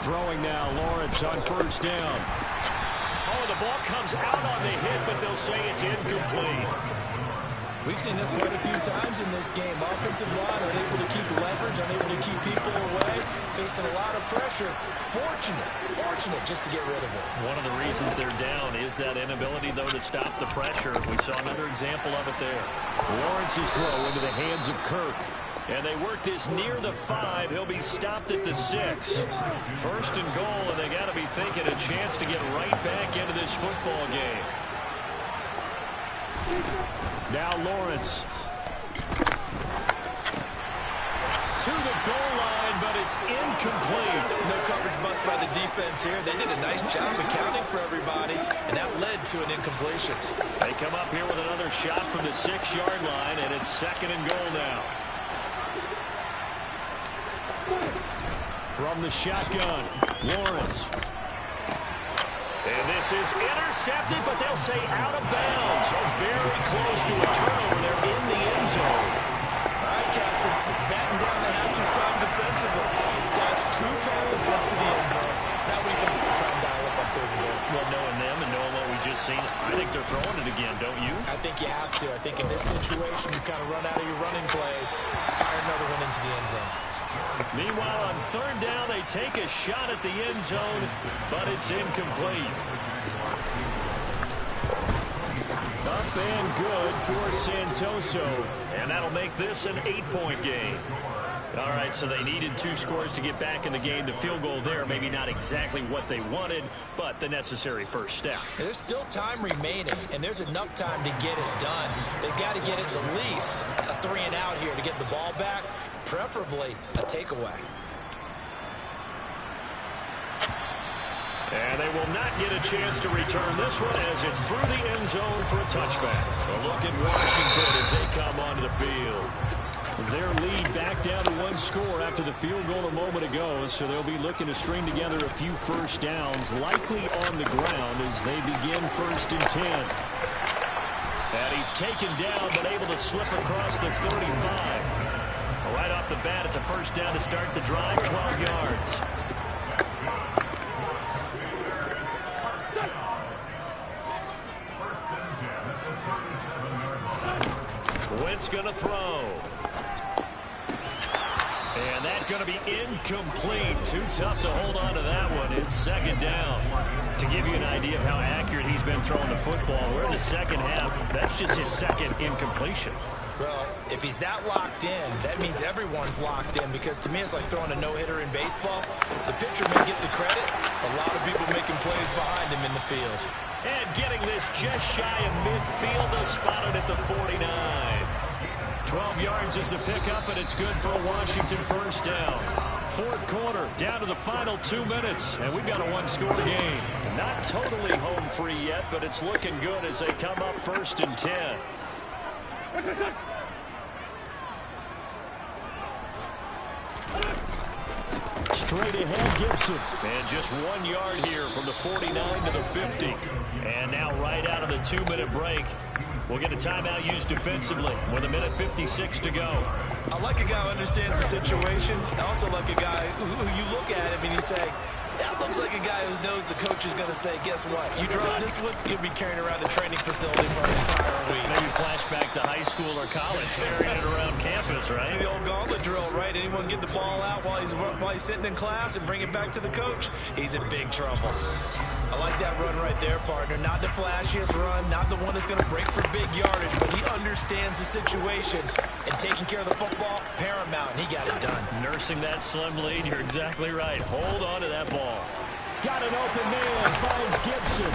Throwing now, Lawrence on first down. Oh, the ball comes out on the hit, but they'll say it's incomplete. We've seen this quite a few times in this game. Offensive line unable to keep leverage, unable to keep people away, facing a lot of pressure. Fortunate just to get rid of it. One of the reasons they're down is that inability, though, to stop the pressure. We saw another example of it there. Lawrence's throw into the hands of Kirk. And they work this near the 5. He'll be stopped at the 6. First and goal, and they got to be thinking a chance to get right back into this football game. Now Lawrence. To the goal line, but it's incomplete. No coverage bust by the defense here. They did a nice job accounting for everybody, and that led to an incompletion. They come up here with another shot from the 6-yard line, and it's second and goal now. From the shotgun, Lawrence. And this is intercepted, but they'll say out of bounds. So very close to a turnover there in the end zone. All right, Captain, just batten down the hatches time defensively. Dodged 2 pass attempts to the end zone. Now we think we can try and dial up on 3rd and goal. Well, knowing them and knowing what we just seen, I think they're throwing it again, don't you? I think you have to. I think in this situation, you kind of run out of your running plays, fire another one into the end zone. Meanwhile, on 3rd down, they take a shot at the end zone, but it's incomplete. Up and good for Santoso, and that'll make this an 8-point game. All right, so they needed 2 scores to get back in the game. The field goal there, maybe not exactly what they wanted, but the necessary first step. There's still time remaining, and there's enough time to get it done. They've got to get at the least a 3-and-out here to get the ball back, preferably a takeaway. And they will not get a chance to return this one as it's through the end zone for a touchback. A look at Washington as they come onto the field. Their lead back down to 1 score after the field goal a moment ago, so they'll be looking to string together a few first downs, likely on the ground as they begin 1st and 10. And he's taken down, but able to slip across the 35. Right off the bat, it's a first down to start the drive, 12 yards. Wentz going to throw. And that's going to be incomplete. Too tough to hold on to that one. It's 2nd down. To give you an idea of how accurate he's been throwing the football, we're in the 2nd half. That's just his 2nd incompletion. Well, if he's that locked in, that means everyone's locked in, because to me it's like throwing a no-hitter in baseball. The pitcher may get the credit. A lot of people making plays behind him in the field. And getting this just shy of midfield, they'll spot it at the 49. 12 yards is the pickup, and it's good for a Washington first down. 4th quarter, down to the final 2 minutes, and we've got a 1-score game. Not totally home free yet, but it's looking good as they come up 1st and 10. Straight ahead, Gibson. And just 1 yard here from the 49 to the 50. And now right out of the 2-minute break, we'll get a timeout used defensively with 1:56 to go. I like a guy who understands the situation. I also like a guy who you look at him and you say, that looks like a guy who knows the coach is going to say, guess what? You drop this one, you'll be carrying around the training facility for an entire week. Maybe flashback to high school or college, carrying it around campus, right? The old gauntlet drill, right? Anyone get the ball out while he's sitting in class and bring it back to the coach? He's in big trouble. I like that run right there, partner. Not the flashiest run, not the one that's going to break for big yardage, but he understands the situation, and taking care of the football, paramount, and he got it done. Nursing that slim lead, you're exactly right. Hold on to that ball. Got an open man, finds Gibson.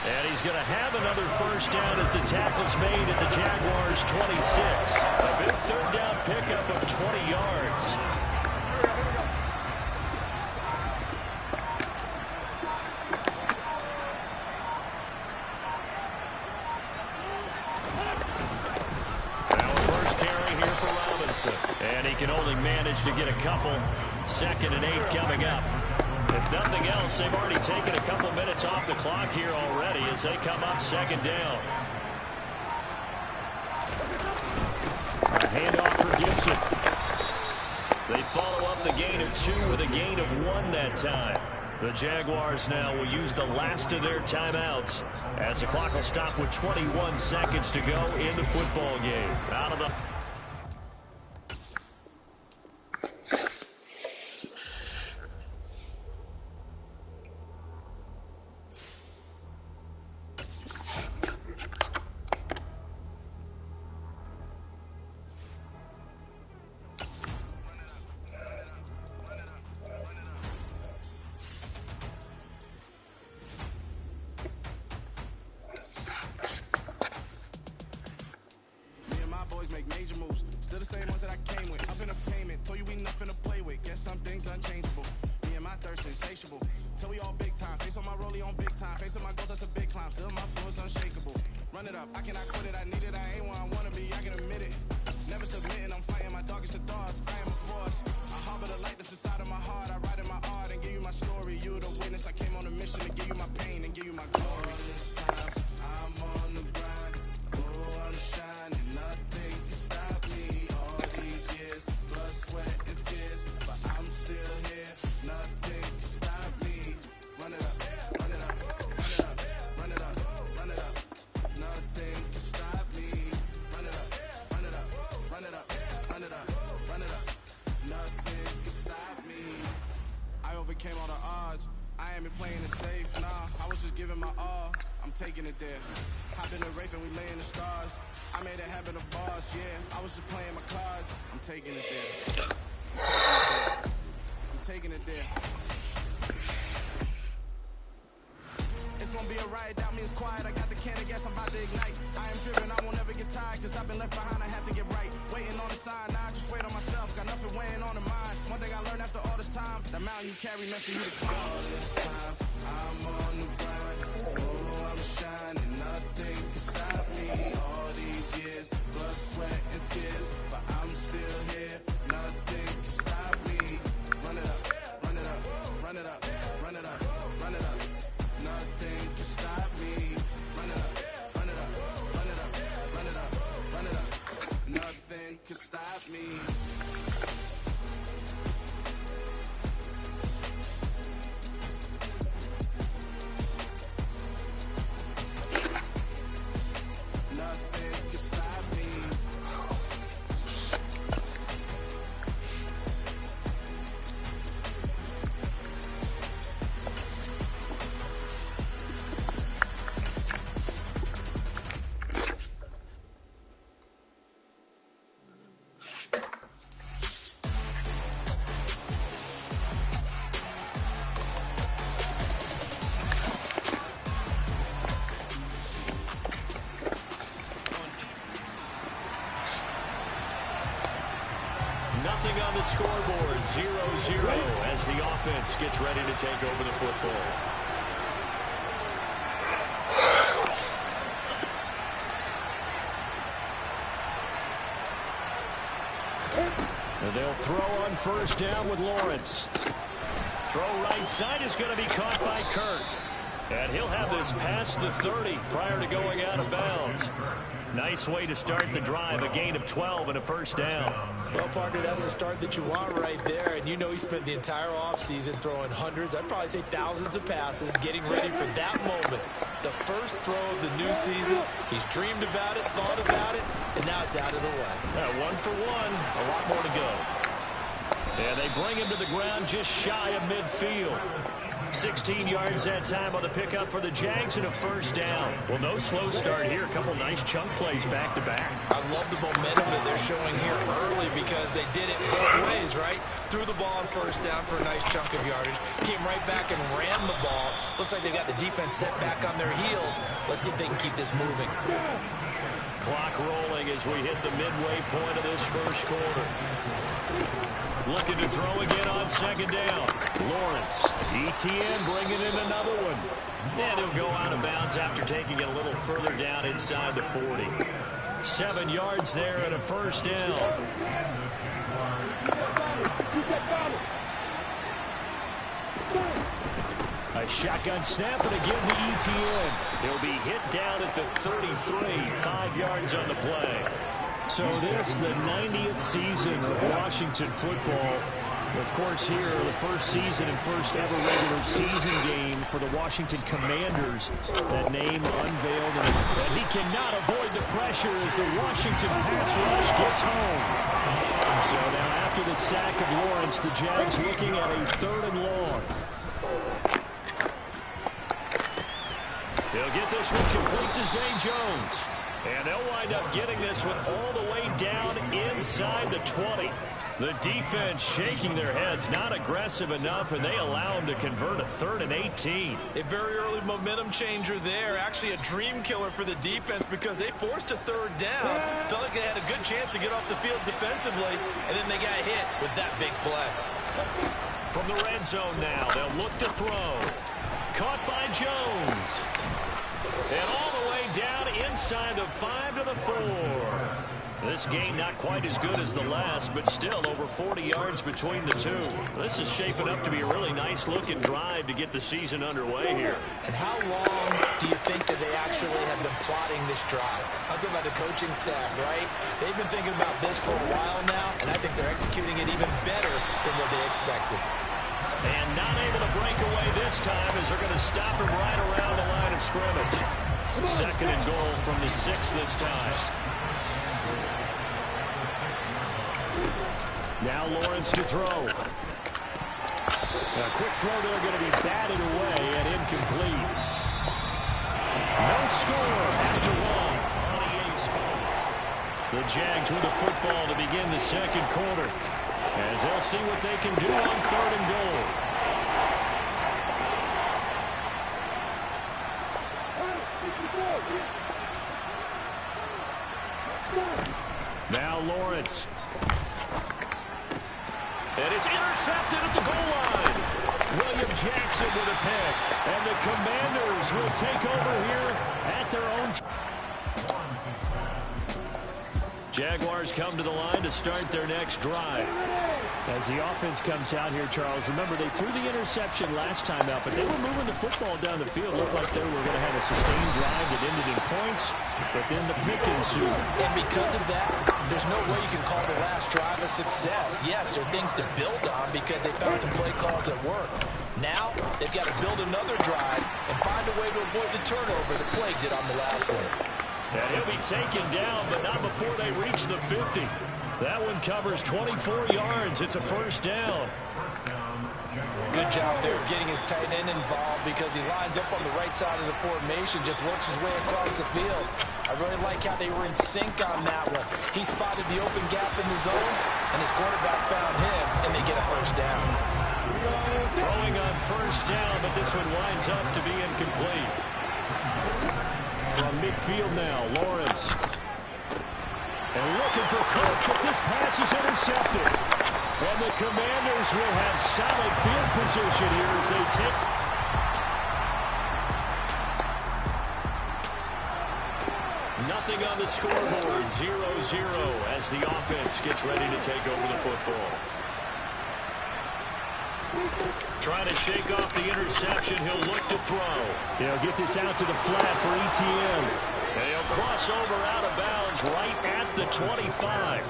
And he's going to have another first down as the tackle's made at the Jaguars' 26. A big 3rd down pickup of 20 yards. can only manage to get a couple. 2nd and 8 coming up. If nothing else, they've already taken a couple minutes off the clock here already as they come up 2nd down. A handoff for Gibson. They follow up the gain of 2 with a gain of 1 that time. The Jaguars now will use the last of their timeouts as the clock will stop with 21 seconds to go in the football game. Out of the... Make major moves, still the same ones that I came with. Up in a payment, told you we nothing to play with. Guess some things unchangeable. Me and my thirst insatiable. Till we all big time. Face on my rollie on big time. Face on my goals, that's a big climb. Still my flow is unshakable. Run it up, I cannot quit it. I need it, I ain't where I wanna be. I can admit it. Never submitting, I'm fighting my darkest of thoughts. I am a force. I harbor the light that's inside of my heart. I write in my art and give you my story. You the witness. I came on a mission to give you my pain and give you my glory. This time, I'm on the grind. Oh, I'm shining. Nothing can stop me. All these years, blood, sweat, and tears, but I'm still here. Nothing can stop me. Run it up, run it up, run it up, run it up, run it up. Nothing can stop me. Run it up, run it up, run it up, run it up, run it up. Nothing can stop me. I overcame all the odds. I ain't been playing it safe, nah. I was just giving my all. I'm taking it there. Hop in the Wraith and we lay in the stars. I made it happen, a boss, yeah. I was just playing my cards. I'm taking it there. I'm taking it there. It's gonna be a riot, doubt me it's quiet. I got the can of gas, I'm about to ignite. I am driven, I won't ever get tired, cause I've been left behind, I have to get right. Waiting on the sign, now I just wait on myself. Got nothing weighing on the mind. One thing I learned after all this time, the mountain you carry meant for you to climb. All this time, I'm on the grind. Oh, I'm shining, nothing can stop me. All these years, blood, sweat, and tears, but I'm still here. Nothing can stop me. Run it up, run it up, run it up, run it up, run it up. Nothing can stop me. Run it up, run it up, run it up, run it up, run it up. Nothing can stop me. Nothing can stop me. Nothing on the scoreboard, 0-0 as the offense gets ready to take over the football. And they'll throw on first down with Lawrence. Throw right side is going to be caught by Kirk. And he'll have this past the 30 prior to going out of bounds. Nice way to start the drive, a gain of 12 and a first down. Well, partner, that's the start that you want right there. And you know he spent the entire offseason throwing hundreds, I'd probably say thousands of passes, getting ready for that moment. The first throw of the new season. He's dreamed about it, thought about it, and now it's out of the way. 1 for 1, a lot more to go. And they bring him to the ground just shy of midfield. 16 yards that time on the pickup for the Jags and a first down. Well, no slow start here. A couple nice chunk plays back-to-back. I love the momentum that they're showing here early because they did it both ways, right? Threw the ball on first down for a nice chunk of yardage. Came right back and ran the ball. Looks like they got the defense set back on their heels. Let's see if they can keep this moving. Clock rolling as we hit the midway point of this first quarter. Looking to throw again on second down. Lawrence. ETN bringing in another one. And he'll go out of bounds after taking it a little further down inside the 40. 7 yards there and a first down. A shotgun snap and again to Etienne. He'll be hit down at the 33, 5 yards on the play. So this, the 90th season of Washington football. Of course, here, the first season and first ever regular season game for the Washington Commanders. That name unveiled, and he cannot avoid the pressure as the Washington pass rush gets home. So now after the sack of Lawrence, the Jags looking at a 3rd and long. He'll get this one complete to Zay Jones. And they'll wind up getting this one all the way down inside the 20. The defense shaking their heads, not aggressive enough, and they allow them to convert a 3rd and 18. A very early momentum changer there. Actually a dream killer for the defense because they forced a 3rd down. Felt like they had a good chance to get off the field defensively, and then they got hit with that big play. From the red zone now, they'll look to throw. Caught by Jones. And all the way down inside the 5 to the 4. This game not quite as good as the last, but still over 40 yards between the two. This is shaping up to be a really nice-looking drive to get the season underway here. And how long do you think that they actually have been plotting this drive? I'm talking about the coaching staff, right? They've been thinking about this for a while now, and I think they're executing it even better than what they expected. And not able to break away this time as they're going to stop him right around the line of scrimmage. 2nd and goal from the 6 this time. Now Lawrence to throw. A quick throw there going to be batted away and incomplete. No score after 1 on EA Sports. The Jags with the football to begin the 2nd quarter, as they'll see what they can do on 3rd and goal. Now Lawrence. And it's intercepted at the goal line. William Jackson with a pick. And the Commanders will take over here at their own. Jaguars come to the line to start their next drive. As the offense comes out here, Charles, remember they threw the interception last time out, but they were moving the football down the field. Looked like they were going to have a sustained drive that ended in points, but then the pick ensued. And because of that, there's no way you can call the last drive a success. Yes, there are things to build on because they found some play calls that work. Now, they've got to build another drive and find a way to avoid the turnover that plagued it on the last one. And he'll be taken down, but not before they reach the 50. That one covers 24 yards. It's a first down. Good job there of getting his tight end involved because he lines up on the right side of the formation, just works his way across the field. I really like how they were in sync on that one. He spotted the open gap in the zone, and his quarterback found him, and they get a first down. Throwing on first down, but this one winds up to be incomplete. From midfield now, Lawrence. And looking for Cook, but this pass is intercepted. And the Commanders will have solid field position here as they take. Nothing on the scoreboard, 0-0 as the offense gets ready to take over the football. Trying to shake off the interception. He'll look to throw. He'll get this out to the flat for Etienne. And he'll cross over out of bounds right at the 25.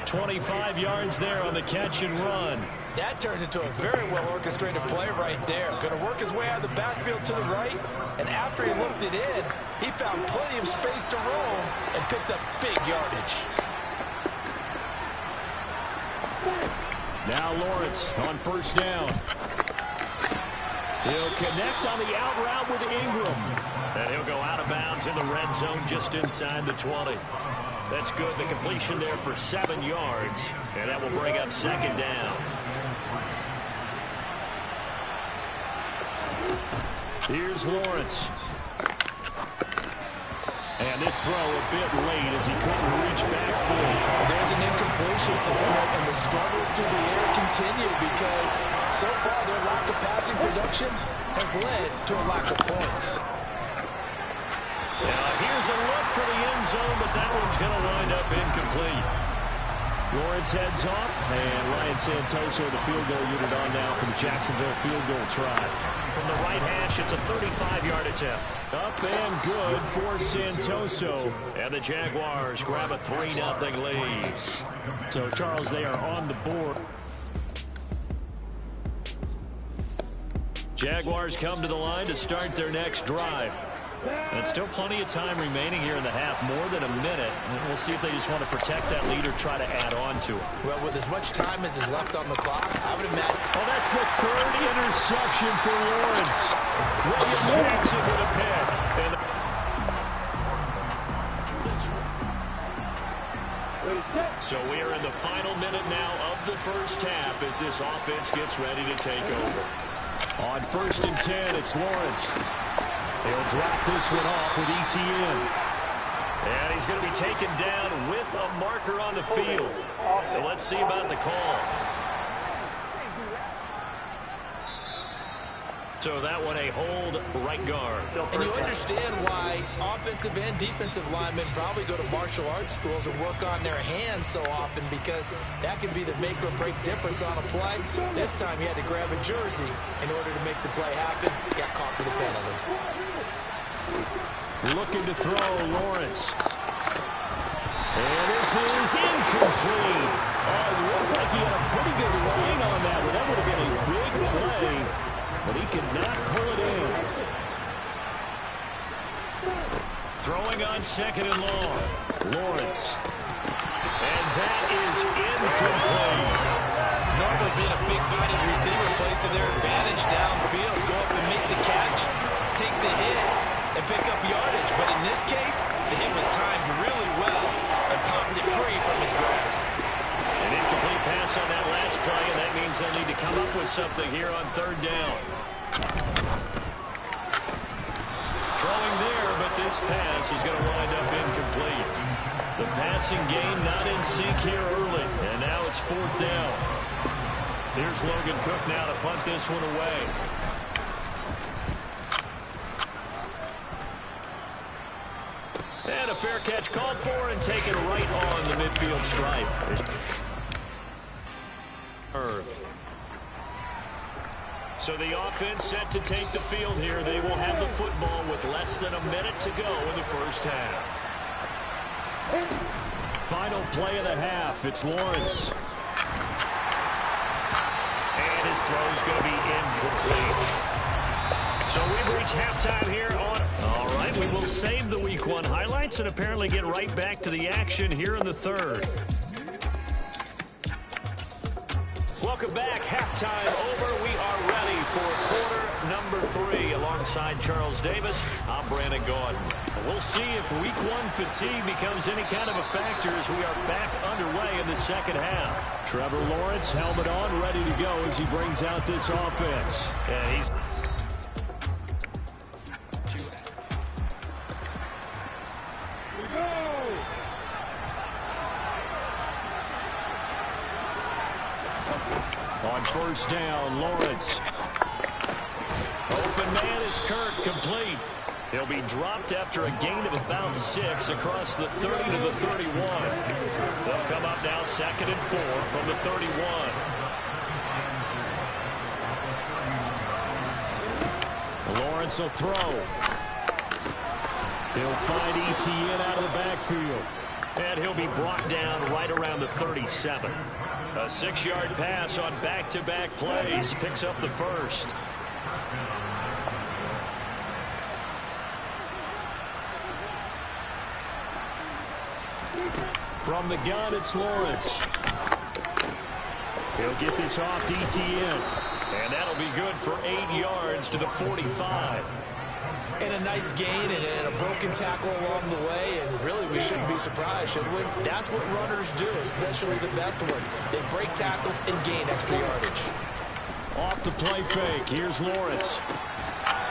25 yards there on the catch and run. That turned into a very well-orchestrated play right there. Going to work his way out of the backfield to the right. And after he looked it in, he found plenty of space to roam and picked up big yardage. Now Lawrence on first down. He'll connect on the out route with Ingram. And he'll go out of bounds in the red zone just inside the 20. That's good. The completion there for 7 yards. And that will bring up second down. Here's Lawrence. And this throw a bit late as he couldn't reach back for it. There's an incompletion and the struggles through the air continue because so far their lack of passing production has led to a lack of points. Now here Here's a look for the end zone, but that one's going to wind up incomplete. Lawrence heads off, and Ryan Santoso, the field goal unit, on now for the Jacksonville field goal try. From the right hash, it's a 35-yard attempt. Up and good for Santoso. And the Jaguars grab a 3-0 lead. So, Charles, they are on the board. Jaguars come to the line to start their next drive. And still plenty of time remaining here in the half, more than a minute. And we'll see if they just want to protect that lead or try to add on to it. Well, with as much time as is left on the clock, I would imagine. Oh, that's the third interception for Lawrence. William Jackson with a pick. So we are in the final minute now of the first half as this offense gets ready to take over. On 1st and 10, it's Lawrence. He'll drop this one off with ETN. And he's going to be taken down with a marker on the field. So let's see about the call. So that one a hold right guard. And you understand why offensive and defensive linemen probably go to martial arts schools and work on their hands so often, because that can be the make or break difference on a play. This time he had to grab a jersey in order to make the play happen. Got caught for the penalty. Looking to throw, Lawrence. And this is incomplete. Oh, it looked like he had a pretty good line on that one. That would have been a big play, but he could not pull it in. Throwing on 2nd and long. Lawrence. And that is incomplete. Normally being a big-bodied receiver plays to their advantage downfield. Go up and make the catch, take the hit, and pick up yardage. But in this case, the hit was timed really well and popped it free from his grasp. An incomplete pass on that last play, and that means they'll need to come up with something here on 3rd down. Throwing there, but this pass is going to wind up incomplete. The passing game not in sync here early, and now it's 4th down. Here's Logan Cook now to punt this one away. And a fair catch called for and taken right on the midfield stripe. So the offense set to take the field here. They will have the football with less than a minute to go in the first half. Final play of the half. It's Lawrence. And his throw is going to be incomplete. So we've reached halftime here on... All right, we will save the Week 1 highlights and apparently get right back to the action here in the 3rd. Welcome back. Halftime over. We are ready for quarter number 3. Alongside Charles Davis, I'm Brandon Gaudin. We'll see if Week 1 fatigue becomes any kind of a factor as we are back underway in the second half. Trevor Lawrence, helmet on, ready to go as he brings out this offense. And he's... On 1st down, Lawrence. Open man is Kirk, complete. He'll be dropped after a gain of about 6 across the 30 to the 31. They'll come up now 2nd and 4 from the 31. Lawrence will throw. He'll find ETN out of the backfield. And he'll be brought down right around the 37. A 6-yard pass on back-to-back plays. Picks up the first. From the gun, it's Lawrence. He'll get this off to ETN. And that'll be good for 8 yards to the 45. And a nice gain and a broken tackle along the way, and really we shouldn't be surprised, should we? That's what runners do, especially the best ones. They break tackles and gain extra yardage. Off the play fake, here's Lawrence.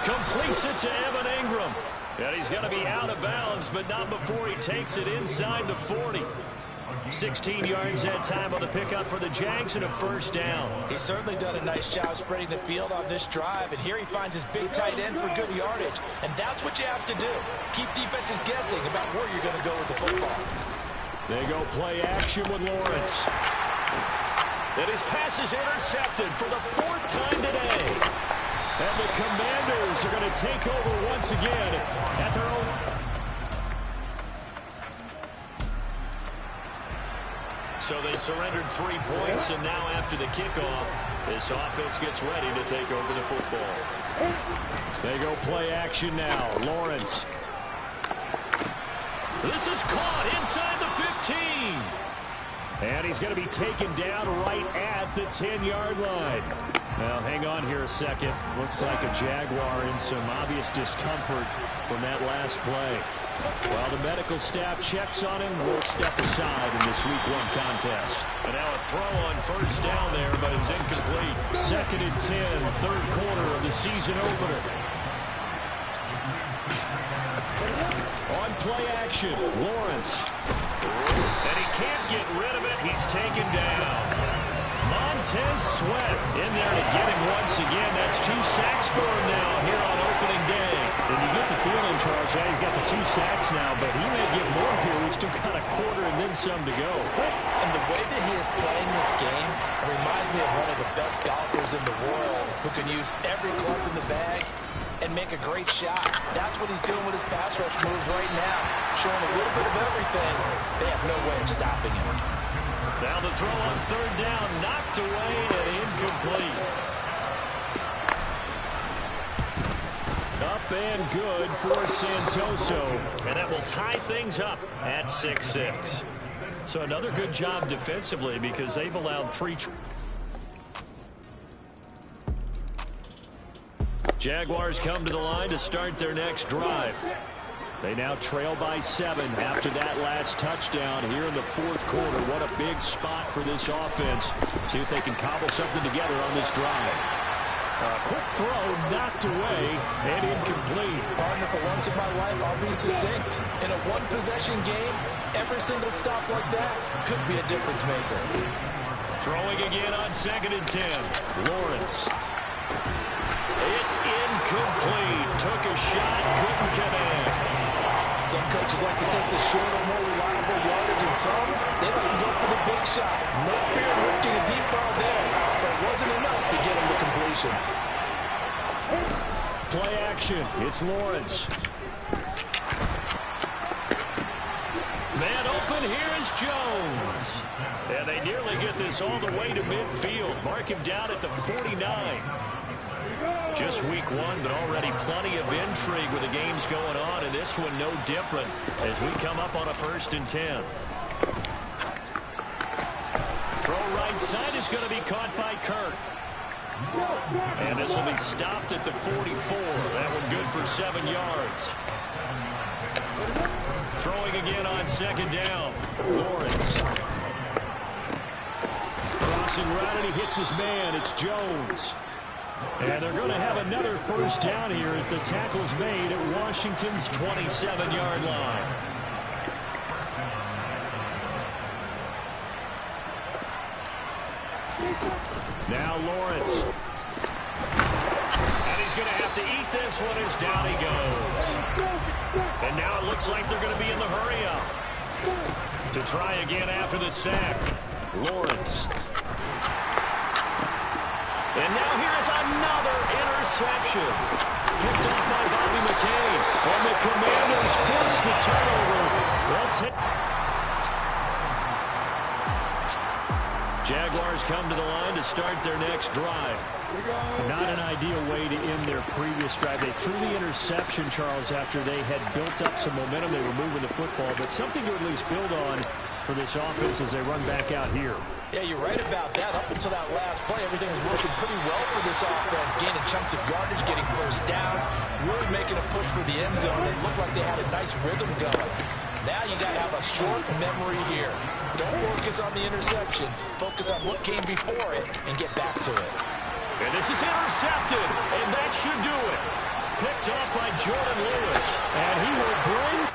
Completes it to Evan Ingram. And he's going to be out of bounds, but not before he takes it inside the 40. 16 yards that time on the pickup for the Jags and a first down. He's certainly done a nice job spreading the field on this drive, and here he finds his big tight end for good yardage, and that's what you have to do. Keep defenses guessing about where you're going to go with the football. They go play action with Lawrence. And his pass is intercepted for the 4th time today. And the Commanders are going to take over once again at their own. So they surrendered 3 points, and now after the kickoff, this offense gets ready to take over the football. They go play action now. Lawrence. This is caught inside the 15. And he's going to be taken down right at the 10-yard line. Now, hang on here a second. Looks like a Jaguar in some obvious discomfort from that last play. While the medical staff checks on him, we'll step aside in this Week 1 contest. And now a throw on first down there, but it's incomplete. 2nd and 10, 3rd quarter of the season opener. On play action, Lawrence. And he can't get rid of it. He's taken down. Montez Sweat in there to get him once again. That's 2 sacks for him now here on opening day. And you get the feeling, Charles, yeah, he's got the 2 sacks now, but he may get more here. We've still got a quarter and then some to go. And the way that he is playing this game reminds me of one of the best golfers in the world who can use every club in the bag and make a great shot. That's what he's doing with his pass rush moves right now. Showing a little bit of everything. They have no way of stopping him. Now the throw on 3rd down, knocked away and incomplete. Up and good for Santoso. And that will tie things up at 6-6. So another good job defensively because they've allowed 3. Jaguars come to the line to start their next drive. They now trail by 7 after that last touchdown here in the 4th quarter. What a big spot for this offense. See if they can cobble something together on this drive. A quick throw knocked away and incomplete. Partner, for once in my life, I'll be succinct. In a one-possession game, every single stop like that could be a difference maker. Throwing again on 2nd and 10. Lawrence. It's incomplete. Took a shot, couldn't connect. Some coaches like to take the shorter, more reliable yardage, and some, they like to go for the big shot. No fear of risking a deep ball there, but it wasn't enough to get him the completion. Play action. It's Lawrence. Man open. Here is Jones. And they nearly get this all the way to midfield. Mark him down at the 49. Just Week 1, but already plenty of intrigue with the games going on, and this one no different as we come up on a 1st and 10. Throw right side is going to be caught by Kirk. And this will be stopped at the 44. That one good for 7 yards. Throwing again on 2nd down. Lawrence. Crossing right, and he hits his man. It's Jones. And they're going to have another first down here as the tackle's made at Washington's 27-yard line. Now Lawrence. And he's going to have to eat this one as down he goes. And now it looks like they're going to be in the hurry-up. To try again after the sack. Lawrence. And now here's another interception. Picked up by Bobby McCain. And the Commanders force the turnover. Jaguars come to the line to start their next drive. Not an ideal way to end their previous drive. They threw the interception, Charles, after they had built up some momentum. They were moving the football, but something to at least build on for this offense as they run back out here. Yeah, you're right about that. Up until that last play, everything was working pretty well for this offense. Gaining chunks of yardage, getting first downs, really making a push for the end zone. It looked like they had a nice rhythm going. Now you got to have a short memory here. Don't focus on the interception. Focus on what came before it and get back to it. And this is intercepted, and that should do it. Picked off by Jordan Lewis, and he will bring